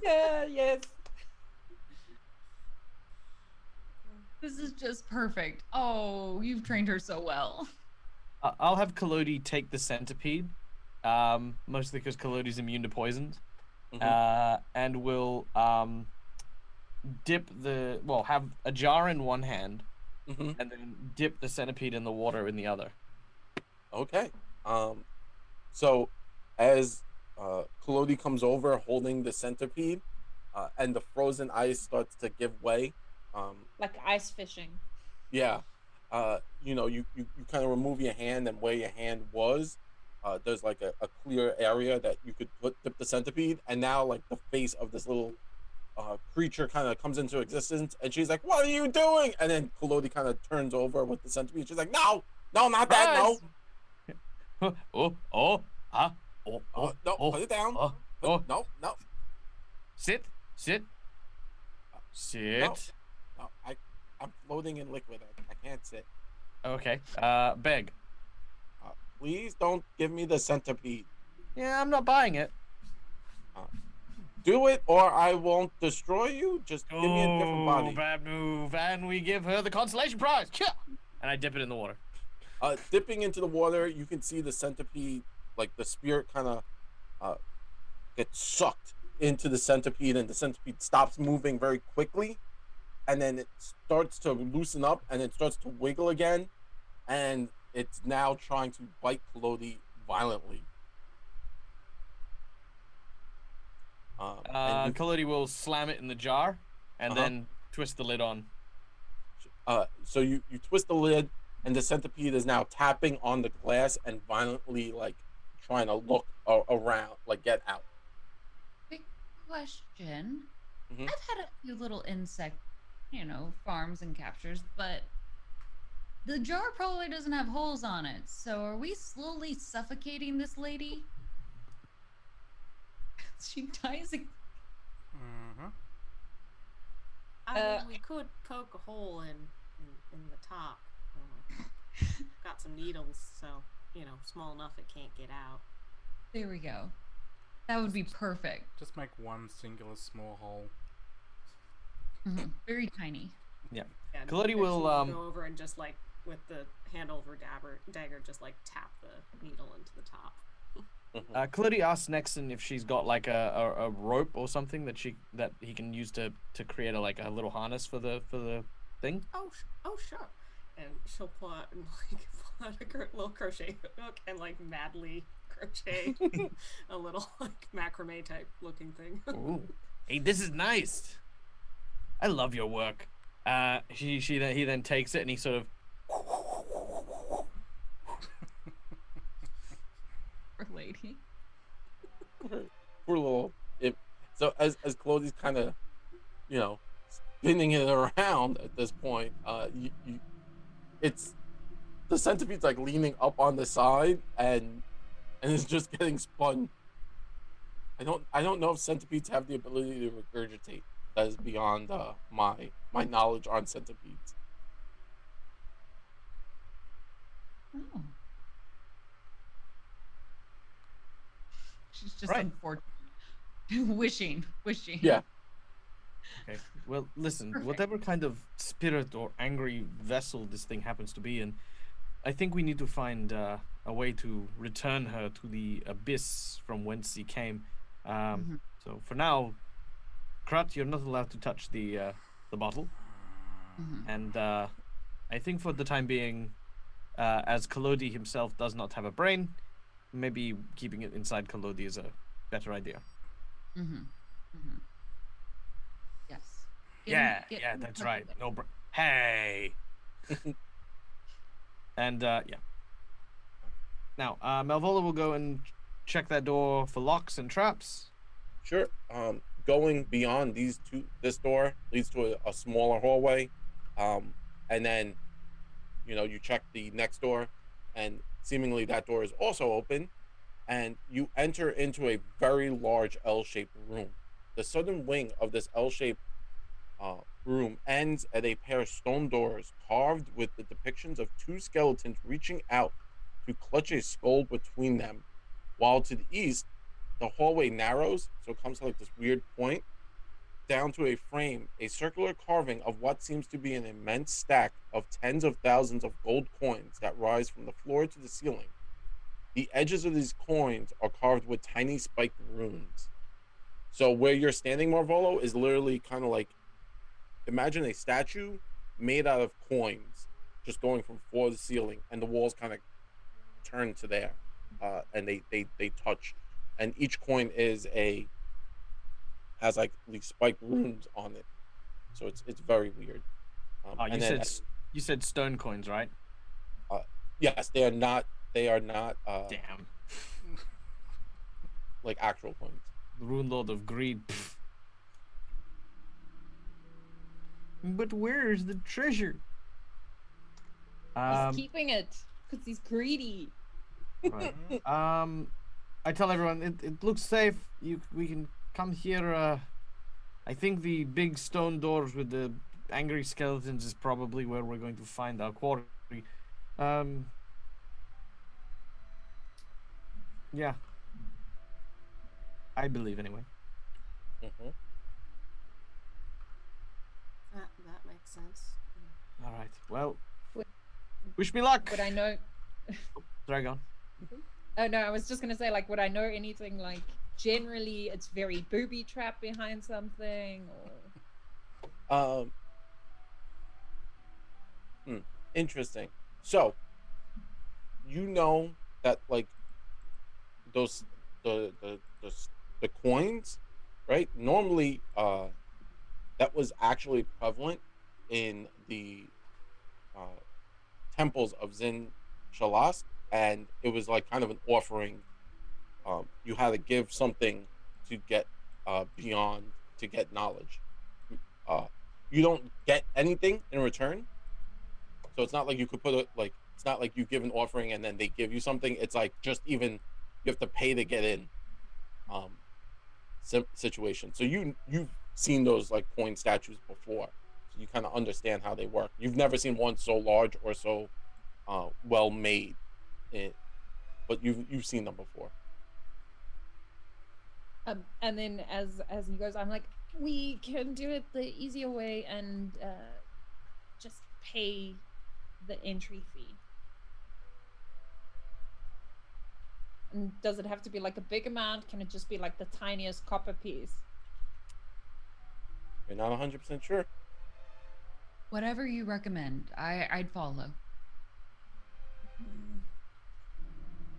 Yeah. Yes. This is just perfect. Oh, you've trained her so well. I'll have Kalodi take the centipede, mostly because Kalodi's immune to poisons, and we'll have a jar in one hand, and then dip the centipede in the water in the other. Okay. So as Kalodi comes over holding the centipede, and the frozen ice starts to give way, Like ice fishing. yeah, you kind of remove your hand, and where your hand was, there's like a clear area that you could dip the centipede, and now like the face of this little creature kind of comes into existence, and she's like, "What are you doing?" And then Kalodi kind of turns over with the centipede. She's like, "No, no, not that, no." No, put it down. No, no, Sit. no. I'm floating in liquid. I can't sit. Okay. Beg. Please don't give me the centipede. Yeah, I'm not buying it. Do it, or I won't destroy you. Just give me a different body. Bad move. And we give her the consolation prize. And I dip it in the water. Dipping into the water, you can see the centipede, like the spirit kind of gets sucked into the centipede, and the centipede stops moving very quickly, and then it starts to loosen up, and it starts to wiggle again, and it's now trying to bite Kalodi violently. Kalodi will slam it in the jar and then twist the lid on. So you twist the lid, and the centipede is now tapping on the glass and violently like trying to look around, like get out. Big question. Mhm. I've had a few little insect, farms and captures, but the jar probably doesn't have holes on it. So are we slowly suffocating this lady? She dies. Mm-hmm. I mean, we could poke a hole in the top. Got some needles, so small enough it can't get out. There we go. That would be perfect. Just make one singular small hole. Very tiny. Yeah, Kalodi and will, she'll go over and just like with the handle of her dagger, just like tap the needle into the top. Kalodi asks Nexon if she's got like a rope or something that he can use to create a little harness for the thing. Oh, sure. And she'll pull out a little crochet hook and like madly crochet a little like macrame type looking thing. Ooh. Hey, this is nice. I love your work. He then takes it and he sort of Poor lady. Poor little. So as Kalodi's kind of, spinning it around at this point, it's the centipede's like leaning up on the side and it's just getting spun. I don't know if centipedes have the ability to regurgitate. That is beyond my knowledge on centipedes. Oh. She's just Right. unfortunate. wishing. Yeah. Okay. Well, listen, Perfect. whatever kind of spirit or angry vessel this thing happens to be in, I think we need to find a way to return her to the abyss from whence she came. Mhm. So for now, Krat, you're not allowed to touch the bottle, Mhm. and I think for the time being, as Kalodi himself does not have a brain, maybe keeping it inside Kalodi is a better idea. Mhm. Mhm. Yes. Yeah, Get yeah, in the that's party right. with No, it. hey. And yeah. Now, Malvola will go and check that door for locks and traps. Sure. Going beyond this door leads to a smaller hallway, and then you check the next door, and seemingly that door is also open, and you enter into a very large L-shaped room. The southern wing of this L-shaped room ends at a pair of stone doors carved with the depictions of two skeletons reaching out to clutch a skull between them, while to the east the hallway narrows, so it comes to like this weird point down to a frame, a circular carving of what seems to be an immense stack of tens of thousands of gold coins that rise from the floor to the ceiling. The edges of these coins are carved with tiny spiked runes. So where you're standing, Marvolo, is literally kind of like, imagine a statue made out of coins, just going from floor to ceiling, and the walls kind of turn to there, and they touch, and each coin has like these spiked runes on it. So it's very weird. You And then you said stone coins, right? uh, yes, they are not Damn. like actual coins. The Rune Lord of Greed. Pff. But where's the treasure? He's keeping it because he's greedy. Right. I tell everyone it looks safe. We can come here. I think the big stone doors with the angry skeletons is probably where we're going to find our quarry. Um. Yeah. I believe anyway. Mm-hmm. That makes sense. All right. Well, Would- wish me luck. Would I know? Dragon. Oh no, I was just gonna say, like, would I know anything like generally it's very booby trapped behind something or Um. Interesting. So you know that like those the coins, right? Normally, that was actually prevalent in the uh, temples of Zin Shalask, and it was like kind of an offering. You had to give something to get beyond to get knowledge. Uh, you don't get anything in return, so it's not like you could put it like it's not like you give an offering and then they give you something. It's like just even you have to pay to get in. Um, situation. So you've seen those like coin statues before, so you kind of understand how they work. You've never seen one so large or so well made, but you've seen them before. and then as he goes, I'm like, we can do it the easier way and just pay the entry fee. And does it have to be like a big amount? Can it just be like the tiniest copper piece? You're not 100% sure. Whatever you recommend, I'd follow.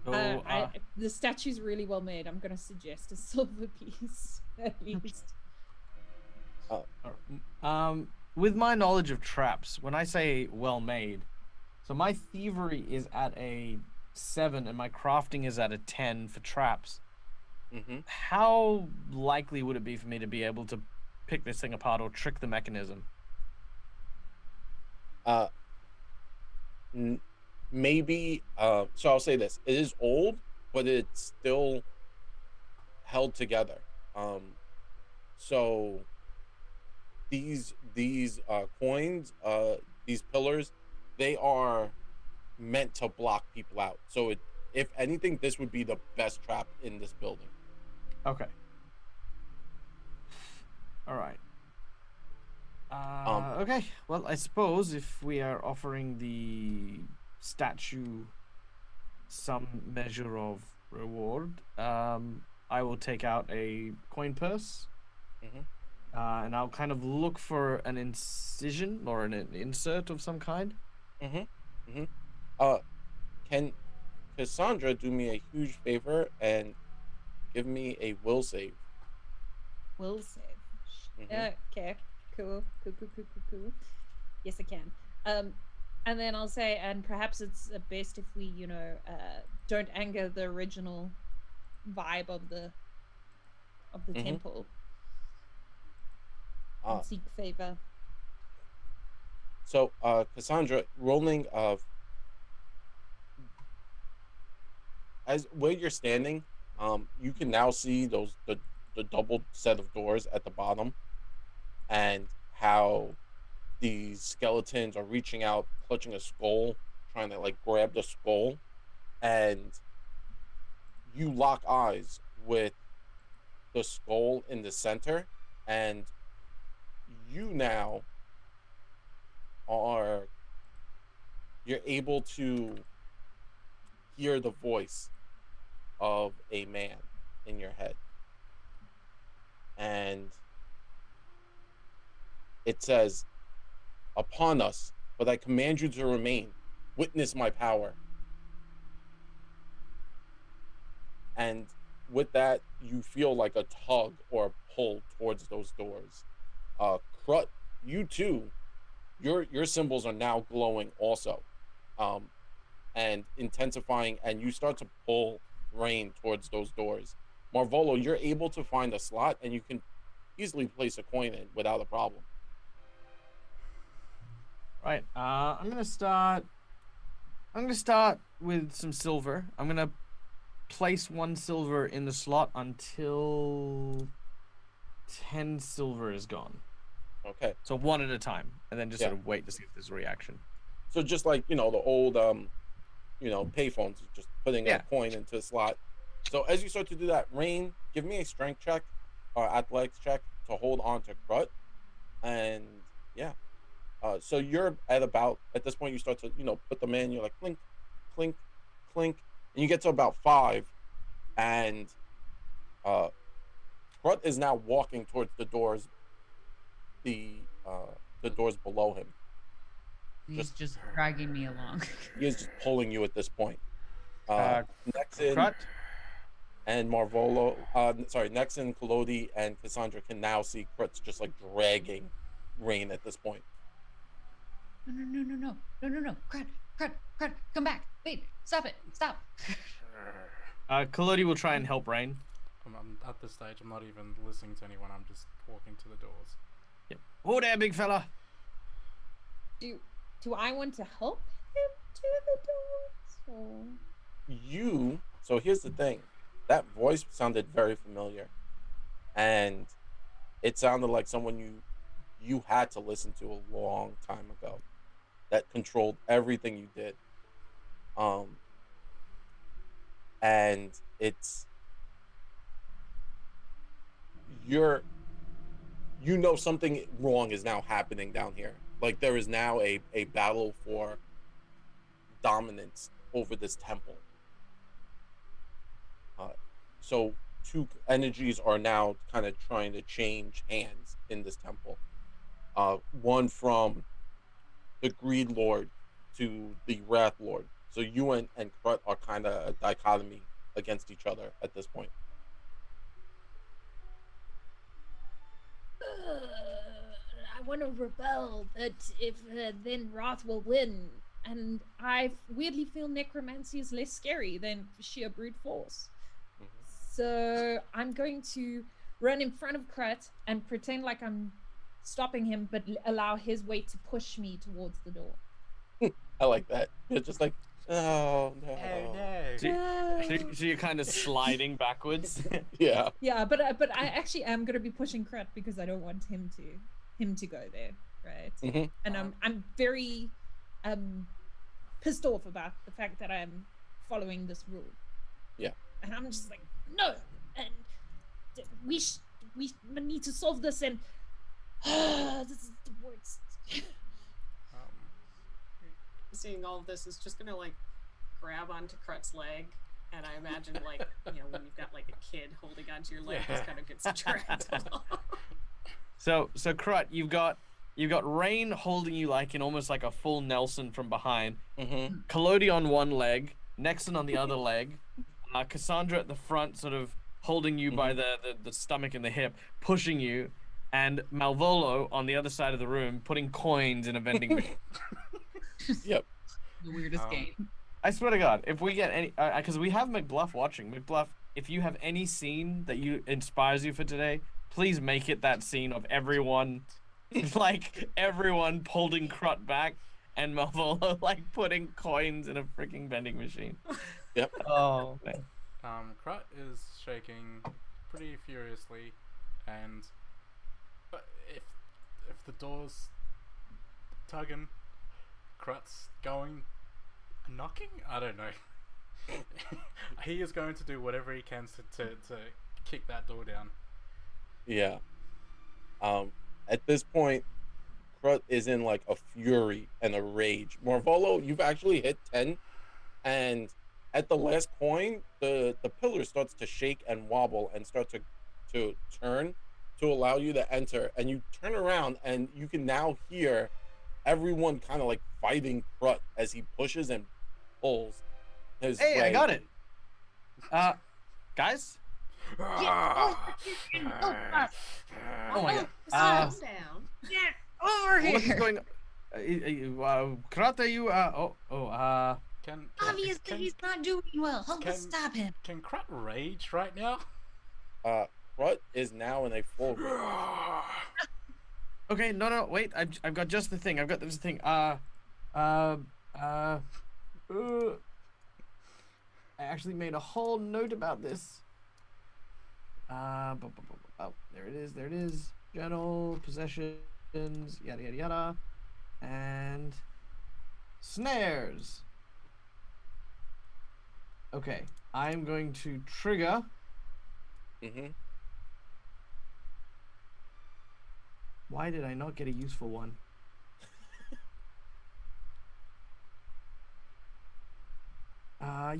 So, The statue's really well made. I'm gonna suggest a silver piece at least. with my knowledge of traps, when I say well made, so my thievery is at a 7 and my crafting is at a 10 for traps. Mm-hmm. How likely would it be for me to be able to pick this thing apart or trick the mechanism? N- maybe so I'll say this: it is old, but it's still held together. So these coins, these pillars, they are meant to block people out. So if anything, this would be the best trap in this building. Okay. All right. Um, Okay. Well, I suppose if we are offering the statue some measure of reward, I will take out a coin purse, mhm, and I'll kind of look for an incision or an insert of some kind. mhm, mhm. Uh, can Cassandra do me a huge favor and give me a will save? Will save. Mhm. Okay. Cool. Cool. Cool. Cool. Cool. Cool. Yes, I can. And then I'll say, and perhaps it's best if we, don't anger the original vibe of the Mhm. temple Uh, and seek favor. so Cassandra, rolling as where you're standing, you can now see the double set of doors at the bottom, and how these skeletons are reaching out, clutching a skull, trying to like grab the skull, and you lock eyes with the skull in the center, and you now are you're able to hear the voice of a man in your head, and it says, "Upon us, but I command you to remain. Witness my power." And with that, you feel like a tug or a pull towards those doors. Crut, you too, your symbols are now glowing also, um, and intensifying, and you start to pull rain towards those doors. Marvolo, you're able to find a slot, and you can easily place a coin in without a problem. Right. I'm gonna start. I'm gonna start with some silver. I'm gonna place one silver in the slot until 10 silver is gone. Okay, So one at a time, and then just yeah. sort of wait to see if there's a reaction. So just like the old payphones, just putting a Yeah. coin into a slot. So as you start to do that, Rain, give me a strength check or athletics check to hold on to Crut, and yeah. So you're at this point you start to put them in. You're like clink, clink, clink, and you get to about 5, and uh, Crut is now walking towards the the doors below him. He's Just just dragging me along. he is just pulling you at this point. Uh, Uh, Nexon Crut. and Marvolo, sorry, Nexon, Kolodi, and Cassandra can now see Crut's just like dragging Rain at this point. No, no, no, no, no, no, no, no. Crud, crud, crud. Come back. Wait, stop it. Stop. Kalodi will try and help Rain. I'm at this stage. I'm not even listening to anyone. I'm just walking to the doors. Yep. Oh there, big fella. Do I want to help him to the doors? Or... So here's the thing, that voice sounded very familiar, and it sounded like someone you had to listen to a long time ago, that controlled everything you did. Um, and it's you're something wrong is now happening down here. Like there is now a battle for dominance over this temple. So two energies are now kind of trying to change hands in this temple. One from the Greed Lord to the Wrath Lord. So you and Krut are kind of a dichotomy against each other at this point. I want to rebel, but if then Wrath will win. And I weirdly feel necromancy is less scary than sheer brute force. So I'm going to run in front of Krat and pretend like I'm stopping him, but allow his weight to push me towards the door. I like that. It's just like Oh Oh no. no. So you're kind of sliding backwards. Yeah. Yeah, but I actually am gonna be pushing Krat because I don't want him to go there, right? hmm And I'm very pissed off about the fact that I'm following this rule. Yeah. And I'm just like, no, and we need to solve this, and this is the worst. Um, Seeing all of this is just gonna like grab onto Krut's leg, and I imagine like when you've got like a kid holding onto your leg, just kind of gets dragged along. So Krut, you've got Rain holding you like in almost like a full Nelson from behind. hmm Kalodi on one leg, Nexon on the other leg, Cassandra at the front, sort of holding you by the stomach and the hip, pushing you, and Malvolo on the other side of the room, putting coins in a vending machine. Yep. The weirdest game. I swear to God, if we get any, because we have McBluff watching. McBluff, if you have any scene that inspires you for today, please make it that scene of everyone, like everyone holding Krut back, and Malvolo like putting coins in a freaking vending machine. Yep. Oh man. Krut is shaking pretty furiously, and if the door's tugging, Krut's going knocking. I don't know. He is going to do whatever he can to kick that door down. Yeah. At this point, Krut is in like a fury and a rage. Marvolo, you've actually hit 10, and at the last coin, the pillar starts to shake and wobble and start to turn to allow you to enter. And you turn around and you can now hear everyone kind of like fighting Krut as he pushes and pulls his Hey, way. I got it. Guys. Oh my God. Calm down. Over What is here. going on? Krut, are you? Can Obviously, he's not doing well. Help us can- stop him. Can Krut rage right now? Krut is now in a full rage. Okay, no, wait. I've got just the thing. I've got this thing. I actually made a whole note about this. Oh, there it is. Journal, possessions, yada yada yada, and snares. Okay, I'm going to trigger. hmm Why did I not get a useful one?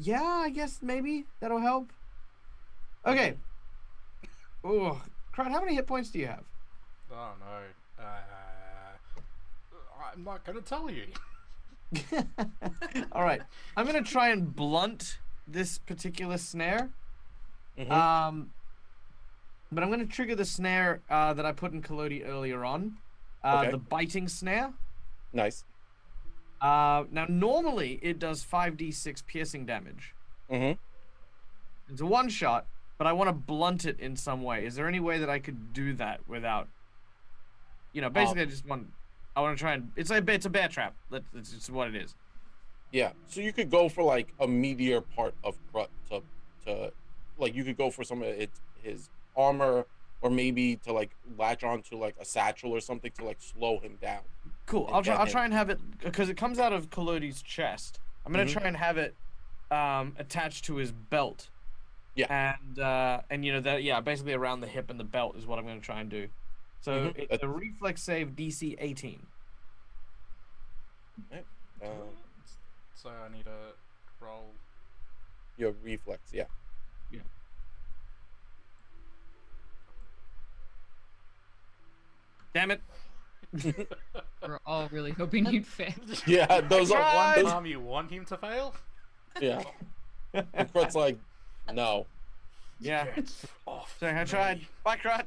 Yeah, I guess maybe that'll help. Okay. Oh, Krut, how many hit points do you have? Oh no. I'm not gonna tell you. All right, I'm gonna try and blunt this particular snare. hmm But I'm gonna trigger the snare that I put in Kalodi earlier on. Okay. The biting snare. Nice. Now normally it does 5d6 piercing damage. hmm It's a one shot, but I want to blunt it in some way. Is there any way that I could do that without, basically I want to try and it's a bear trap. That's just what it is. Yeah. So you could go for like a meteor part of Krut to like you could go for some of his armor, or maybe to like latch onto like a satchel or something to like slow him down. Cool. And I'll get try him. and have it because it comes out of Kalodi's chest. I'm gonna Mhm. try and have it attached to his belt. Yeah. And that basically around the hip and the belt is what I'm gonna try and do. So Mhm. it's a reflex save DC 18. So I need to roll. Your reflex, yeah. Damn it. We're all really hoping you'd fail. Yeah, those are tried. One time you want him to fail? yeah. And Krut's like, no. Yeah. Get off Sorry, I me. tried. Bye, Krut.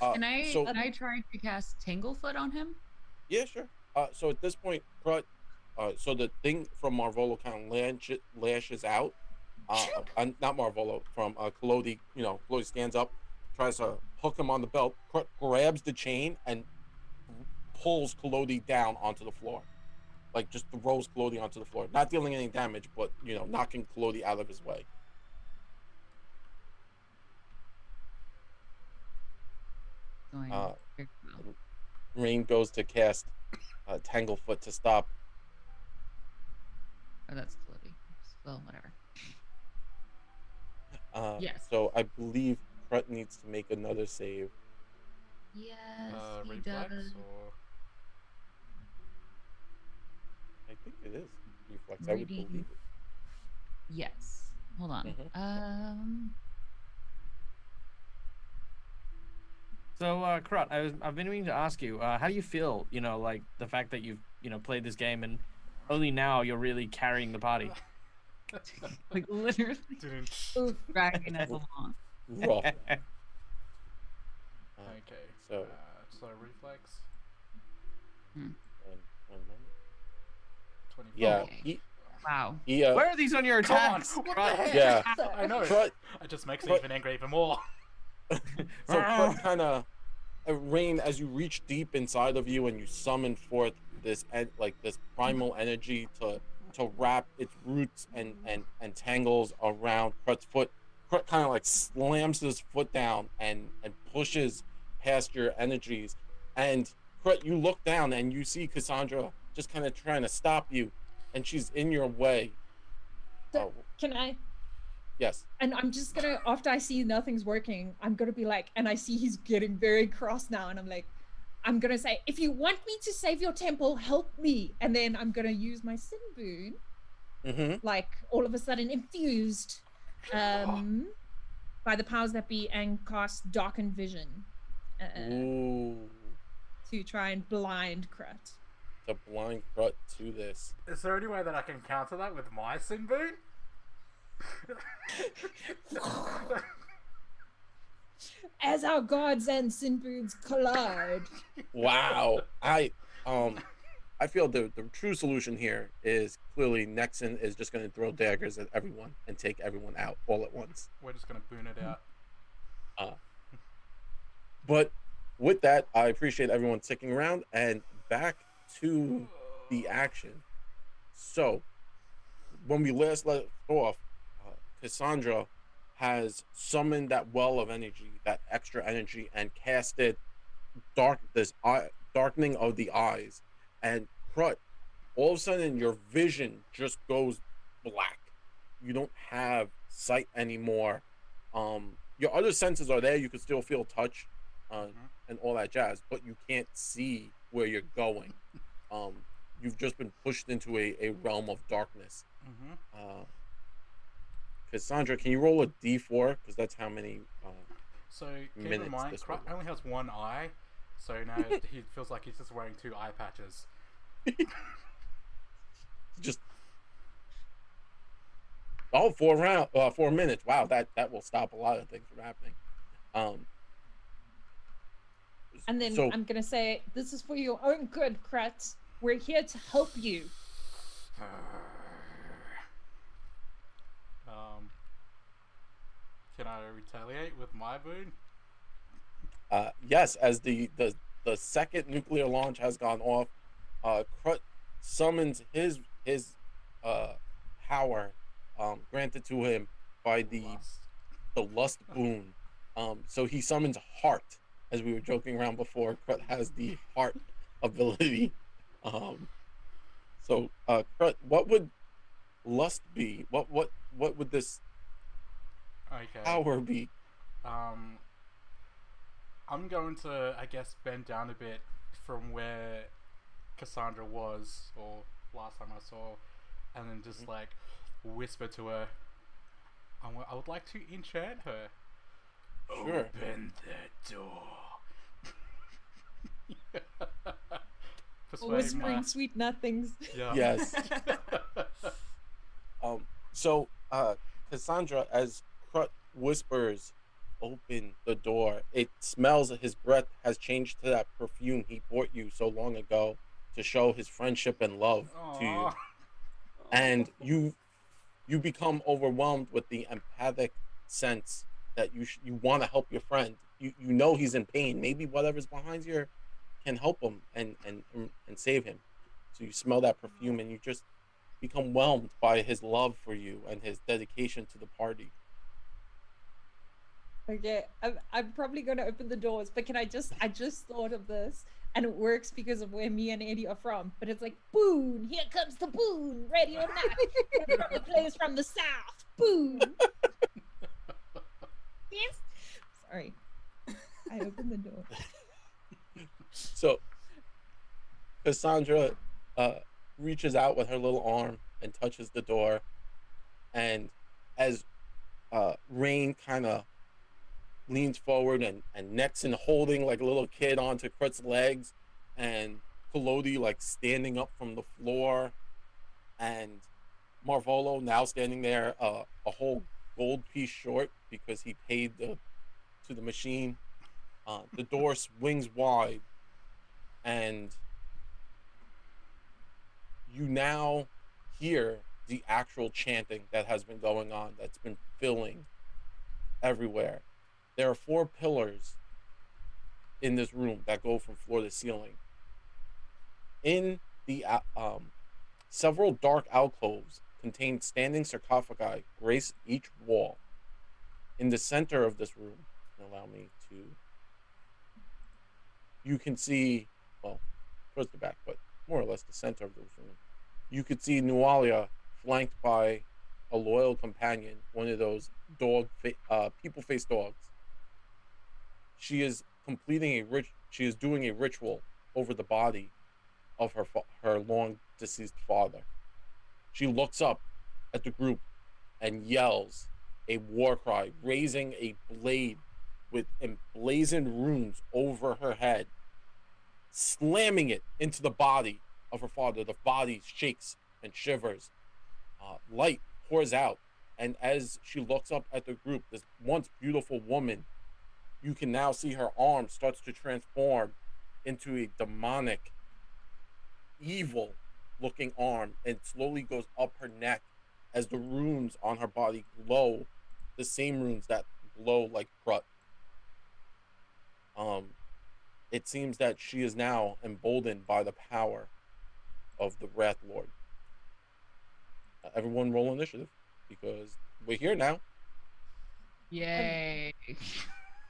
Can I So try to cast Tanglefoot on him? yeah, sure. So at this point, Krut, so the thing from Marvolo kind of lashes out. Not Marvolo, from Kalodi. Kalodi stands up, tries to hook him on the belt. Krut grabs the chain and pulls Kalodi down onto the floor. like just throws Claudie onto the floor, not dealing any damage, but knocking Claudie out of his way. Going Uh, very well. Rain goes to cast Tanglefoot to stop. Oh, that's Clody. Well, whatever. Yes. So I believe Crut needs to make another save. Yes, he Reflex does. or I think it is reflex. I would Reading. believe it. Yes. Hold on. So, Krut, I've been meaning to ask you, how do you feel? Like the fact that you've played this game and only now you're really carrying the party. Like literally didn't. dragging us along. Rough. Okay. So So reflex. one moment. 24. Yeah. Okay. Wow. He Where are these on your Come on! attacks? What the Krut? heck? Yeah. I know. Crut, It just makes me even angry even more. so Crut kind of Rain, as you reach deep inside of you and you summon forth this this primal energy to wrap its roots and tangles around Crut's foot. Crut kind of like slams his foot down and pushes past your energies. And Crut, you look down and you see Cassandra just kind of trying to stop you, and she's in your way. So, can I? Yes. And I'm just gonna, after I see nothing's working, I'm gonna be like, and I see he's getting very cross now, and I'm gonna say, if you want me to save your temple, help me. And then I'm gonna use my sin boon, like all of a sudden infused by the powers that be, and cast darkened vision to try and blind Crut. To blind Crut to this. Is there any way that I can counter that with my sin boon? As our gods and sin boons collide. Wow. I feel the true solution here is clearly Nexon is just going to throw daggers at everyone and take everyone out all at once. We're just gonna boon it out. But with that, I appreciate everyone sticking around, and back to the action. So when we last left off, Cassandra has summoned that well of energy, that extra energy, and casted darkening of the eyes. And Crut, all of a sudden your vision just goes black. You don't have sight anymore. Your other senses are there. You can still feel touch and all that jazz, but you can't see where you're going. You've just been pushed into a realm of darkness. Cassandra, can you roll a d4? Because that's how many So keep in minutes mind, this Crut will only has one eye, so now he feels like he's just wearing two eye patches. just 4 minutes. Wow, that will stop a lot of things from happening. And then so, I'm gonna say, this is for your own good, Crut. We're here to help you. Can I retaliate with my boon? yes, as the second nuclear launch has gone off, Crut summons his power granted to him by the lust boon. So he summons Heart, as we were joking around before. Crut has the Heart ability. So Crut, what would lust be? What would this power be? I'm going to, I guess, bend down a bit from where Cassandra was, or last time I saw, and then just like whisper to her, I would like to enchant her. Sure. Open the door. Whispering sweet nothings. Yeah. Yes. So Cassandra, as Crut whispers, open the door, it smells his breath has changed to that perfume he brought you so long ago to show his friendship and love to you. And you become overwhelmed with the empathic sense that you want to help your friend. You know he's in pain. Maybe whatever's behind you can help him and save him. So you smell that perfume, and you just become whelmed by his love for you and his dedication to the party. Okay, I'm probably going to open the doors, but I just thought of this, and it works because of where me and Eddie are from. But it's like, boon, here comes the boon, ready or not. We're from the place from the south, boon. Yes. Sorry, I opened the door. So Cassandra reaches out with her little arm and touches the door, and as Rain kind of leans forward and necks and holding like a little kid onto Krut's legs, and Kolodi like standing up from the floor, and Marvolo now standing there a whole gold piece short because he paid to the machine. The door swings wide, and you now hear the actual chanting that has been going on, that's been filling everywhere. There are 4 pillars in this room that go from floor to ceiling. In the several dark alcoves contain standing sarcophagi grace each wall. In the center of this room, allow me to, you can see, well, towards the back, but more or less the center of this room, you could see Nualia flanked by a loyal companion, one of those people-faced dogs. She is she is doing a ritual over the body of her long deceased father. She looks up at the group and yells a war cry, raising a blade with emblazoned runes over her head, slamming it into the body of her father. The body shakes and shivers. Light pours out, and as she looks up at the group, this once beautiful woman, you can now see her arm starts to transform into a demonic, evil looking arm, and slowly goes up her neck as the runes on her body glow, the same runes that glow like Krut. It seems that she is now emboldened by the power of the Wrath Lord. Everyone roll initiative, because we're here now. Yay.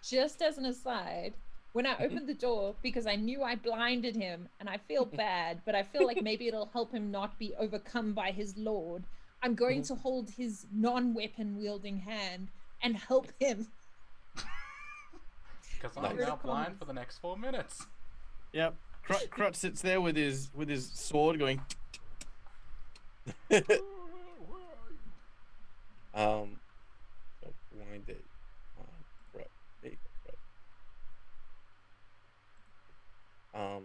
Just as an aside, when I opened the door, because I knew I blinded him, and I feel bad, but I feel like maybe it'll help him not be overcome by his lord, I'm going to hold his non-weapon wielding hand and help him. Because I'm Nice. now blind for the next 4 minutes. Yep. Krut sits there with his sword going. So blinded on Krut. There you go, Krut.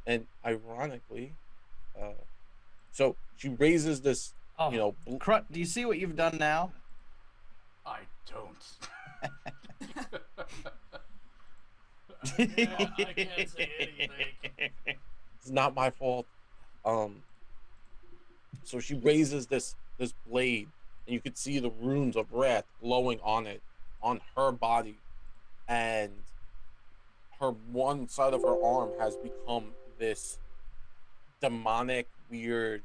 And ironically, so she raises this, Oh, you know, Krut, do you see what you've done now? I don't. I can't say anything. it's not my fault. So she raises this blade, and you could see the runes of wrath glowing on it, on her body, and her one side of her arm has become this demonic, weird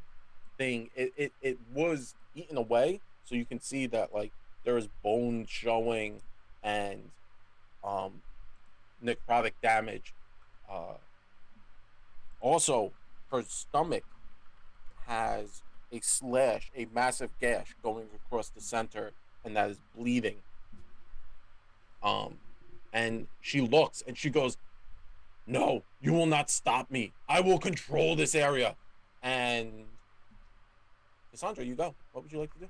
thing. It was eaten away, so you can see that like there's bone showing and necrotic damage. Also, her stomach has a slash, a massive gash going across the center, and that is bleeding. And she looks and she goes, "No, you will not stop me. I will control this area." And Cassandra, you go. What would you like to do?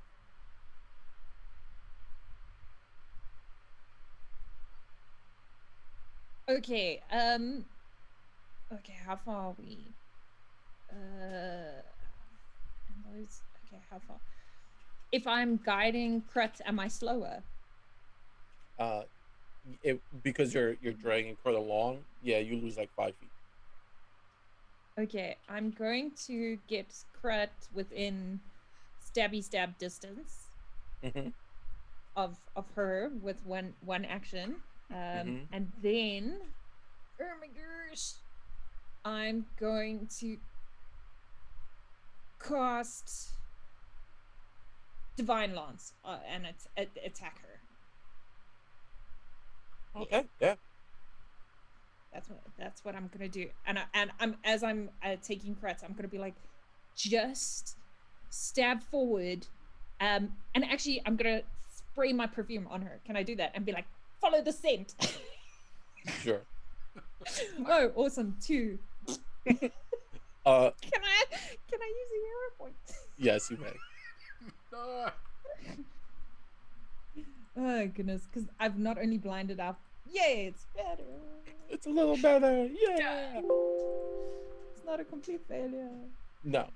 Okay, okay, how far are we? Okay, how far? If I'm guiding Krut, am I slower? Because you're dragging Krut along, yeah, you lose like 5 feet. Okay, I'm going to get Krut within stab distance of her with one action. And then, oh my gosh, I'm going to cast Divine Lance and attack her. Okay, yeah. That's what I'm gonna do. And I'm as I'm taking crits, I'm gonna be like, just stab forward, and actually I'm gonna spray my perfume on her. Can I do that and be like, follow the scent? Sure. Oh, awesome! 2. Uh, Can I use a hero point? yes, you may. No. Oh goodness, because I've not only blinded up. Yay, it's better. It's a little better. Yeah. It's not a complete failure. No.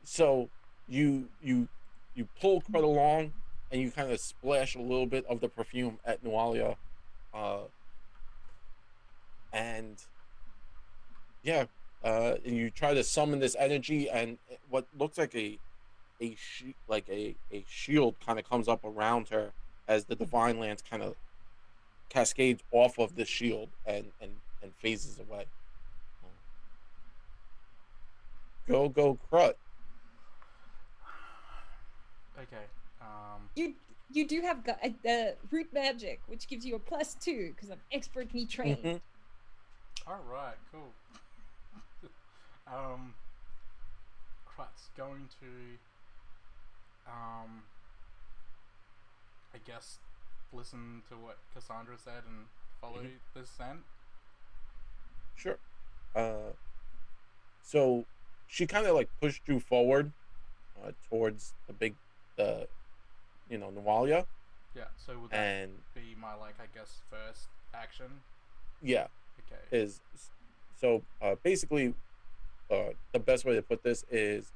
So you pull Crud along, and you kind of splash a little bit of the perfume at Nualia, and yeah, and you try to summon this energy, and what looks like a shield kind of comes up around her as the divine lance kind of cascades off of the shield and phases away. Go Crud. Okay. You do have root magic, which gives you a +2 because I'm expertly trained. Mm-hmm. All right. Cool. Crut's going to I guess listen to what Cassandra said and follow this scent. Sure. So she kind of like pushed you forward towards the big, Nualia. Yeah. So would that And be my I guess first action? yeah, Okay. is so basically the best way to put this is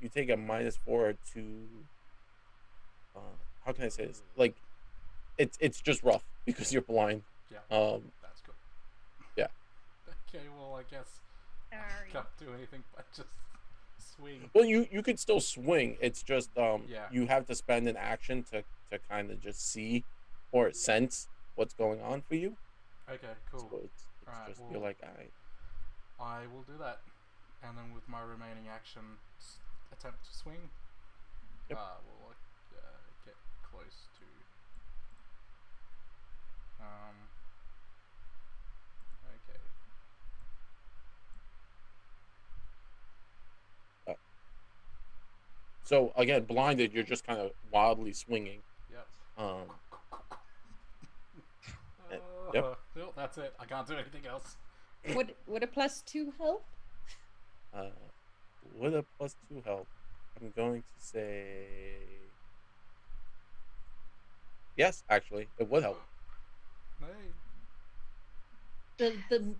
you take a -4 to how can I say this? Like it's just rough because you're blind. Yeah. That's cool. Yeah. Okay. Well, I guess I can't do anything but just swing. Well, you could still swing. It's just Yeah. you have to spend an action to kind of just see or sense what's going on for you. Okay. Cool. So it's Alright, just well, you're like, all right. I will do that, and then with my remaining action, attempt to swing. Yep. We'll get close to. Okay. So again, blinded, you're just kind of wildly swinging. Yep. Yep. Well, that's it. I can't do anything else. Would a +2 help? With a +2 help, I'm going to say yes. Actually, it would help. Hey. The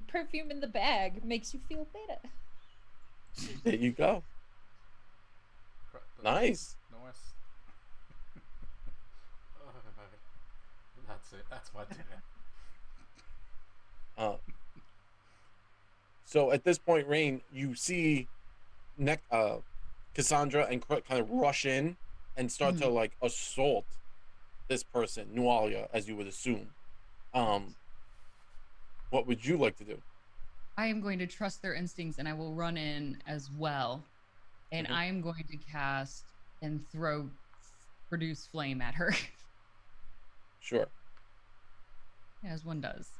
perfume in the bag makes you feel better. There you go. Nice. Nice. That's it. That's my dinner. So at this point, Rain, you see Cassandra and Crut kind of rush in and start to like assault this person, Nualia, as you would assume. What would you like to do? I am going to trust their instincts and I will run in as well. And I am going to cast and produce flame at her. Sure. As one does.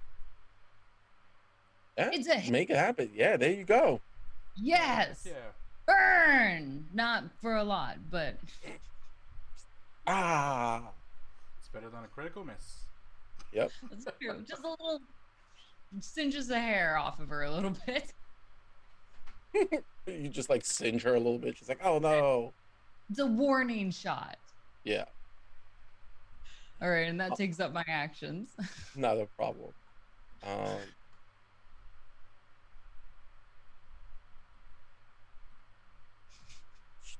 Yeah, It's a hit. make it happen. Yeah, there you go. Yes. Yeah. Burn. Not for a lot, but It's better than a critical miss. Yep. that's true. Just a little singes the hair off of her a little bit. You just like singe her a little bit. She's like, oh no. It's a warning shot. Yeah, All right, and that takes up my actions. not a problem.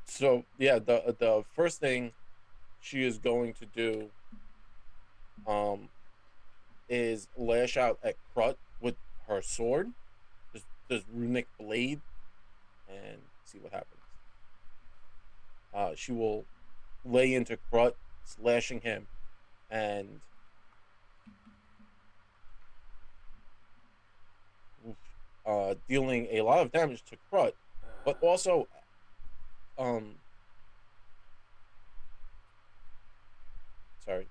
So yeah, the first thing she is going to do is lash out at Crut with her sword, this runic blade, and see what happens. She will lay into Crut slashing him and dealing a lot of damage to Crut, but also um sorry,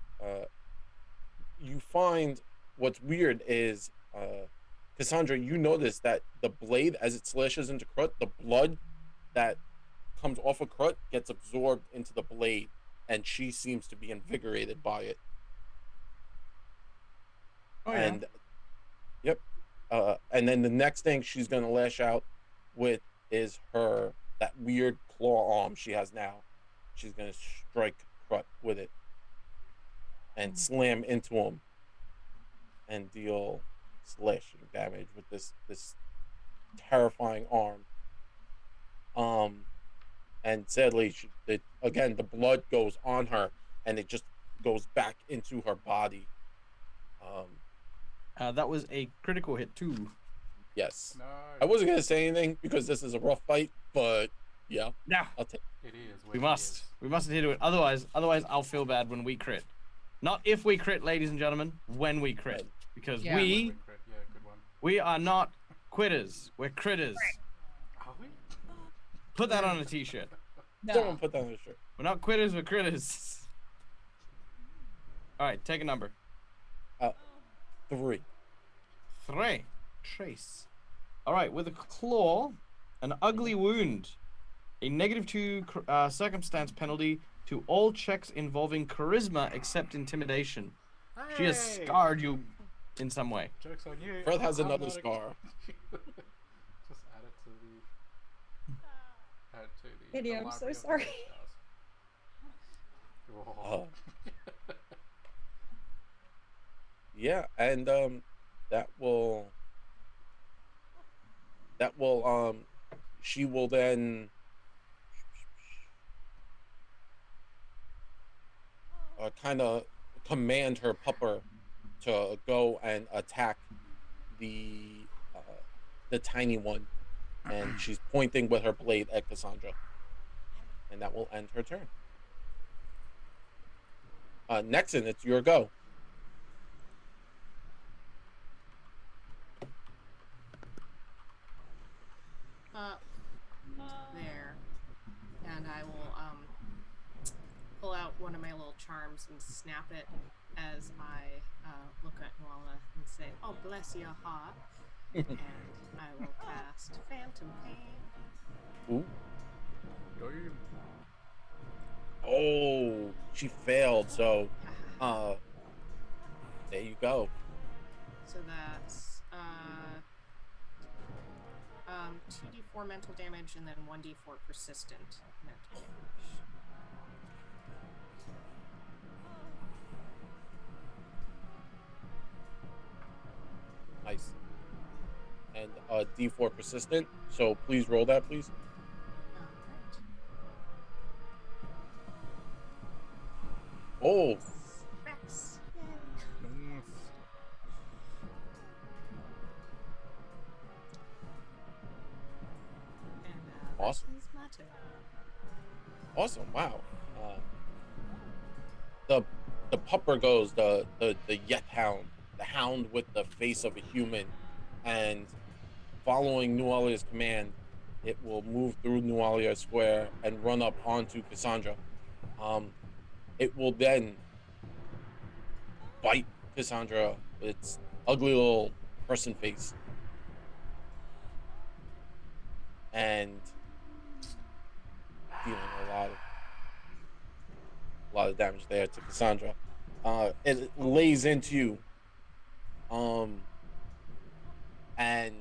you find what's weird is Cassandra, you notice that the blade as it slashes into Crut, the blood that comes off of Crut gets absorbed into the blade, and she seems to be invigorated by it. Oh yeah. And yep. And then the next thing she's gonna lash out with is her that weird claw arm she has now. She's gonna strike Crut with it and slam into him and deal slashing damage with this terrifying arm. And sadly, again the blood goes on her, and it just goes back into her body. That was a critical hit too. Yes. No. I wasn't gonna say anything because this is a rough fight, but yeah, Now I'll take. It is. we what it must. is. We must adhere to it. Otherwise, I'll feel bad when we crit. Not if we crit, ladies and gentlemen. When we crit, Right. because Yeah. we Yeah, good one. we are not quitters. We're critters. Are we? Put that on a t-shirt. Someone put that on the shirt. We're not quitters. We're critters. All right, take a number. 3. 3. Trace. All right, with a claw, an ugly wound, a -2 circumstance penalty to all checks involving charisma except intimidation. She has Hey! scarred you in some way. Joke's on you. Fred has I'm another not a- scar. Just add it to the. Eddie, the I'm so library of sorry. scars. Oh. Yeah, and that will she will then kind of command her pupper to go and attack the uh, the tiny one, and she's pointing with her blade at Cassandra, and that will end her turn. Nexon, it's your go. There. And I will pull out one of my little charms and snap it as I look at Nuala and say, "Oh, bless your heart." And I will cast Phantom Pain. Ooh. Damn. Oh, she failed. So, there you go. So that's 2d4 mental damage and then 1d4 persistent mental damage. Nice. And D4 persistent. So please roll that, please. Alright. Oh, Rex. And Awesome. that is my turn. awesome! Wow. The pupper goes the yet hound, the hound with the face of a human, and following Nualia's command, it will move through Nualia Square and run up onto Cassandra. It will then bite Cassandra with its ugly little person face, and dealing a lot of damage there to Cassandra. It lays into you, and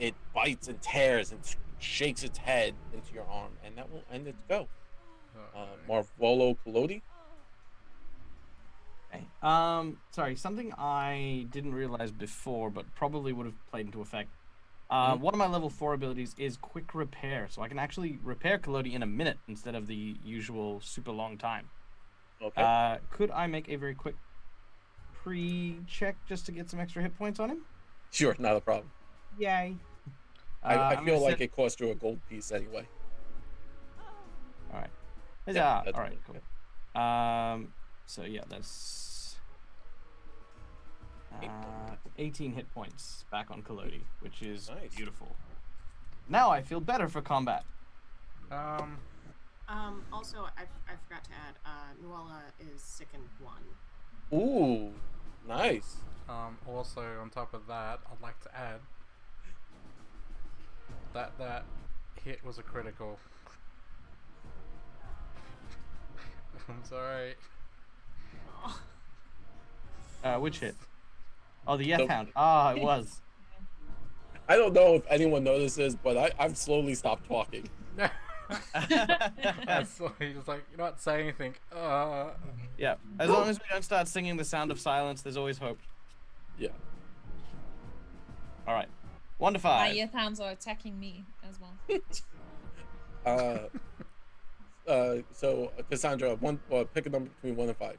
it bites and tears and shakes its head into your arm, and that will end its go. Marvolo Collodi. Okay. Sorry, something I didn't realize before, but probably would have played into effect. One of my level 4 abilities is quick repair, so I can actually repair Collodi in a minute instead of the usual super long time. Okay. Could I make a very quick pre-check just to get some extra hit points on him? Sure, not a problem. Yay. I I'm feel gonna like set- it cost you a gold piece anyway. All right. Yeah, All that's right, okay. cool. So yeah, that's 18 hit points back on Kalodi, which is Nice. beautiful. Now I feel better for combat. Also, I forgot to add, Nuala is sickened 1. Ooh, nice. Also on top of that, I'd like to add that hit was a critical. I'm sorry. Which hit? Oh, the Yeth So- Hound. Ah, it was. I don't know if anyone notices, but I've slowly stopped talking. That's he's just like, you're not saying anything. Yeah, as long as we don't start singing the sound of silence, there's always hope. Yeah. All right, 1 to My 5. Yethhounds are attacking me as well. So Cassandra, pick a number between 1 and 5.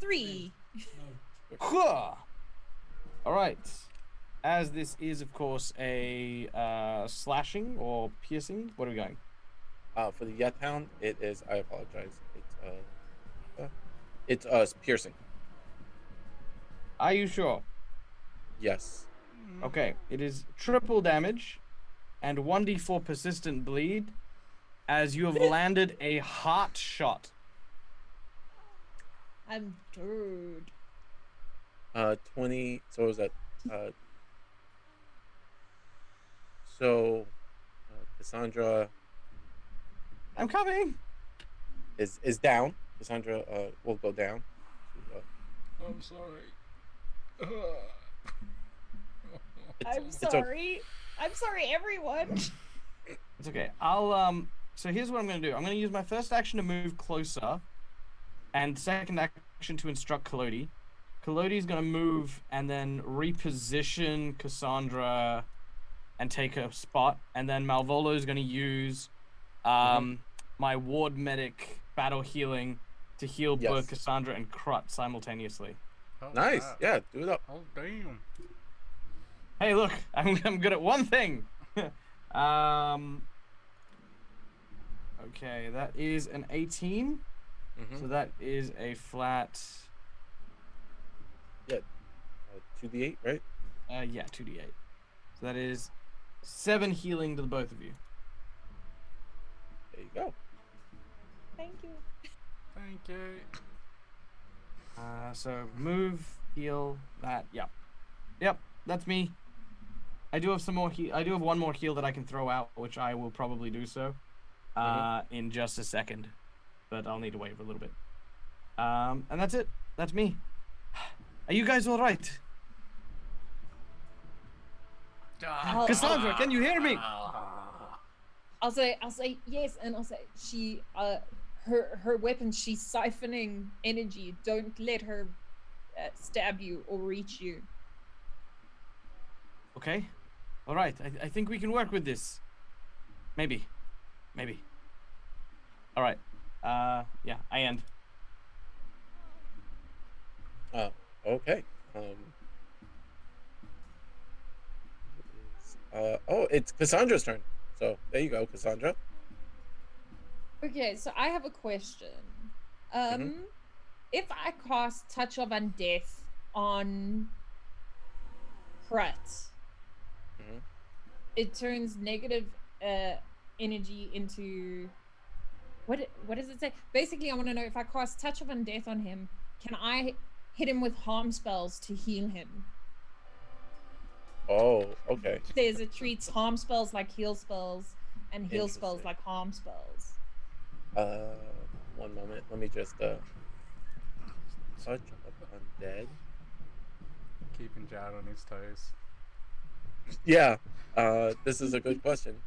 3. Huh. All right. As this is, of course, a slashing or piercing. What are we going? For the Yeth Hound, it is. I apologize. It's piercing. Are you sure? Yes. Okay. It is triple damage, and 1d4 persistent bleed, as you have landed a heart shot. I'm dead. 20. So is that? So, Cassandra I'm coming. is down. Cassandra will go down. I'm sorry. I'm it's sorry. I'm sorry, everyone. It's okay. I'll So here's what I'm gonna do. I'm gonna use my first action to move closer, and second action to instruct Kalodi. Kalodi's gonna move and then reposition Cassandra and take a spot, and then Malvolo is gonna use my ward medic battle healing to heal Yes. both Cassandra and Krut simultaneously. Oh, Nice. crap. Yeah, do it up. Oh damn. Hey, look, I'm good at one thing. Okay, that is an 18. Mm-hmm. So that is a flat. 2d8, right? Yeah, 2d8. So that is 7 healing to the both of you. There you go. Thank you. Thank you. So move, heal, that. Yep, that's me. I do have some more I do have one more heal that I can throw out, which I will probably do so in just a second, but I'll need to wait for a little bit. And that's it. That's me. Are you guys all right? Cassandra, can you hear me? I'll say yes, and I'll say she her weapon, she's siphoning energy. Don't let her stab you or reach you. Okay. All right. I think we can work with this. Maybe. All right. Yeah, I end. Okay. It's Cassandra's turn. So there you go, Cassandra. Okay, so I have a question. If I cast Touch of Undeath on Krut, Mhm. it turns negative energy into what does it say? Basically, I want to know if I cast Touch of Undeath on him, can I hit him with harm spells to heal him? Oh, okay. Says it treats harm spells like heal spells and heal spells Interesting. like harm spells. 1 moment. Let me just touch of undead. Keeping Jad on his toes. Yeah. This is a good question.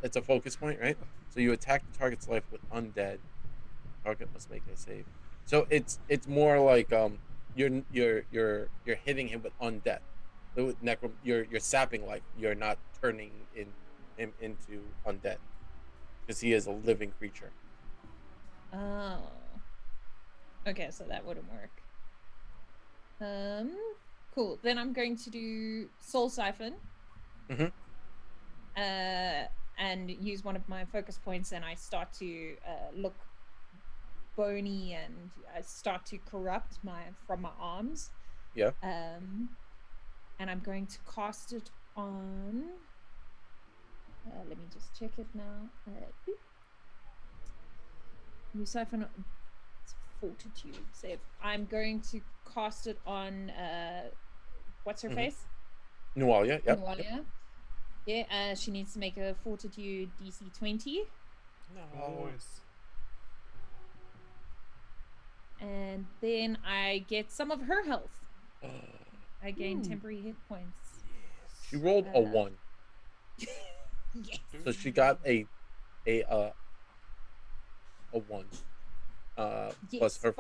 It's a focus point, right? So you attack the target's life with undead. Target must make a save. So it's more like you're hitting him with undead. So with you're sapping life. You're not turning him into undead because he is a living creature. Oh. Okay, so that wouldn't work. Cool. Then I'm going to do Soul Siphon. Mhm. And use one of my focus points, and I start to look bony and start to corrupt from my arms. Yeah. And I'm going to cast it on. Let me just check it now. You siphon. It's fortitude save. I'm going to cast it on. What's her face? Nualia, yep. Nualia. Yeah. She needs to make a fortitude DC 20. Boys. And then I get some of her health. I gain temporary hit points. She rolled a 1. Yes. So she got a 1. Plus her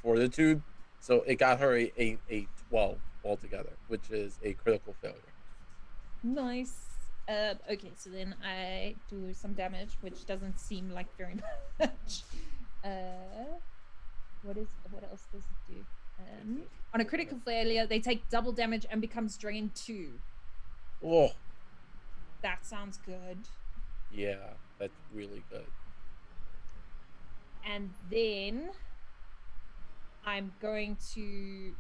fortitude. So it got her a 12 altogether, which is a critical failure. Nice. Okay, so then I do some damage, which doesn't seem like very much. What else does it do? On a critical failure, they take double damage and becomes drained 2. Oh. That sounds good. Yeah, that's really good. And then I'm going to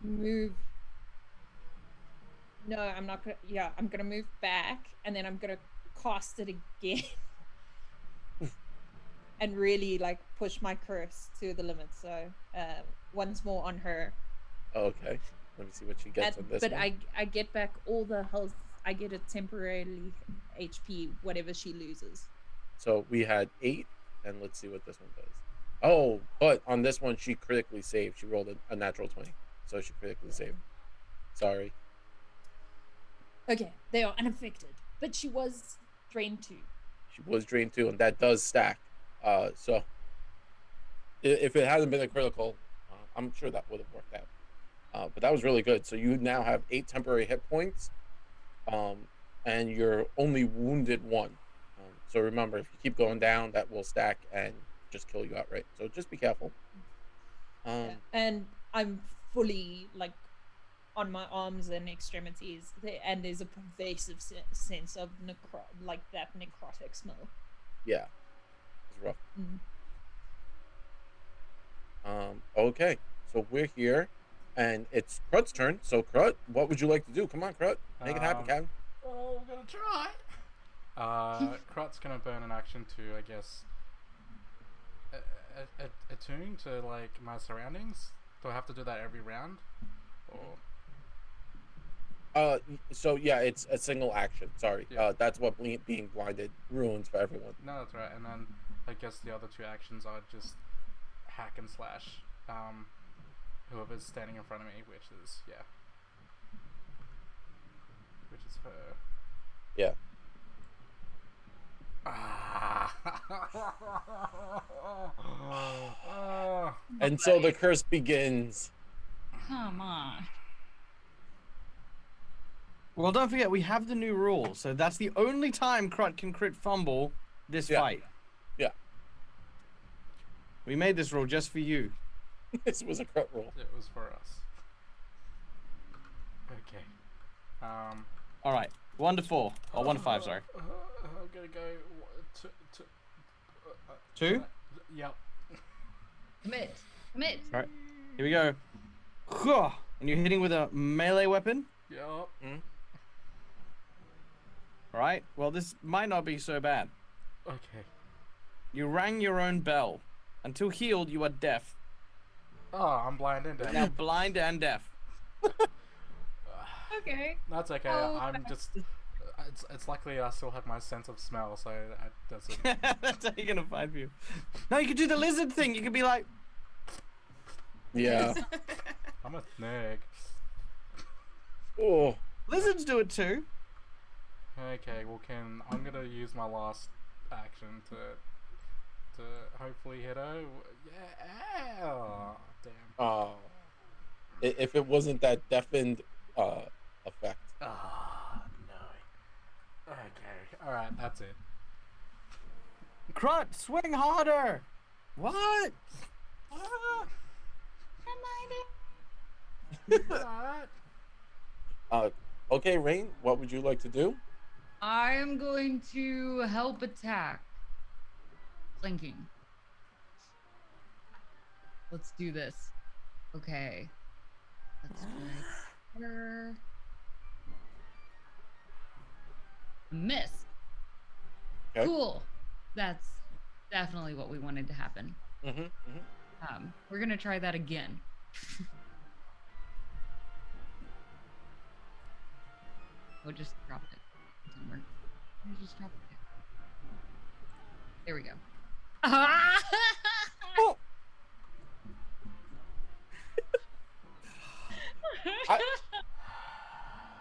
move. No, I'm not gonna. Yeah, I'm gonna move back, and then I'm gonna cast it again, and really like push my curse to the limit. So, once more on her. Okay. Let me see what she gets on this but one. I get back all the health. I get it temporarily HP, whatever she loses. So we had 8, and let's see what this one does. Oh, but on this one, she critically saved. She rolled a natural 20, so she critically saved. Sorry. Okay, they are unaffected, but she was drained 2. She was drained 2, and that does stack. So if it hadn't been a critical, I'm sure that would have worked out. But that was really good. So you now have 8 temporary hit points, and you're only wounded 1. So remember, if you keep going down, that will stack and just kill you outright. So just be careful. And I'm fully like on my arms and extremities, and there's a pervasive sense of like that necrotic smell. Yeah, it's rough. Mm-hmm. Okay, so we're here, and it's Krut's turn. So Krut, what would you like to do? Come on, Krut, make it happen, Captain. Oh, we're gonna try. Krut's gonna burn an action to, I guess, attune to like my surroundings. Do I have to do that every round, or? So yeah, it's a single action. Sorry, Yeah. that's what being blinded ruins for everyone. No, that's right. And then I guess the other 2 actions are just hack and slash. Whoever's standing in front of me, which is her. Yeah. And so the curse begins. Come on. Well, don't forget, we have the new rule, so that's the only time Krut can crit fumble this fight. Yeah. We made this rule just for you. This was a Krut rule. It was for us. Okay. All right, 1 to 4, or 1 to 5, sorry. I'm gonna go 2? Yep. Commit. All right, here we go. And you're hitting with a melee weapon. Yep. All right, well, this might not be so bad. Okay. You rang your own bell. Until healed, you are deaf. Oh, I'm blind and deaf. Now blind and deaf. Okay. That's okay. Oh, I'm just. It's luckily I still have my sense of smell, so that's it. That's how you're gonna find you. No, you could do the lizard thing. You could be like, Yeah. I'm a snake. Oh. lizards do it too. Okay, well, I'm gonna use my last action to hopefully hit her. Yeah. Oh, damn. If it wasn't that deafened effect. Oh, no. Okay. All right, that's it. Krut, swing harder. What? Okay, Rain, what would you like to do? I am going to help attack. thinking. Let's do this. Okay. Let's try her. Miss. Okay. Cool. That's definitely what we wanted to happen. We're gonna try that again. We'll just drop it somewhere. We'll just drop it. There we go. Oh.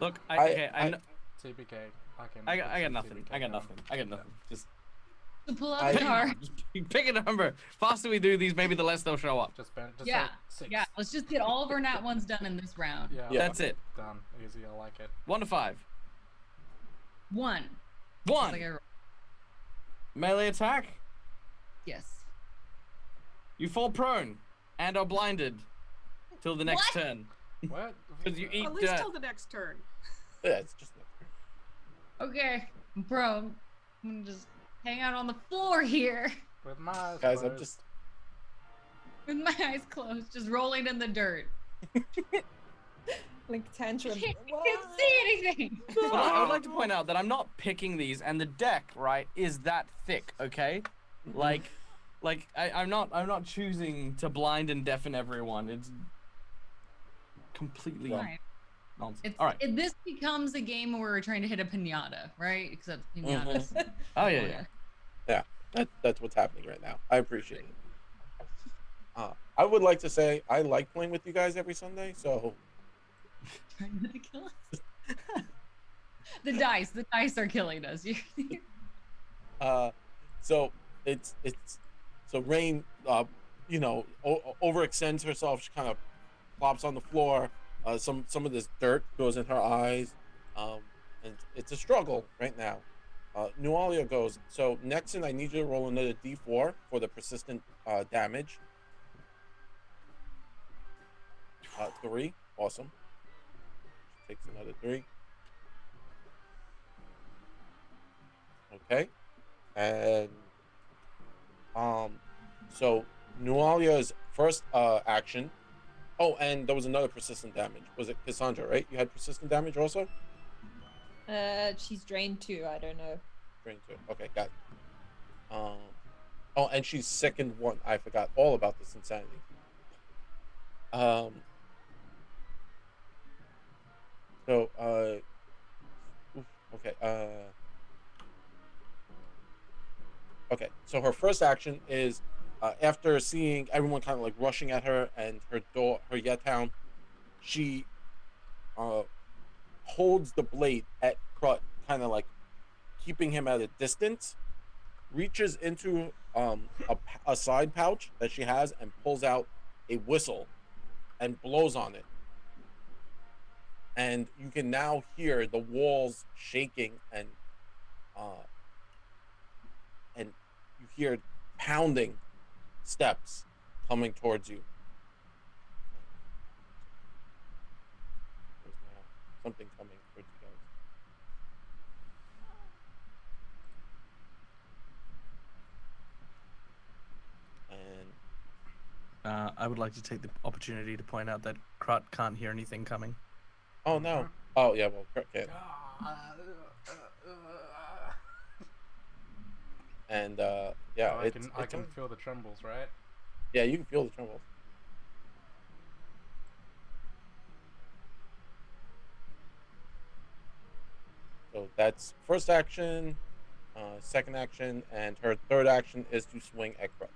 Look, TBK. I got nothing. I got nothing. Just So pull out the card. pick a number. Faster we do these, maybe the less they'll show up. Just Yeah. say 6. Yeah. Let's just get all of our nat ones done in this round. Yeah. That's it. Done. Easy. I like it. 1 to 5. 1. 1. Like Melee attack. yes. You fall prone and are blinded till the next turn. What? Because you eat At least dirt. till the next turn. Yeah, it's just. Okay. I'm prone. I'm gonna just hang out on the floor here With my eyes Guys, closed. I'm just. with my eyes closed, just rolling in the dirt. Like tantrum. I can't see anything. Well, I would like to point out that I'm not picking these, and the deck, right, is that thick. Okay, like I'm not choosing to blind and deafen everyone. It's completely Fine. nonsense. All right. This becomes a game where we're trying to hit a pinata, right? Except pinatas. Oh yeah. Yeah, that's what's happening right now. I appreciate it. I would like to say I like playing with you guys every Sunday, so Trying not to kill us. The dice are killing us. so it's so Rain overextends herself. She kind of plops on the floor. Some of this dirt goes in her eyes, and it's a struggle right now. Nualia goes. So Nexon, I need you to roll another D4 for the persistent damage. 3, awesome. She takes another 3. Okay, and so Nualia's first action. Oh, and there was another persistent damage. Was it Cassandra, right? You had persistent damage also? She's drained too. I don't know. Drain 2. Okay, got it. Oh, and she's second 1. I forgot all about this insanity. So, okay. Okay, so her first action is after seeing everyone kind of like rushing at her and her Yethound, she holds the blade at Krut, kind of like keeping him at a distance, reaches into a side pouch that she has and pulls out a whistle and blows on it. And you can now hear the walls shaking and you hear pounding steps coming towards you. There's now something coming towards you guys. And I would like to take the opportunity to point out that Krut can't hear anything coming. oh no. Oh yeah, well Krut can't. And yeah, I can feel the trembles, right? Yeah, you can feel the trembles. So that's first action, second action, and her third action is to swing at Krut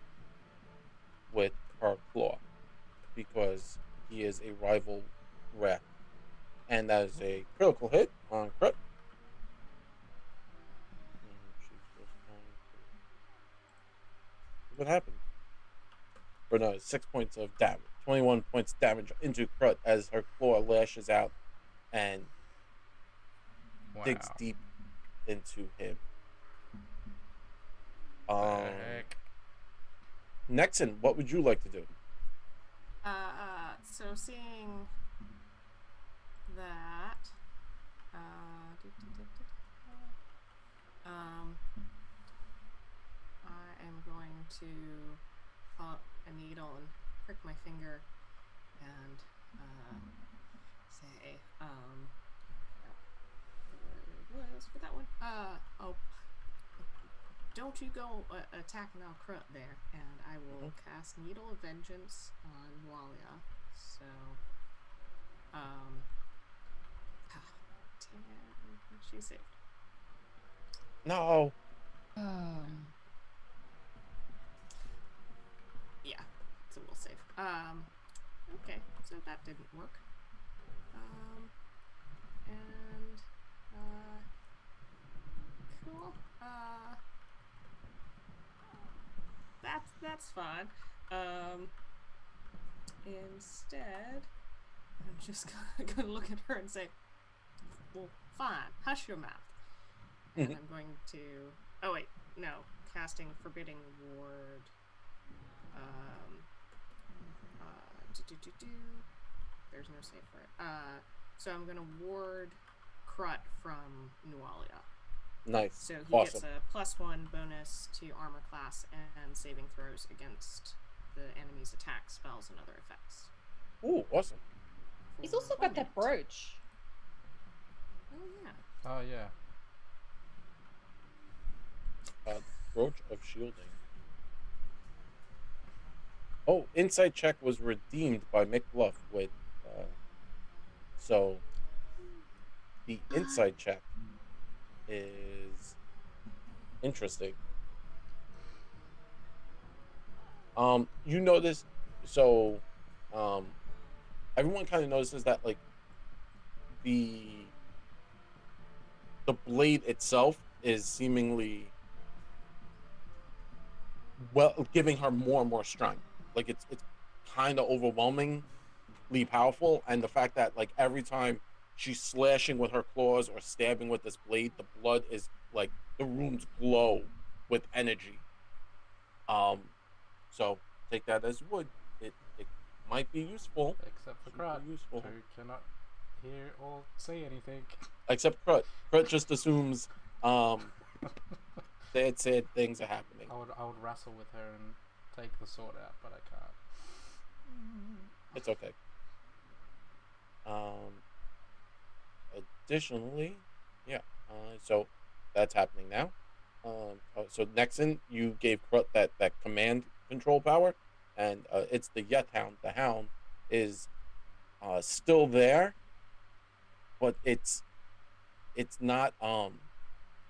with her claw because he is a rival rat. And that is a critical hit on Krut. What happened? Or no, 6 points of damage. 21 points damage into Krut as her claw lashes out and digs deep into him. Heck. Nexon, what would you like to do? So seeing that, I am going to pull out a needle and prick my finger and say, what was for that one? Don't you go attacking Al Crut there, and I will cast Needle of Vengeance on Walia. So, 10, she saved. No. Yeah, it's a will save. Okay, so that didn't work. And, cool. That's fun. Instead, I'm just gonna look at her and say, well, fine, hush your mouth. And I'm going to, oh wait, no, casting Forbidding Ward. There's no save for it. So I'm gonna ward Crut from Nualia. Nice. So he Awesome. gets a +1 bonus to armor class and saving throws against the enemy's attack, spells, and other effects. Ooh, awesome. He's also got that brooch. Oh yeah. Oh yeah. Brooch of Shielding. Oh, insight check was redeemed by McBluff with, so the insight check is interesting. You notice, so, everyone kind of notices that like the blade itself is seemingly giving her more and more strength. Like it's kind of overwhelmingly powerful, and the fact that like every time she's slashing with her claws or stabbing with this blade, the blood is like the runes glow with energy. So take that as wood. It might be useful. Except for Crut, useful. who cannot hear or say anything. Except Crut. Crut just assumes sad things are happening. I would wrestle with her and take the sword out, but I can't. It's okay. Additionally, yeah. So that's happening now. So Nexon, you gave Crut that command control power, and it's the Yet Hound. The Hound is still there, but it's not.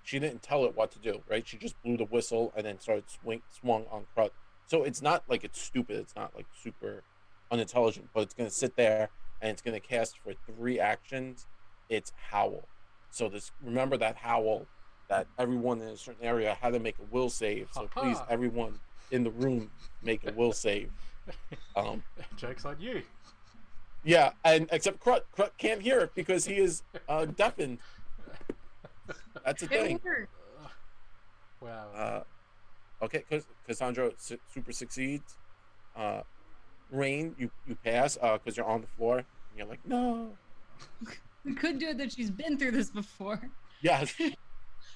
She didn't tell it what to do, right? She just blew the whistle and then started swung on Crut. So it's not like it's stupid. It's not like super unintelligent, but it's going to sit there and it's going to cast for 3 actions. It's Howl. So remember that Howl that everyone in a certain area had to make a will save. So please, everyone in the room, make a will save. Joke's on you. Yeah, and except Crut. Crut can't hear it because he is deafened. That's a thing. Wow. Okay, Cassandra super succeeds. Rain, you pass because you're on the floor. And you're like, no. We could do it that she's been through this before. Yes.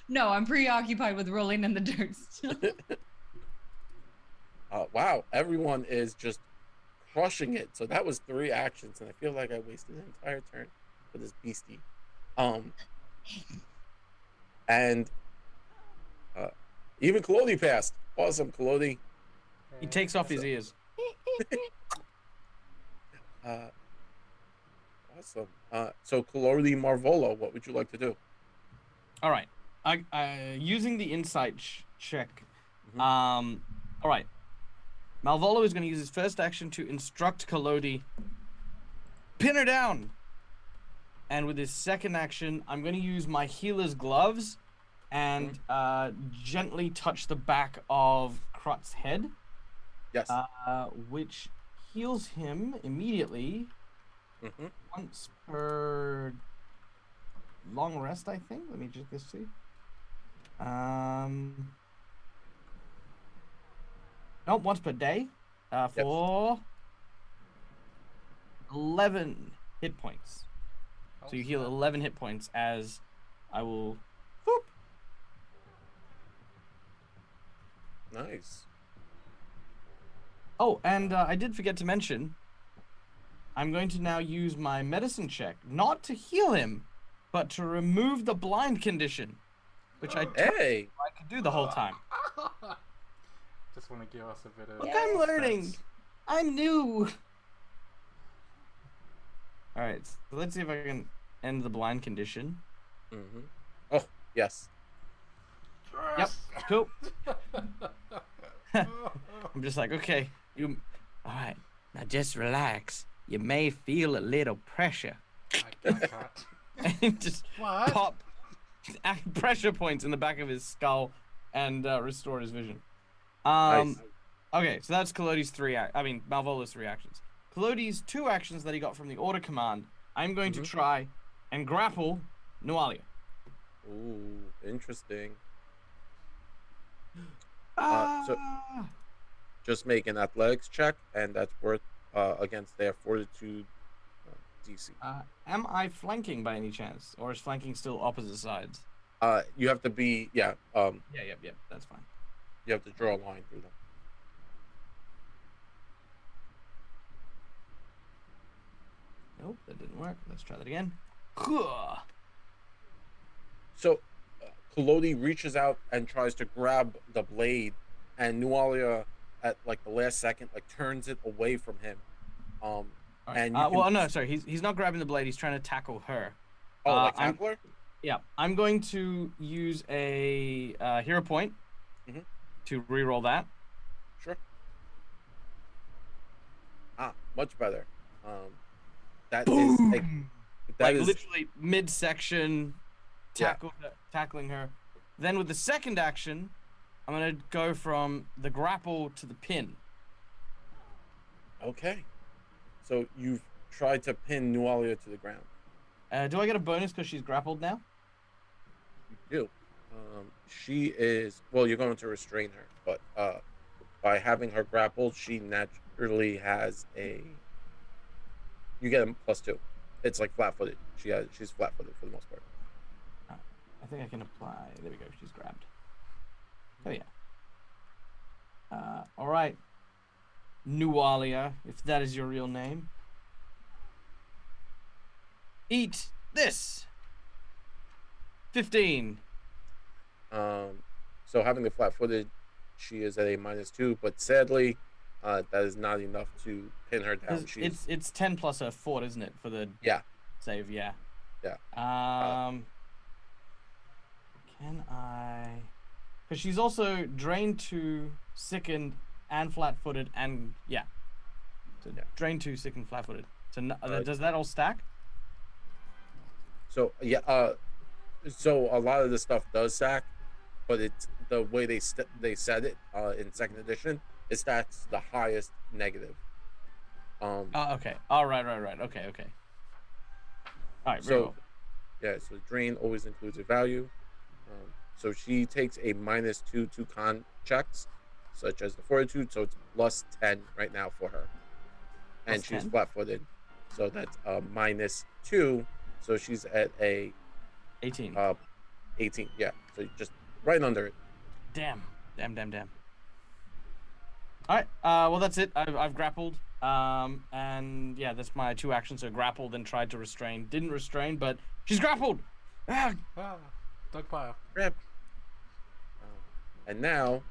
No, I'm preoccupied with rolling in the dirt still. Wow, everyone is just crushing it. So that was 3 actions, and I feel like I wasted an entire turn for this beastie. And even Kalodi passed. Awesome, Kalodi. He takes off his ears. Awesome. So Kalodi Marvolo, what would you like to do? All right. Using the insight check. Mhm. All right. Malvolo is going to use his first action to instruct Kalodi, pin her down. And with his second action, I'm going to use my healer's gloves and gently touch the back of Crut's head. Yes. Which heals him immediately once per long rest, I think. Let me just see. No, once per day for 11 hit points. So you heal 11 hit points as I will. Whoop. Nice. Oh, and I did forget to mention, I'm going to now use my medicine check, not to heal him, but to remove the blind condition, which I Hey, could do the whole time. Just want to give us a bit of. Look, I'm learning. suspense. I'm new. All right, so let's see if I can end the blind condition. oh yes. Yep, cool. I'm just like, okay, you. All right, now just relax. You may feel a little pressure. I can't. And just What? pop pressure points in the back of his skull and restore his vision. Nice. Okay, so that's Collodi's Malvola's 3 actions. Collodi's 2 actions that he got from the order command. I'm going to try and grapple Nualia. Ooh, interesting. Ah! So just make an athletics check, and that's worth against their fortitude DC. Am I flanking by any chance, or is flanking still opposite sides? You have to be Yeah, that's fine. you have to draw a line through them. Nope, that didn't work. Let's try that again. So, Collodi reaches out and tries to grab the blade, and Nualia, at like the last second, like turns it away from him. Right. And you well, can- no, sorry. He's not grabbing the blade. He's trying to tackle her. like I'm- tackler? Yeah, I'm going to use a hero point Mhm. to reroll that. Sure. Much better. That is Like literally midsection, Yeah. tackling her. Then with the second action, I'm gonna go from the grapple to the pin. okay. So you've tried to pin Nualia to the ground. Do I get a bonus because she's grappled now? You do. She is you're going to restrain her, but by having her grappled, she naturally has you get a +2. It's like flat-footed. She's flat-footed for the most part. I think I can apply. There we go. She's grabbed. Oh yeah. All right. Nualia, if that is your real name. Eat this. 15. So having the flat-footed, she is at a -2, but sadly, that is not enough to pin her down. It's 10 plus her fort, isn't it, for the Yeah. save? Yeah. Yeah. Can I? Because she's also drained 2, sickened, and flat-footed, and yeah. So drained 2, sickened, flat-footed. So does that all stack? So so a lot of the stuff does stack, but it's the way they said it in second edition. It stacks the highest negative. Okay. All right. Okay. All right. Very So well. yeah, so drain always includes a value. So she takes a -2 to con checks, such as the fortitude. So it's +10 right now for her, and Plus she's 10? flat-footed. So that's -2. So she's at a 18. 18. Yeah, so just right under it. Damn. All right. Well, that's it. I've grappled. And yeah, that's my 2 actions. So grappled and tried to restrain. Didn't restrain, but she's grappled. Ah, Dogpile. Grab. And now,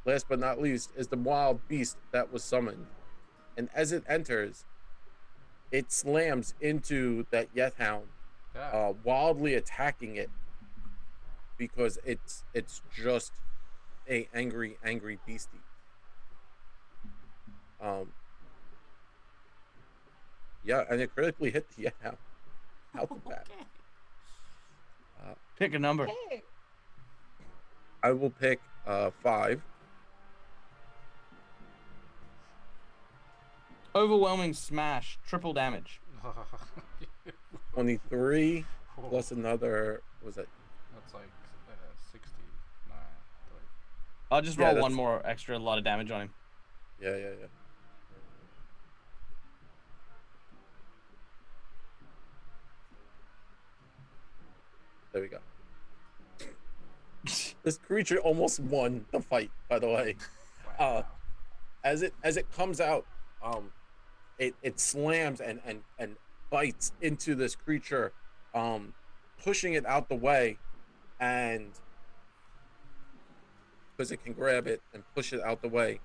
last but not least, is the wild beast that was summoned. And as it enters, it slams into that Yet Hound, Yeah. wildly attacking it because it's just a angry beastie. Yeah, and it critically hit the Yet Hound. Out the bat. Okay. pick a number. Hey, I will pick 5. Overwhelming smash. Triple damage. 23 plus another. What was it? That's like 69. I'll just Yeah, roll that's- one more extra. A lot of damage on him. Yeah. There we go. This creature almost won the fight, by the way. as it comes out, it slams and bites into this creature, um, pushing it out the way, and because it can grab it and push it out the way,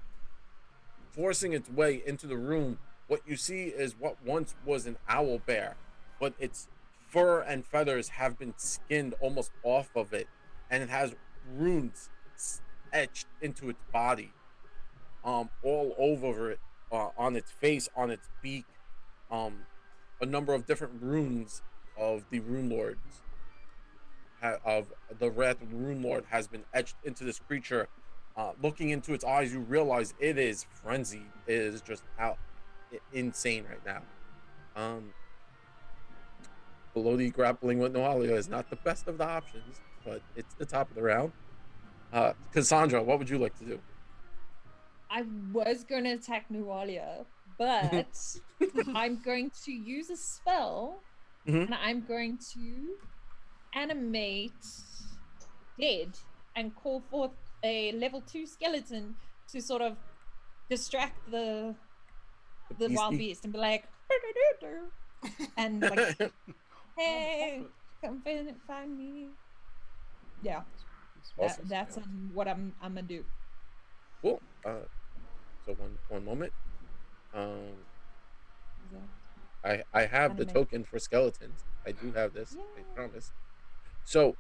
forcing its way into the room. What you see is what once was an owl bear, but its fur and feathers have been skinned almost off of it, and it has runes etched into its body, all over it, on its face, on its beak, um, a number of different runes of the Runelords, of the wrath of the Runelord has been etched into this creature. Looking into its eyes, you realize it is frenzied. It is just out insane right now. Um, Below the grappling with Noalia is not the best of the options, but it's the top of the round. Cassandra, what would you like to do? I was going to attack Nualia, but I'm going to use a spell Mhm. and I'm going to animate dead and call forth a level 2 skeleton to sort of distract the wild beastie? beast and be like, and like, hey, come find me. Yeah, Awesome. that's what I'm gonna do. Cool. So one moment. Um, I have the Anime. token for skeletons. I do have this. I Yay. promise. So,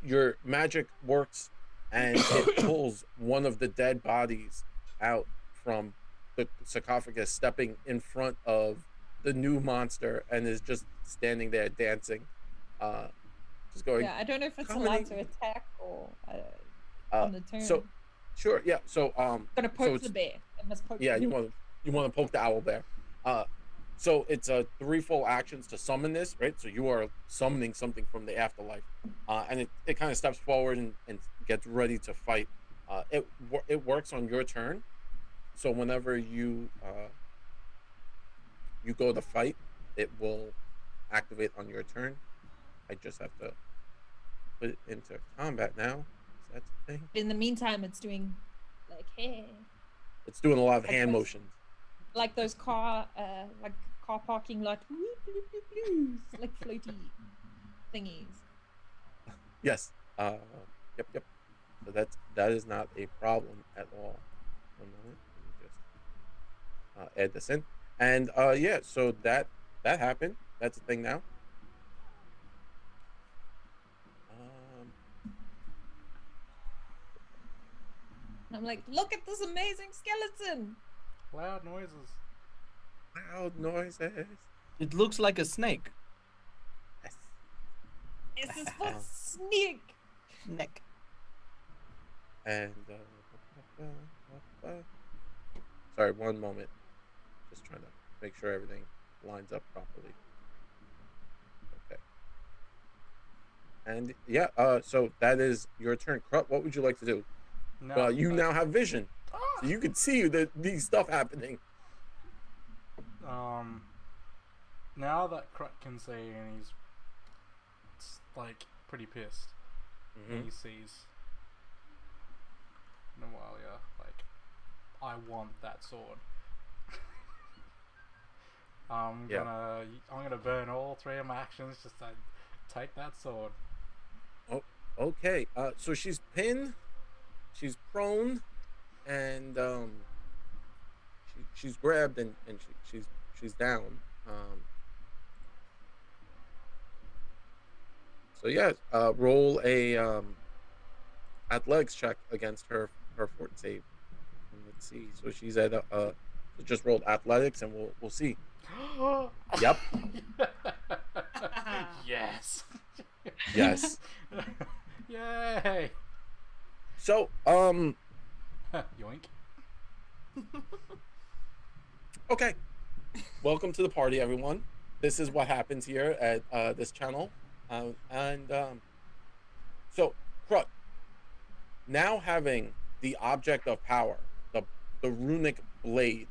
your magic works, and it pulls one of the dead bodies out from the sarcophagus, stepping in front of the new monster, and is just standing there dancing, uh, just going. Yeah, I don't know if it's "Comedy." allowed to attack or on the turn. So, sure, yeah. So, Gonna poke it's the bear. It must poke. yeah. the bear. You want to poke the owl bear. So it's a 3 full actions to summon this, right? So you are summoning something from the afterlife, and it kind of steps forward and gets ready to fight. It works on your turn, so whenever you go to fight, it will activate on your turn. I just have to put it into combat now. So that's the thing. In the meantime, it's doing like hey, It's doing a lot of Like hand those- motions. like those car parking lot whoop, whoop, whoop, whoop, like floaty thingies. Yes. Yep. So that is not a problem at all. One moment. Let me just add this in. And yeah, so that happened. That's a thing now. Um, And I'm like, look at this amazing skeleton. Loud noises. loud noises. It looks like a snake. Yes. This is for snake. Neck. And sorry, one moment. Just trying to make sure everything lines up properly. Okay. And yeah, so that is your turn. Krut, what would you like to do? No, You now have vision, Ah! so you can see these stuff happening. Now that Krut can see and he's like pretty pissed, Mhm. he sees Noalia like, I want that sword. I'm Yeah. gonna burn all 3 of my actions just to take that sword. Okay, so she's pinned, she's prone, and she's grabbed and she's down. So yeah, roll a athletics check against her fort save. And let's see. So she's at so just rolled athletics, and we'll see. Yep. Yes. Yes. Yay. So Yoink. okay. Welcome to the party, everyone. This is what happens here at this channel, so Krut, now having the object of power, the runic blade,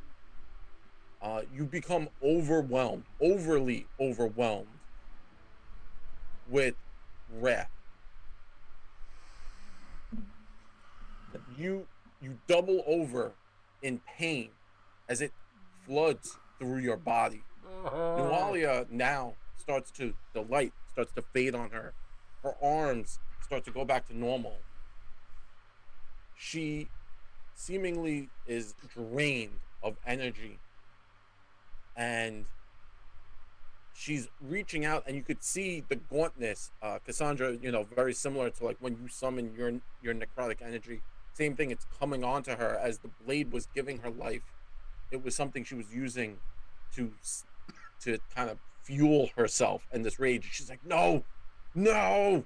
you become overly overwhelmed with wrath. You double over in pain as it floods through your body. Nualia now the light starts to fade on her. Her arms start to go back to normal. She seemingly is drained of energy, and she's reaching out, and you could see the gauntness. Cassandra, very similar to like when you summon your necrotic energy. Same thing. It's coming onto her as the blade was giving her life. It was something she was using to kind of fuel herself and this rage. She's like, no, no,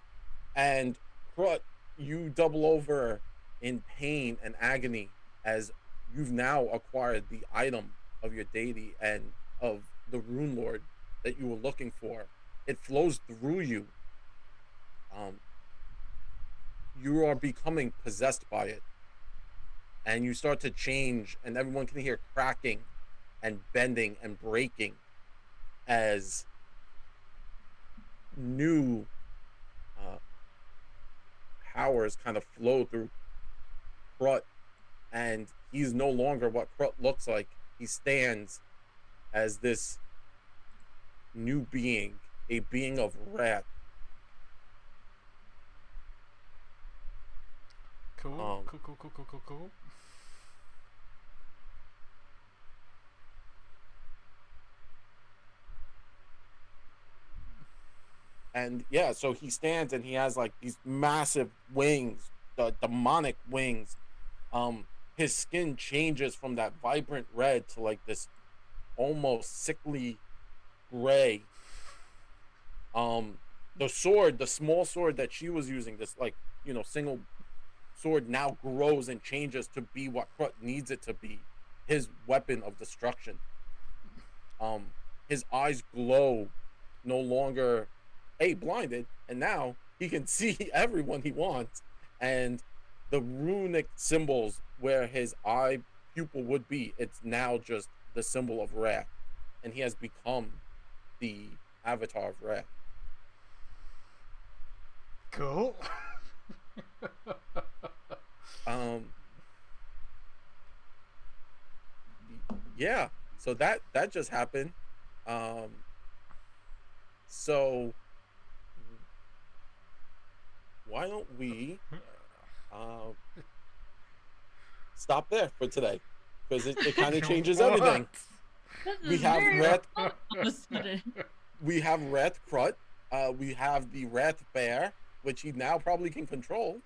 and Krut, you double over in pain and agony as you've now acquired the item of your deity and of the Runelord that you were looking for. It flows through you. You are becoming possessed by it, and you start to change, and everyone can hear cracking and bending and breaking as new powers kind of flow through Krut, and he's no longer what Krut looks like. He stands as this new being, a being of wrath. Cool. Cool. And yeah, so he stands and he has like these massive wings, the demonic wings. His skin changes from that vibrant red to like this almost sickly gray. The sword, the small sword that she was using, this like single sword, now grows and changes to be what Krut needs it to be, his weapon of destruction. His eyes glow, no longer blinded, and now he can see everyone he wants, and the runic symbols where his eye pupil would be, it's now just the symbol of wrath, and he has become the avatar of wrath. Cool. Yeah, so that just happened. So why don't we stop there for today, because it kind of changes everything. We have Wrath. We have Wrath Krut. We have the Wrath Bear, which he now probably can control.